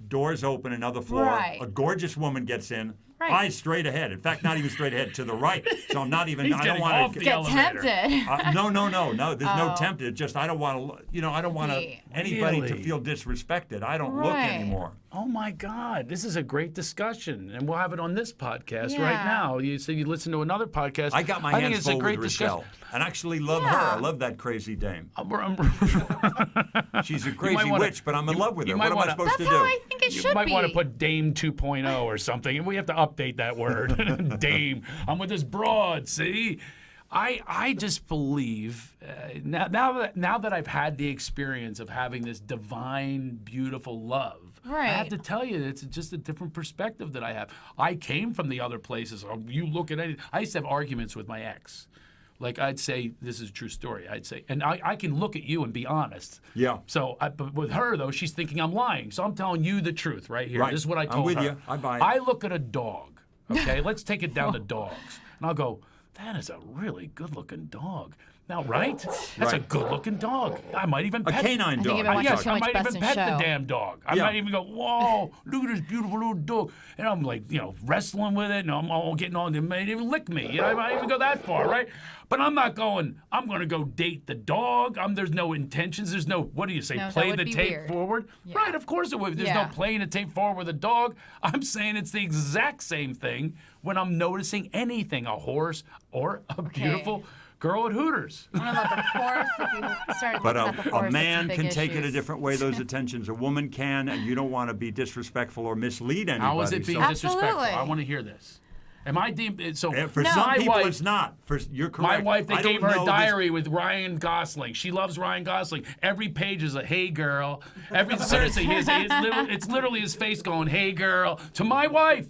doors open, another floor, Right. a gorgeous woman gets in, Right. eyes straight ahead. In fact, not even straight ahead, to the right. So I'm not even, He's I don't getting want off to the Get elevator. tempted. No, there's no Oh. tempted. It's just I don't want to, I don't want anybody to Really? feel disrespected. I don't look Right. anymore. Oh my God, this is a great discussion, and we'll have it on this podcast Yeah. right now. You say you listen to another podcast. I got my think hands it's a full great with discussion. Rochelle, and actually love her. I love that crazy dame. She's a crazy wanna- witch, but I'm in love with her. you What might am I wanna- supposed to That's do? how I think it You should might be. want to put Dame 2.0 or something, and we have to update that word. Dame. I'm with this broad. See, I just believe now that I've had the experience of having this divine, beautiful love. Right. I have to tell you, it's just a different perspective that I have. I came from the other places. You look at anything. I used to have arguments with my ex. Like I'd say, this is a true story. I'd say, and I can look at you and be honest. Yeah. So, but with her though, she's thinking I'm lying. So I'm telling you the truth right here. Right. This is what I I'm told with her. you. I buy it. I look at a dog. Okay, let's take it down to dogs, and I'll go. That is a really good-looking dog. Now, right? That's a Right. good-looking dog. I might even A pet canine I think dog. you've been watching Yes, too I much might Best even in pet the Show. damn dog. I Yeah. might even go, whoa, look at this beautiful little dog. And I'm like, wrestling with it, and I'm all getting on. It might even lick me. I might even go that far, right? But I'm not going, I'm going to go date the dog. There's no intentions. There's no, what do you say, No, that play would the be tape weird. forward? Yeah. Right, of course it would. There's Yeah. no playing the tape forward with a dog. I'm saying it's the exact same thing when I'm noticing anything, a horse or a beautiful girl at Hooters. I don't know about the horse. If you started But looking at the horse, a that's man some big can take it a issues. different way, those attentions. A woman can, and you don't want to be disrespectful or mislead anybody. How is it being so- disrespectful? Absolutely. I want to hear this. Am I deemed so? For No. some my people, wife, it's not. You're correct. My wife, they I gave don't her know a this- diary with Ryan Gosling. She loves Ryan Gosling. Every page is a "Hey girl." Seriously, it's literally his face going "Hey girl" to my wife.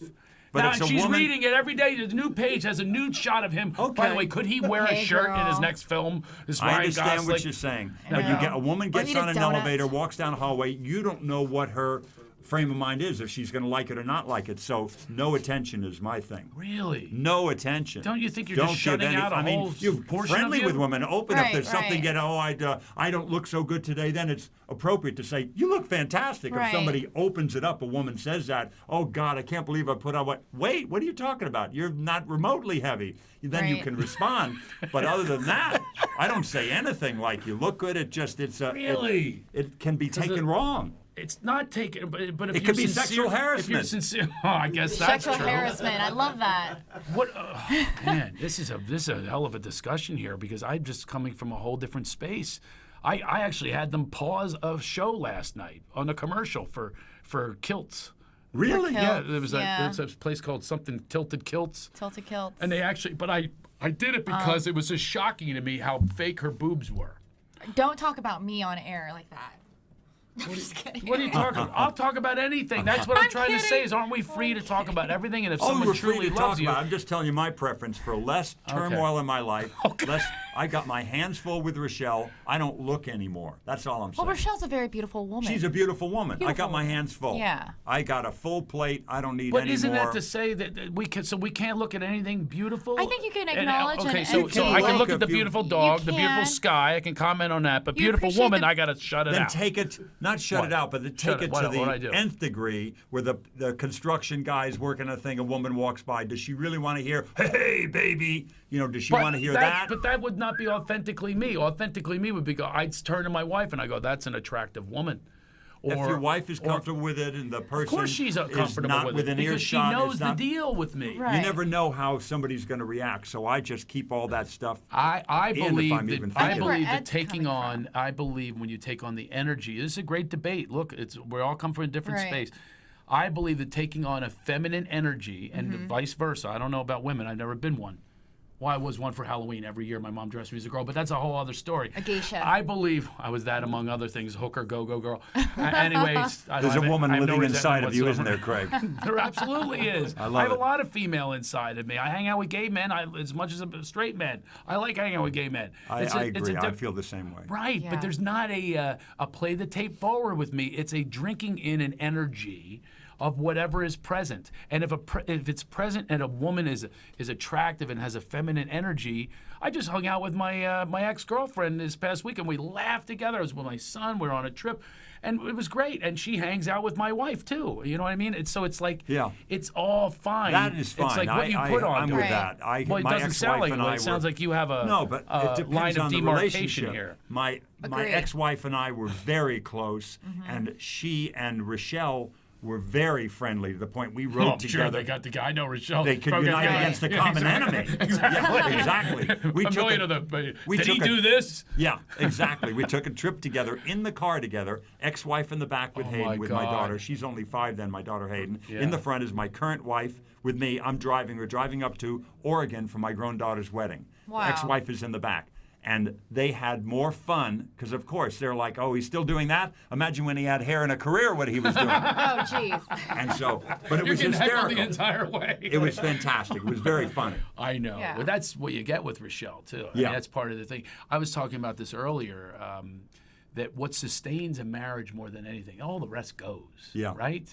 But Now, it's and a she's woman- reading it every day. The new page has a nude shot of him. By Okay. the way, could he wear a Hey, shirt in his girl. next film? This I Ryan understand Gosling. what you're saying. But you get a woman Or gets eat on a an donut. elevator, walks down a hallway. You don't know what her frame of mind is, if she's going to like it or not like it. So no attention is my thing. Really? No attention. Don't you think you're Don't just give shutting out a I mean, whole you're portion friendly of you? with women. Open up. Right, There's something. right. I don't look so good today. Then it's appropriate to say you look fantastic. Right. If somebody opens it up, a woman says that. Oh God, I can't believe I put on what? Wait, what are you talking about? You're not remotely heavy. Then you Right. can respond. But other than that, I don't say anything like you look good. Really? It can be taken wrong. It's not taken, but if It you're could be sincere, sexual If you're harassment. sincere, I guess that's Sexual true. harassment. I love that. What man, this is a hell of a discussion here because I'm just coming from a whole different space. I actually had them pause a show last night on a commercial for kilts. Really? Yeah, Kilts, there was yeah. a place called something Tilted Kilts. Tilted kilts. And they actually, but I did it because it was just shocking to me how fake her boobs were. Don't talk about me on air like that. I'm just kidding. What are you talking about? I'll talk about anything. That's what I'm trying to say is aren't we free to talk about everything? And if someone we're truly free to loves talk you, about it. I'm just telling you my preference for less turmoil in my life. Less. I got my hands full with Rochelle. I don't look anymore. That's all I'm saying. Well, Rochelle's a very beautiful woman. She's a beautiful woman. I got Beautiful my woman. hands full. Yeah. I got a full plate. I don't need but any isn't more. that to say that we can't look at anything beautiful? I think you can acknowledge okay, and so I can look at the if you- beautiful dog, You the beautiful can. sky. I can comment on that, but You beautiful appreciate woman, the- I gotta shut it Then out. take it, not shut What? it out, but then Shut take it. it What- to what'd I the do? nth degree where the construction guy's working a thing, a woman walks by. Does she really want to hear, hey, baby? Does she want to hear that? But that would not be authentically me. Authentically me would be I'd turn to my wife and I go, that's an attractive woman. If your wife is comfortable with it and the person of course she's is comfortable not with within it because she earshot, knows it's the not- deal with me. You never know how somebody's going to react, so I just keep all that stuff. I in if believe I'm that even I thinking. believe that Ed's taking coming on. I believe when you take on the energy, this is a great debate. Look, we all come from a different Right. space. I believe that taking on a feminine energy and vice versa. I don't know about women. I've never been one. Well, I was one for Halloween every year. My mom dressed me as a girl, but that's a whole other story. A geisha. I believe I was that among other things. Hooker, go girl. Anyways, there's a woman living inside of you, isn't there, Craig? There absolutely is. I have a lot of female inside of me. I hang out with gay men as much as straight men. I like hanging out with gay men. I agree. I feel the same way. Right, but there's not a play the tape forward with me. It's a drinking in an energy of whatever is present. And if it's present and a woman is attractive and has a feminine energy, I just hung out with my ex-girlfriend this past week and we laughed together. I was with my son. We were on a trip. And it was great. And she hangs out with my wife, too. You know what I mean? It's like, it's all fine. That is fine. It's like what you put on. I'm with that. Well, it doesn't sound like it. It sounds like you have a line of demarcation here. My ex-wife and I were very close, and she and Rochelle were very friendly to the point we wrote together. Sure, they got the guy. I know Rochelle. They could unite against the common enemy. Exactly. Yeah, exactly. Did he do this? Yeah, exactly. We took a trip together in the car together. Ex-wife in the back with Hayden, with my daughter. She's only 5 then, my daughter Hayden. Yeah. In the front is my current wife with me. I'm driving. We're driving up to Oregon for my grown daughter's wedding. Wow. Ex-wife is in the back. And they had more fun because, of course, they're like, oh, he's still doing that? Imagine when he had hair and a career, what he was doing. Oh, jeez. And so, but it was You're getting heckled hysterical. the entire way. It was fantastic. It was very funny. I know. Yeah. Well, that's what you get with Rochelle, too. I mean, that's part of the thing. I was talking about this earlier, that what sustains a marriage more than anything, all the rest goes. Yeah. Right?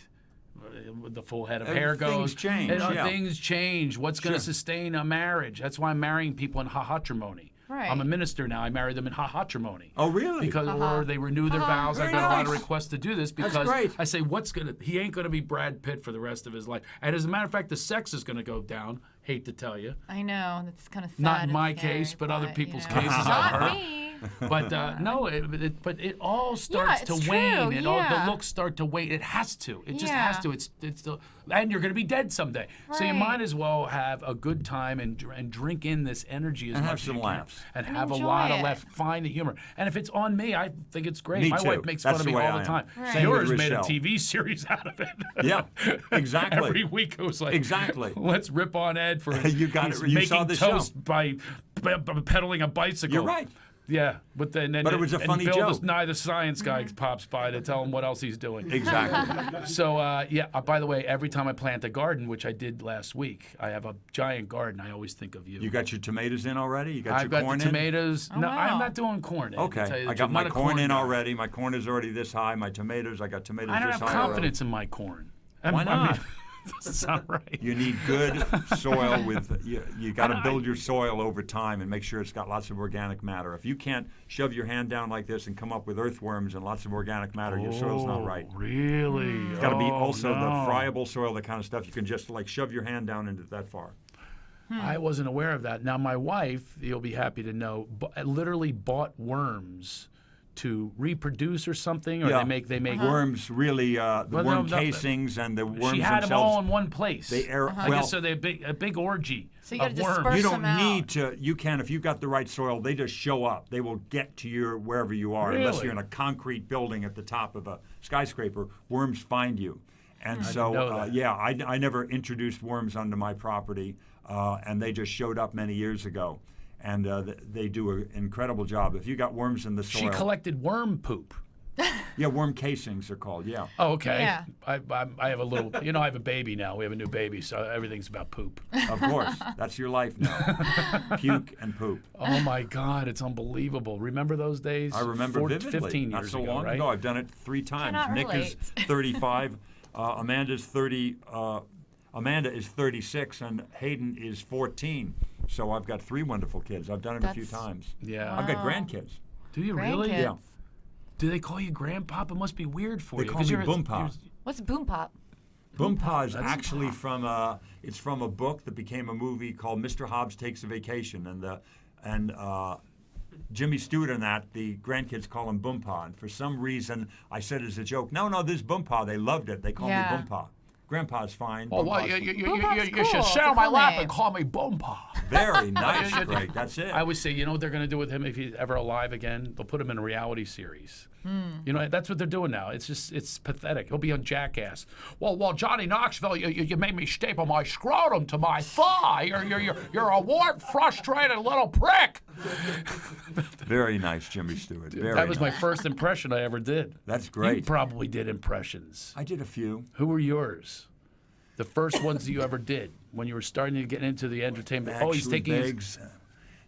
The full head of hair goes. Things change. Things change. What's going to sustain a marriage? That's why I'm marrying people in hahotrimony. Right. I'm a minister now. I marry them in hahotrimony. Oh, really? Because or they renew their vows. I've got a lot of nice. requests to do this because I say, he ain't going to be Brad Pitt for the rest of his life. And as a matter of fact, the sex is going to go down. Hate to tell you. I know. That's kind of sad. Not in my and scary, case, but other people's cases. Not I've heard. me. But no, but it all starts to it's wane. true, The looks start to wane. It has to. It just has to. It's still, and you're going to be dead someday. So you might as well have a good time and drink in this energy as And much have as some you laughs. can. And And have a enjoy lot of it. laughs. Find the humor. And if it's on me, I think it's great. Me My too. wife makes That's fun of the me way all I the am. time. Right. Same with Yours made a Rochelle. TV series out of it. Yeah, exactly. Every week it was like, Exactly. let's rip on Ed for You got he's it. You making saw the toast show. by pedaling a bicycle. You're right. Yeah, but then But it was a funny Bill, joke. this the science guy pops by to tell him what else he's doing. Exactly. So by the way, every time I plant a garden, which I did last week, I have a giant garden. I always think of you. You got your tomatoes in already? You got I've your got corn the in? tomatoes. Oh, No, wow. I'm not doing corn. Ed, to tell Okay, you the I got truth. my Not a corn in guy. already. My corn is already this high. My tomatoes, I got tomatoes I don't this have high confidence in my corn. Why not? Doesn't sound right. You need good soil with you got to build your soil over time and make sure it's got lots of organic matter. If you can't shove your hand down like this and come up with earthworms and lots of organic matter, your soil's not right. Really? It's got to be Oh, also the no. friable soil, the kind of stuff you can just like shove your hand down into that far. I wasn't aware of that. Now, my wife, you'll be happy to know, literally bought worms to reproduce or something, or they make worms. Really, the Well, worm no, casings and the worms She had themselves. them all in one place. They air I well. guess so. They're a big orgy So you gotta of worms. disperse You them don't out. need to. You can if you've got the right soil. They just show up. They will get to your wherever you are, unless Really? you're in a concrete building at the top of a skyscraper. Worms find you, and I didn't so know that. I never introduced worms onto my property, and they just showed up many years ago, and they do an incredible job. If you got worms in the soil, She collected worm poop. yeah, worm casings are called. Yeah. Oh, okay. Yeah. I have a little, I have a baby now. We have a new baby, so everything's about poop. Of course, that's your life now. Puke and poop. Oh my God, it's unbelievable. Remember those days? I remember vividly. 15 Not years so ago, long right? ago. I've done it 3 times. Cannot Nick is relate. 35. Amanda's 30. Amanda is 36, and Hayden is 14. So I've got 3 wonderful kids. I've done it a few That's- times. Yeah. I've got Wow. grandkids. Do you really? Grandkids. Yeah. Do they call you Grandpop? It must be weird for They you. call 'cause me you're- Boompa. you're- What's boom pop? Boompa is That's actually from it's from a book that became a movie called Mr. Hobbs Takes a Vacation, and Jimmy Stewart in that, the grandkids call him Boompa, and for some reason I said as a joke, no, this is Boompa. They loved it. They call me Yeah. Boompa. Grandpa's fine. Well, Grandpa's you Boompah's should cool. sit It's on a my cool lap name. and call me Boompa. Very nice, Greg. That's it. I always say, you know what they're going to do with him if he's ever alive again? They'll put him in a reality series. You know, that's what they're doing now. It's pathetic. He'll be on Jackass. Well, Johnny Knoxville, you made me staple my scrotum to my thigh. You're a warped, frustrated little prick. Very nice, Jimmy Stewart. Very That was my nice. first impression I ever did. That's great. You probably did impressions. I did a few. Who were yours? The first ones that you ever did when you were starting to get into the entertainment. Oh, he's Actually, taking his... Beggs,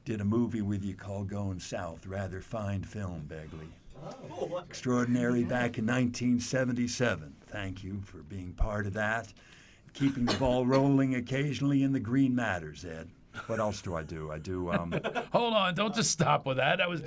did a movie with you called Going South. Rather fine film, Begley. Extraordinary back in 1977. Thank you for being part of that. Keeping the ball rolling occasionally in the green matters, Ed. What else do? I do, Hold on, don't just stop with that. That was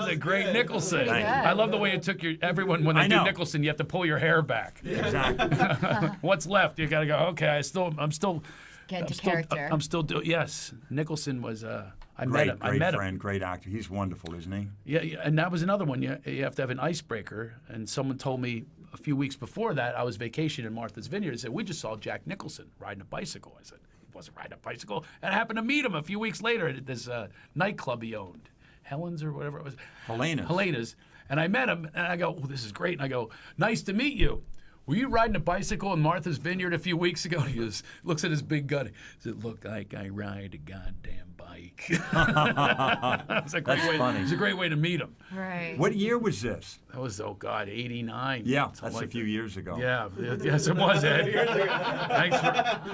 a great Nicholson. Thank you. I love the way it took everyone when they I do know. Nicholson, you have to pull your hair back. Exactly. What's left? You got to go. Okay, I'm still Get into character. I'm still doing. Yes, Nicholson was. I great, met him. great I met friend, him. great actor. He's wonderful, isn't he? Yeah, and that was another one. You have to have an icebreaker. And someone told me a few weeks before that I was vacationing in Martha's Vineyard. They said, we just saw Jack Nicholson riding a bicycle. I said, he wasn't riding a bicycle. And I happened to meet him a few weeks later at this nightclub he owned. Helen's or whatever it was. Helena's. And I met him, and I go, oh, this is great. And I go, nice to meet you. Were you riding a bicycle in Martha's Vineyard a few weeks ago? He goes, looks at his big gut. He said, look like I ride a goddamn bike. It's a great That's way, funny. It's a great way to meet him. Right. What year was this? That was, oh God, 89. Yeah, something that's like a few years ago. Yeah, yes, it was, Ed.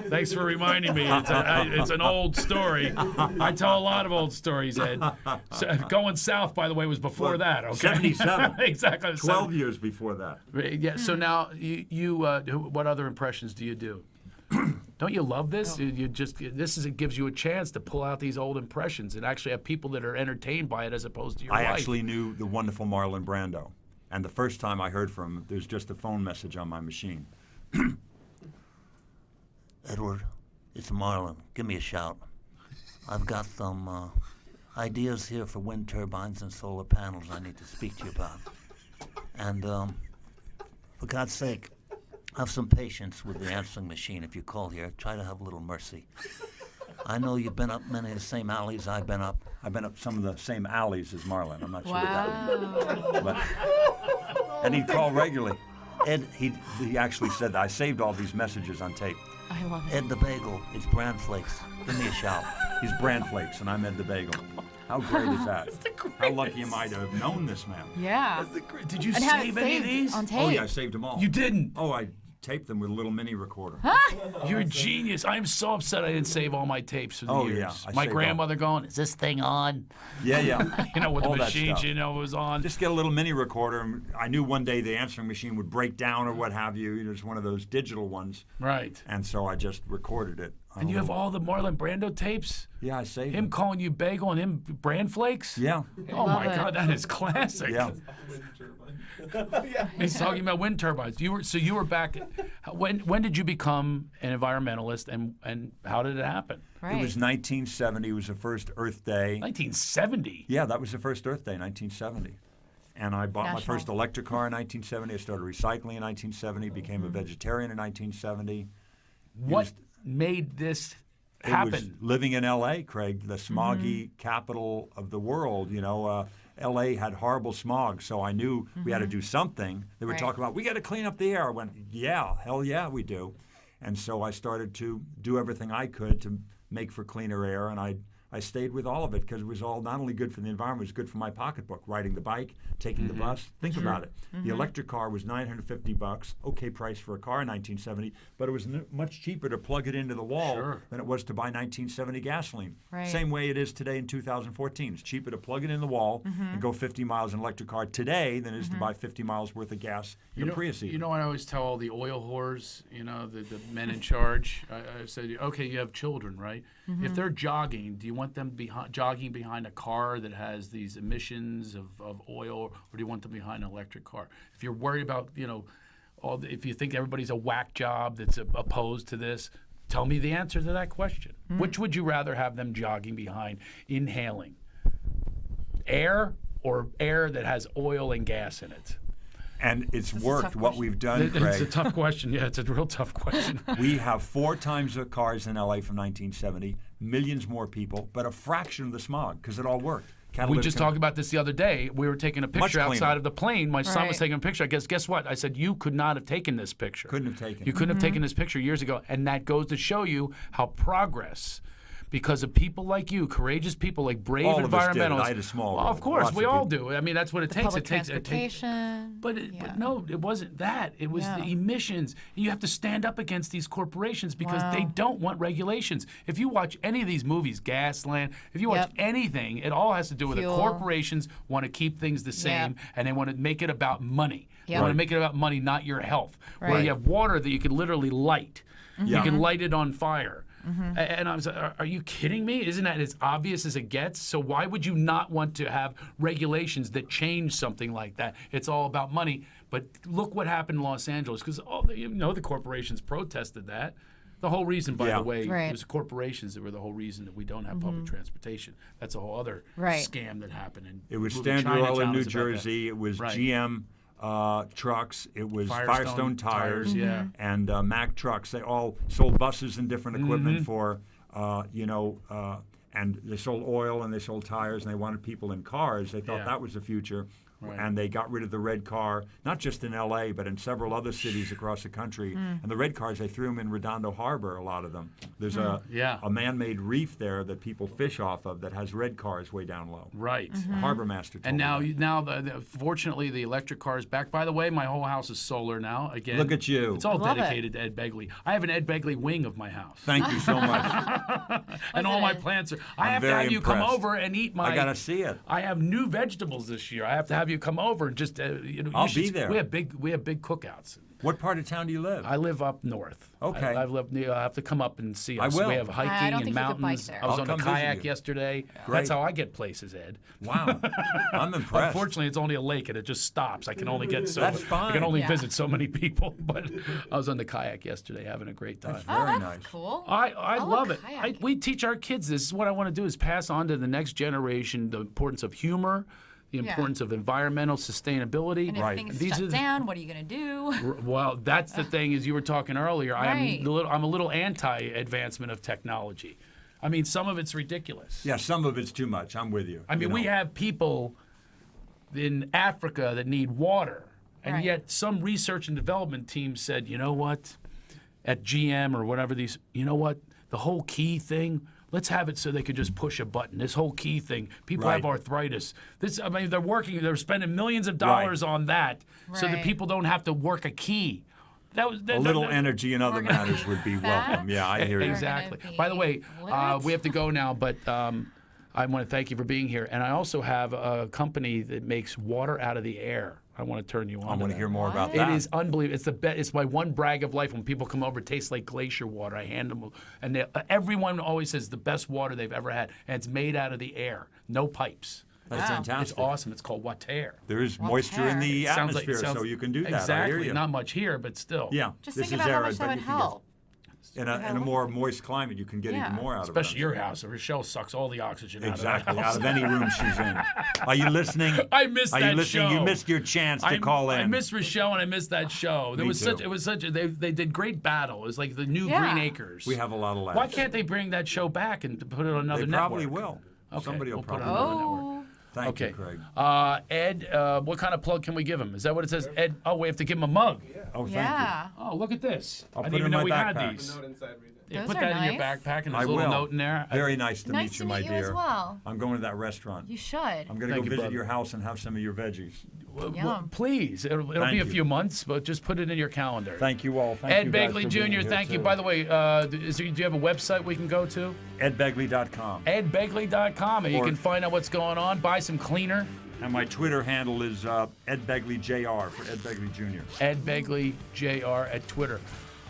Thanks for reminding me. It's an old story. I tell a lot of old stories, Ed. So, Going South, by the way, was before that, okay? 77. Exactly. 12 years before that. Yeah, so now, you what other impressions do you do? Don't you love this? It gives you a chance to pull out these old impressions and actually have people that are entertained by it as opposed to your I wife. actually knew the wonderful Marlon Brando. And the first time I heard from him, there's just a phone message on my machine. Edward, it's Marlon. Give me a shout. I've got some ideas here for wind turbines and solar panels I need to speak to you about. And for God's sake, have some patience with the answering machine. If you call here, try to have a little mercy. I know you've been up many of the same alleys I've been up. I've been up some of the same alleys as Marlon. I'm not sure Wow. what that means. And he'd call regularly. Ed, he actually said that. I saved all these messages on tape. I love it. Ed the Bagel, it's Bran Flakes. Give me a shout. He's Bran Flakes, and I'm Ed the Bagel. How great is that? How lucky am I to have known this man? Yeah. Did you And have it save any of saved these? on tape. Oh, yeah, I saved them all. You didn't? Oh, I taped them with a little mini recorder. You're a genius. I am so upset I didn't save all my tapes for the Oh, years. yeah, I My saved grandmother going, is this thing on? Yeah, yeah. You know, with All the that machine, stuff. you know, it was on. Just get a little mini recorder. And I knew one day the answering machine would break down or what have you. It was one of those digital ones. Right. And so I just recorded it. And you have all the Marlon Brando tapes? Yeah, I saved Him them. calling you bagel and him bran flakes? Yeah. Oh, Love my it. God, that is classic. Yeah. He's talking about wind turbines. You were back. When did you become an environmentalist, and how did it happen? Right. It was 1970. It was the first Earth Day. 1970. Yeah, that was the first Earth Day, 1970. And I bought my National. first electric car in 1970. I started recycling in 1970. Became a vegetarian in 1970. What made this It was happen? living in L.A., Craig, the smoggy capital of the world. You know, L.A. had horrible smog, so I knew we had to do something. They were Right. talking about, we got to clean up the air. I went, yeah, hell yeah, we do. And so I started to do everything I could to make for cleaner air, and I stayed with all of it because it was all not only good for the environment, it was good for my pocketbook. Riding the bike, taking the bus. Think about it. The electric car was $950, okay price for a car in 1970, but it was much cheaper to plug it into the wall Sure. than it was to buy 1970 gasoline. Right. Same way it is today in 2014. It's cheaper to plug it in the wall and go 50 miles in an electric car today than it is to buy 50 miles worth of gas in a Prius. You know what I always tell all the oil whores, you know, the men in charge? I said, okay, you have children, right? If they're jogging, do you want them jogging behind a car that has these emissions of oil, or do you want them behind an electric car? If you're worried about, you know, if you think everybody's a whack job that's opposed to this, tell me the answer to that question. Which would you rather have them jogging behind, inhaling? Air or air that has oil and gas in it? And it's This is a worked, tough what question. we've done, Craig. It's a tough question. Yeah, it's a real tough question. We have 4 times the cars in LA from 1970, millions more people, but a fraction of the smog, because it all worked. We just talked about this the other day. We were taking a picture cleaner. outside of the plane. My son was Right. taking a picture. Guess what? I said, you could not have taken this picture. Couldn't have taken You it. couldn't have taken this picture years ago. And that goes to show you how progress, because of people like you, courageous people, like brave All of us did it. environmentalists. I had a small Well, world. of course, Lots we of all people. do. I mean, that's what it takes. Public It takes. transportation. But no, it wasn't that. It was the emissions. You have to stand up against these corporations because they don't want regulations. If you watch any of these movies, Gasland, if you watch anything, it all has to do with the Fuel. corporations want to keep things the same and they want to make it about money. They Yep. want to make it about money, not your health. Where Right. you have water that you can literally light. You Yeah. can light it on fire. And I was like, are you kidding me? Isn't that as obvious as it gets? So why would you not want to have regulations that change something like that? It's all about money. But look what happened in Los Angeles, because the corporations protested that. The whole reason, by the way, it was corporations that were the whole reason that we don't have public transportation. That's a whole other scam that happened. And It was moving Standard Oil in Chinatown New is about that. Jersey. It was Right. GM trucks. It was Firestone Firestone tires. tires, And Mack trucks. They all sold buses and different equipment for, and they sold oil and they sold tires and they wanted people in cars. They thought that was the future. Right. And they got rid of the red car, not just in L.A., but in several other cities across the country. And the red cars, they threw them in Redondo Harbor, a lot of them. There's a man-made reef there that people fish off of that has red cars way down low. Right. The harbor master told And me now, that. fortunately, the electric car is back. By the way, my whole house is solar now. Again, Look at you. It's all Love dedicated to Ed Begley. I have an Ed Begley wing of my house. Thank you so much. And all my plants are. I have to very have you come impressed. over and eat my. I gotta see it. I have new vegetables this year. I have to have you come over and just. I'll be there. We have big cookouts. What part of town do you live? I live up north. Okay. I have to come up and see us. I will. We have I hiking don't and think you could bike mountains. there. I was I'll on the come visit kayak you. yesterday. Great. That's how I get places, Ed. Wow. I'm impressed. Unfortunately, it's only a lake and it just stops. I can only get so. That's I fine. can only Yeah. visit so many people. But I was on the kayak yesterday, having a great time. That's Oh, very that's nice. cool. I love it. kayaking. We teach our kids this. Is what I want to do is pass on to the next generation the importance of humor, the importance of environmental sustainability. And if things These shut are the- down, what are you going to do? Well, that's the thing, as you were talking earlier. Right. I'm a little anti-advancement of technology. I mean, some of it's ridiculous. Yeah, some of it's too much. I'm with you. I mean, we have people in Africa that need water, and Right. yet some research and development team said, you know what, at GM or whatever these, you know what, the whole key thing, let's have it so they could just push a button. This whole key thing, people have Right. arthritis. They're spending millions of dollars on that so that Right. people don't have to work a key. That was A little energy in other matters would be welcome. Yeah, I hear you. Exactly. Gonna be By the way, literate. we have to go now, but I want to thank you for being here. And I also have a company that makes water out of the air. I want to turn you on. I want to hear more about It that. is unbelievable. It's the best. It's my one brag of life. When people come over, it tastes like glacier water. I hand them, and everyone always says the best water they've ever had, and it's made out of the air, no pipes. That's fantastic. It's awesome. It's called water. There is moisture in the Sounds like- atmosphere, so sounds- you can do that. Exactly. I hear you. Not much here, but still. Yeah, Just this think is about how arid, much but that you would can get- help. in a more moist climate, you can get even more out of it. Especially your house. Rochelle sucks all the oxygen Exactly, out of that house. out of any room she's in. Are you listening? I missed Are that you listening? show. You missed your chance to call in. I missed Rochelle and I missed that show. Me too. It was such. They did great battle. It was like the new Yeah. Green Acres. We have a lot of laughs. Why can't they bring that show back and put it on another They network? probably will. Okay, Somebody will we'll put it probably on will. another network. Thank Okay. you, Craig. Ed, what kind of plug can we give him? Is that what it says? Ed, oh, we have to give him a mug. Oh, thank Yeah. Oh, look at this. I'll I put didn't it even in know my we had backpack. these. Those Put are that in your nice. backpack and I there's a little will. note in there. Very nice to Nice meet to you, my meet you as dear. well. I'm going to that restaurant. You should. I'm going to Thank go you, visit brother. your house and have some of your veggies. Yum. Please, it'll Thank be a you. few months, but just put it in your calendar. Thank you all. Thank Ed you guys Begley for being Jr., here, thank you. too. By the way, do you have a website we can go to? EdBegley.com. EdBegley.com, and you Or- can find out what's going on. Buy some cleaner. And my Twitter handle is Ed Begley Jr. for Ed Begley Jr. Ed Begley Jr. at Twitter.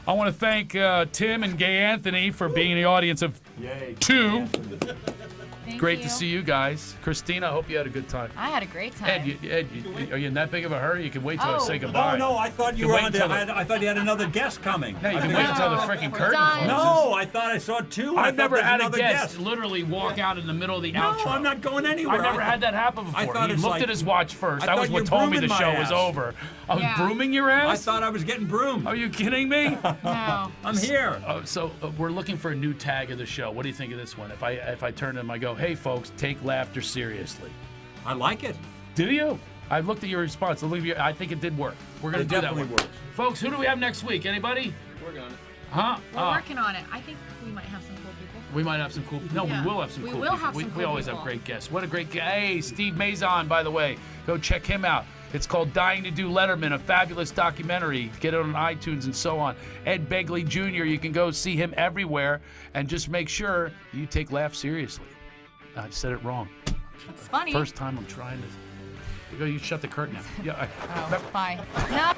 I want to thank Tim and Gay Anthony for being in the audience of Yay. 2. Thank Great you. to see you guys. Christina, I hope you had a good time. I had a great time. Ed, are you in that big of a hurry? You can wait till I say goodbye. No, I thought you were on I thought you had another guest coming. No, you can wait until the freaking curtain closes. No, I thought I saw two. I've never had a another guest literally walk out in the middle of the outro. No, I'm not going anywhere. I've never had that happen before. I thought He it's looked like- at his watch first. I That thought was you what were told me the brooming show my was ass. over. I was Yeah. brooming your ass? I thought I was getting broomed. Are you kidding me? No. I'm here. So we're looking for a new tag of the show. What do you think of this one? If I turn to them, I go, hey folks, take laughter seriously. I like it. Do you? I looked at your response. I think it did work. We're gonna It do that definitely one. works. Folks, who do we have next week? Anybody? Working on it. Huh? We're working on it. I think we might have some cool people. We might have some cool. No, Yeah. we will have some We cool. will people. have some we cool always people. have great guests. What a great guest! Hey, Steve Mazon, by the way, go check him out. It's called Dying to Do Letterman, a fabulous documentary. Get it on iTunes and so on. Ed Begley Jr., you can go see him everywhere, and just make sure you take laughs seriously. I said it wrong. It's funny. First time I'm trying to. You shut the curtain now. Yeah. Oh, bye. No.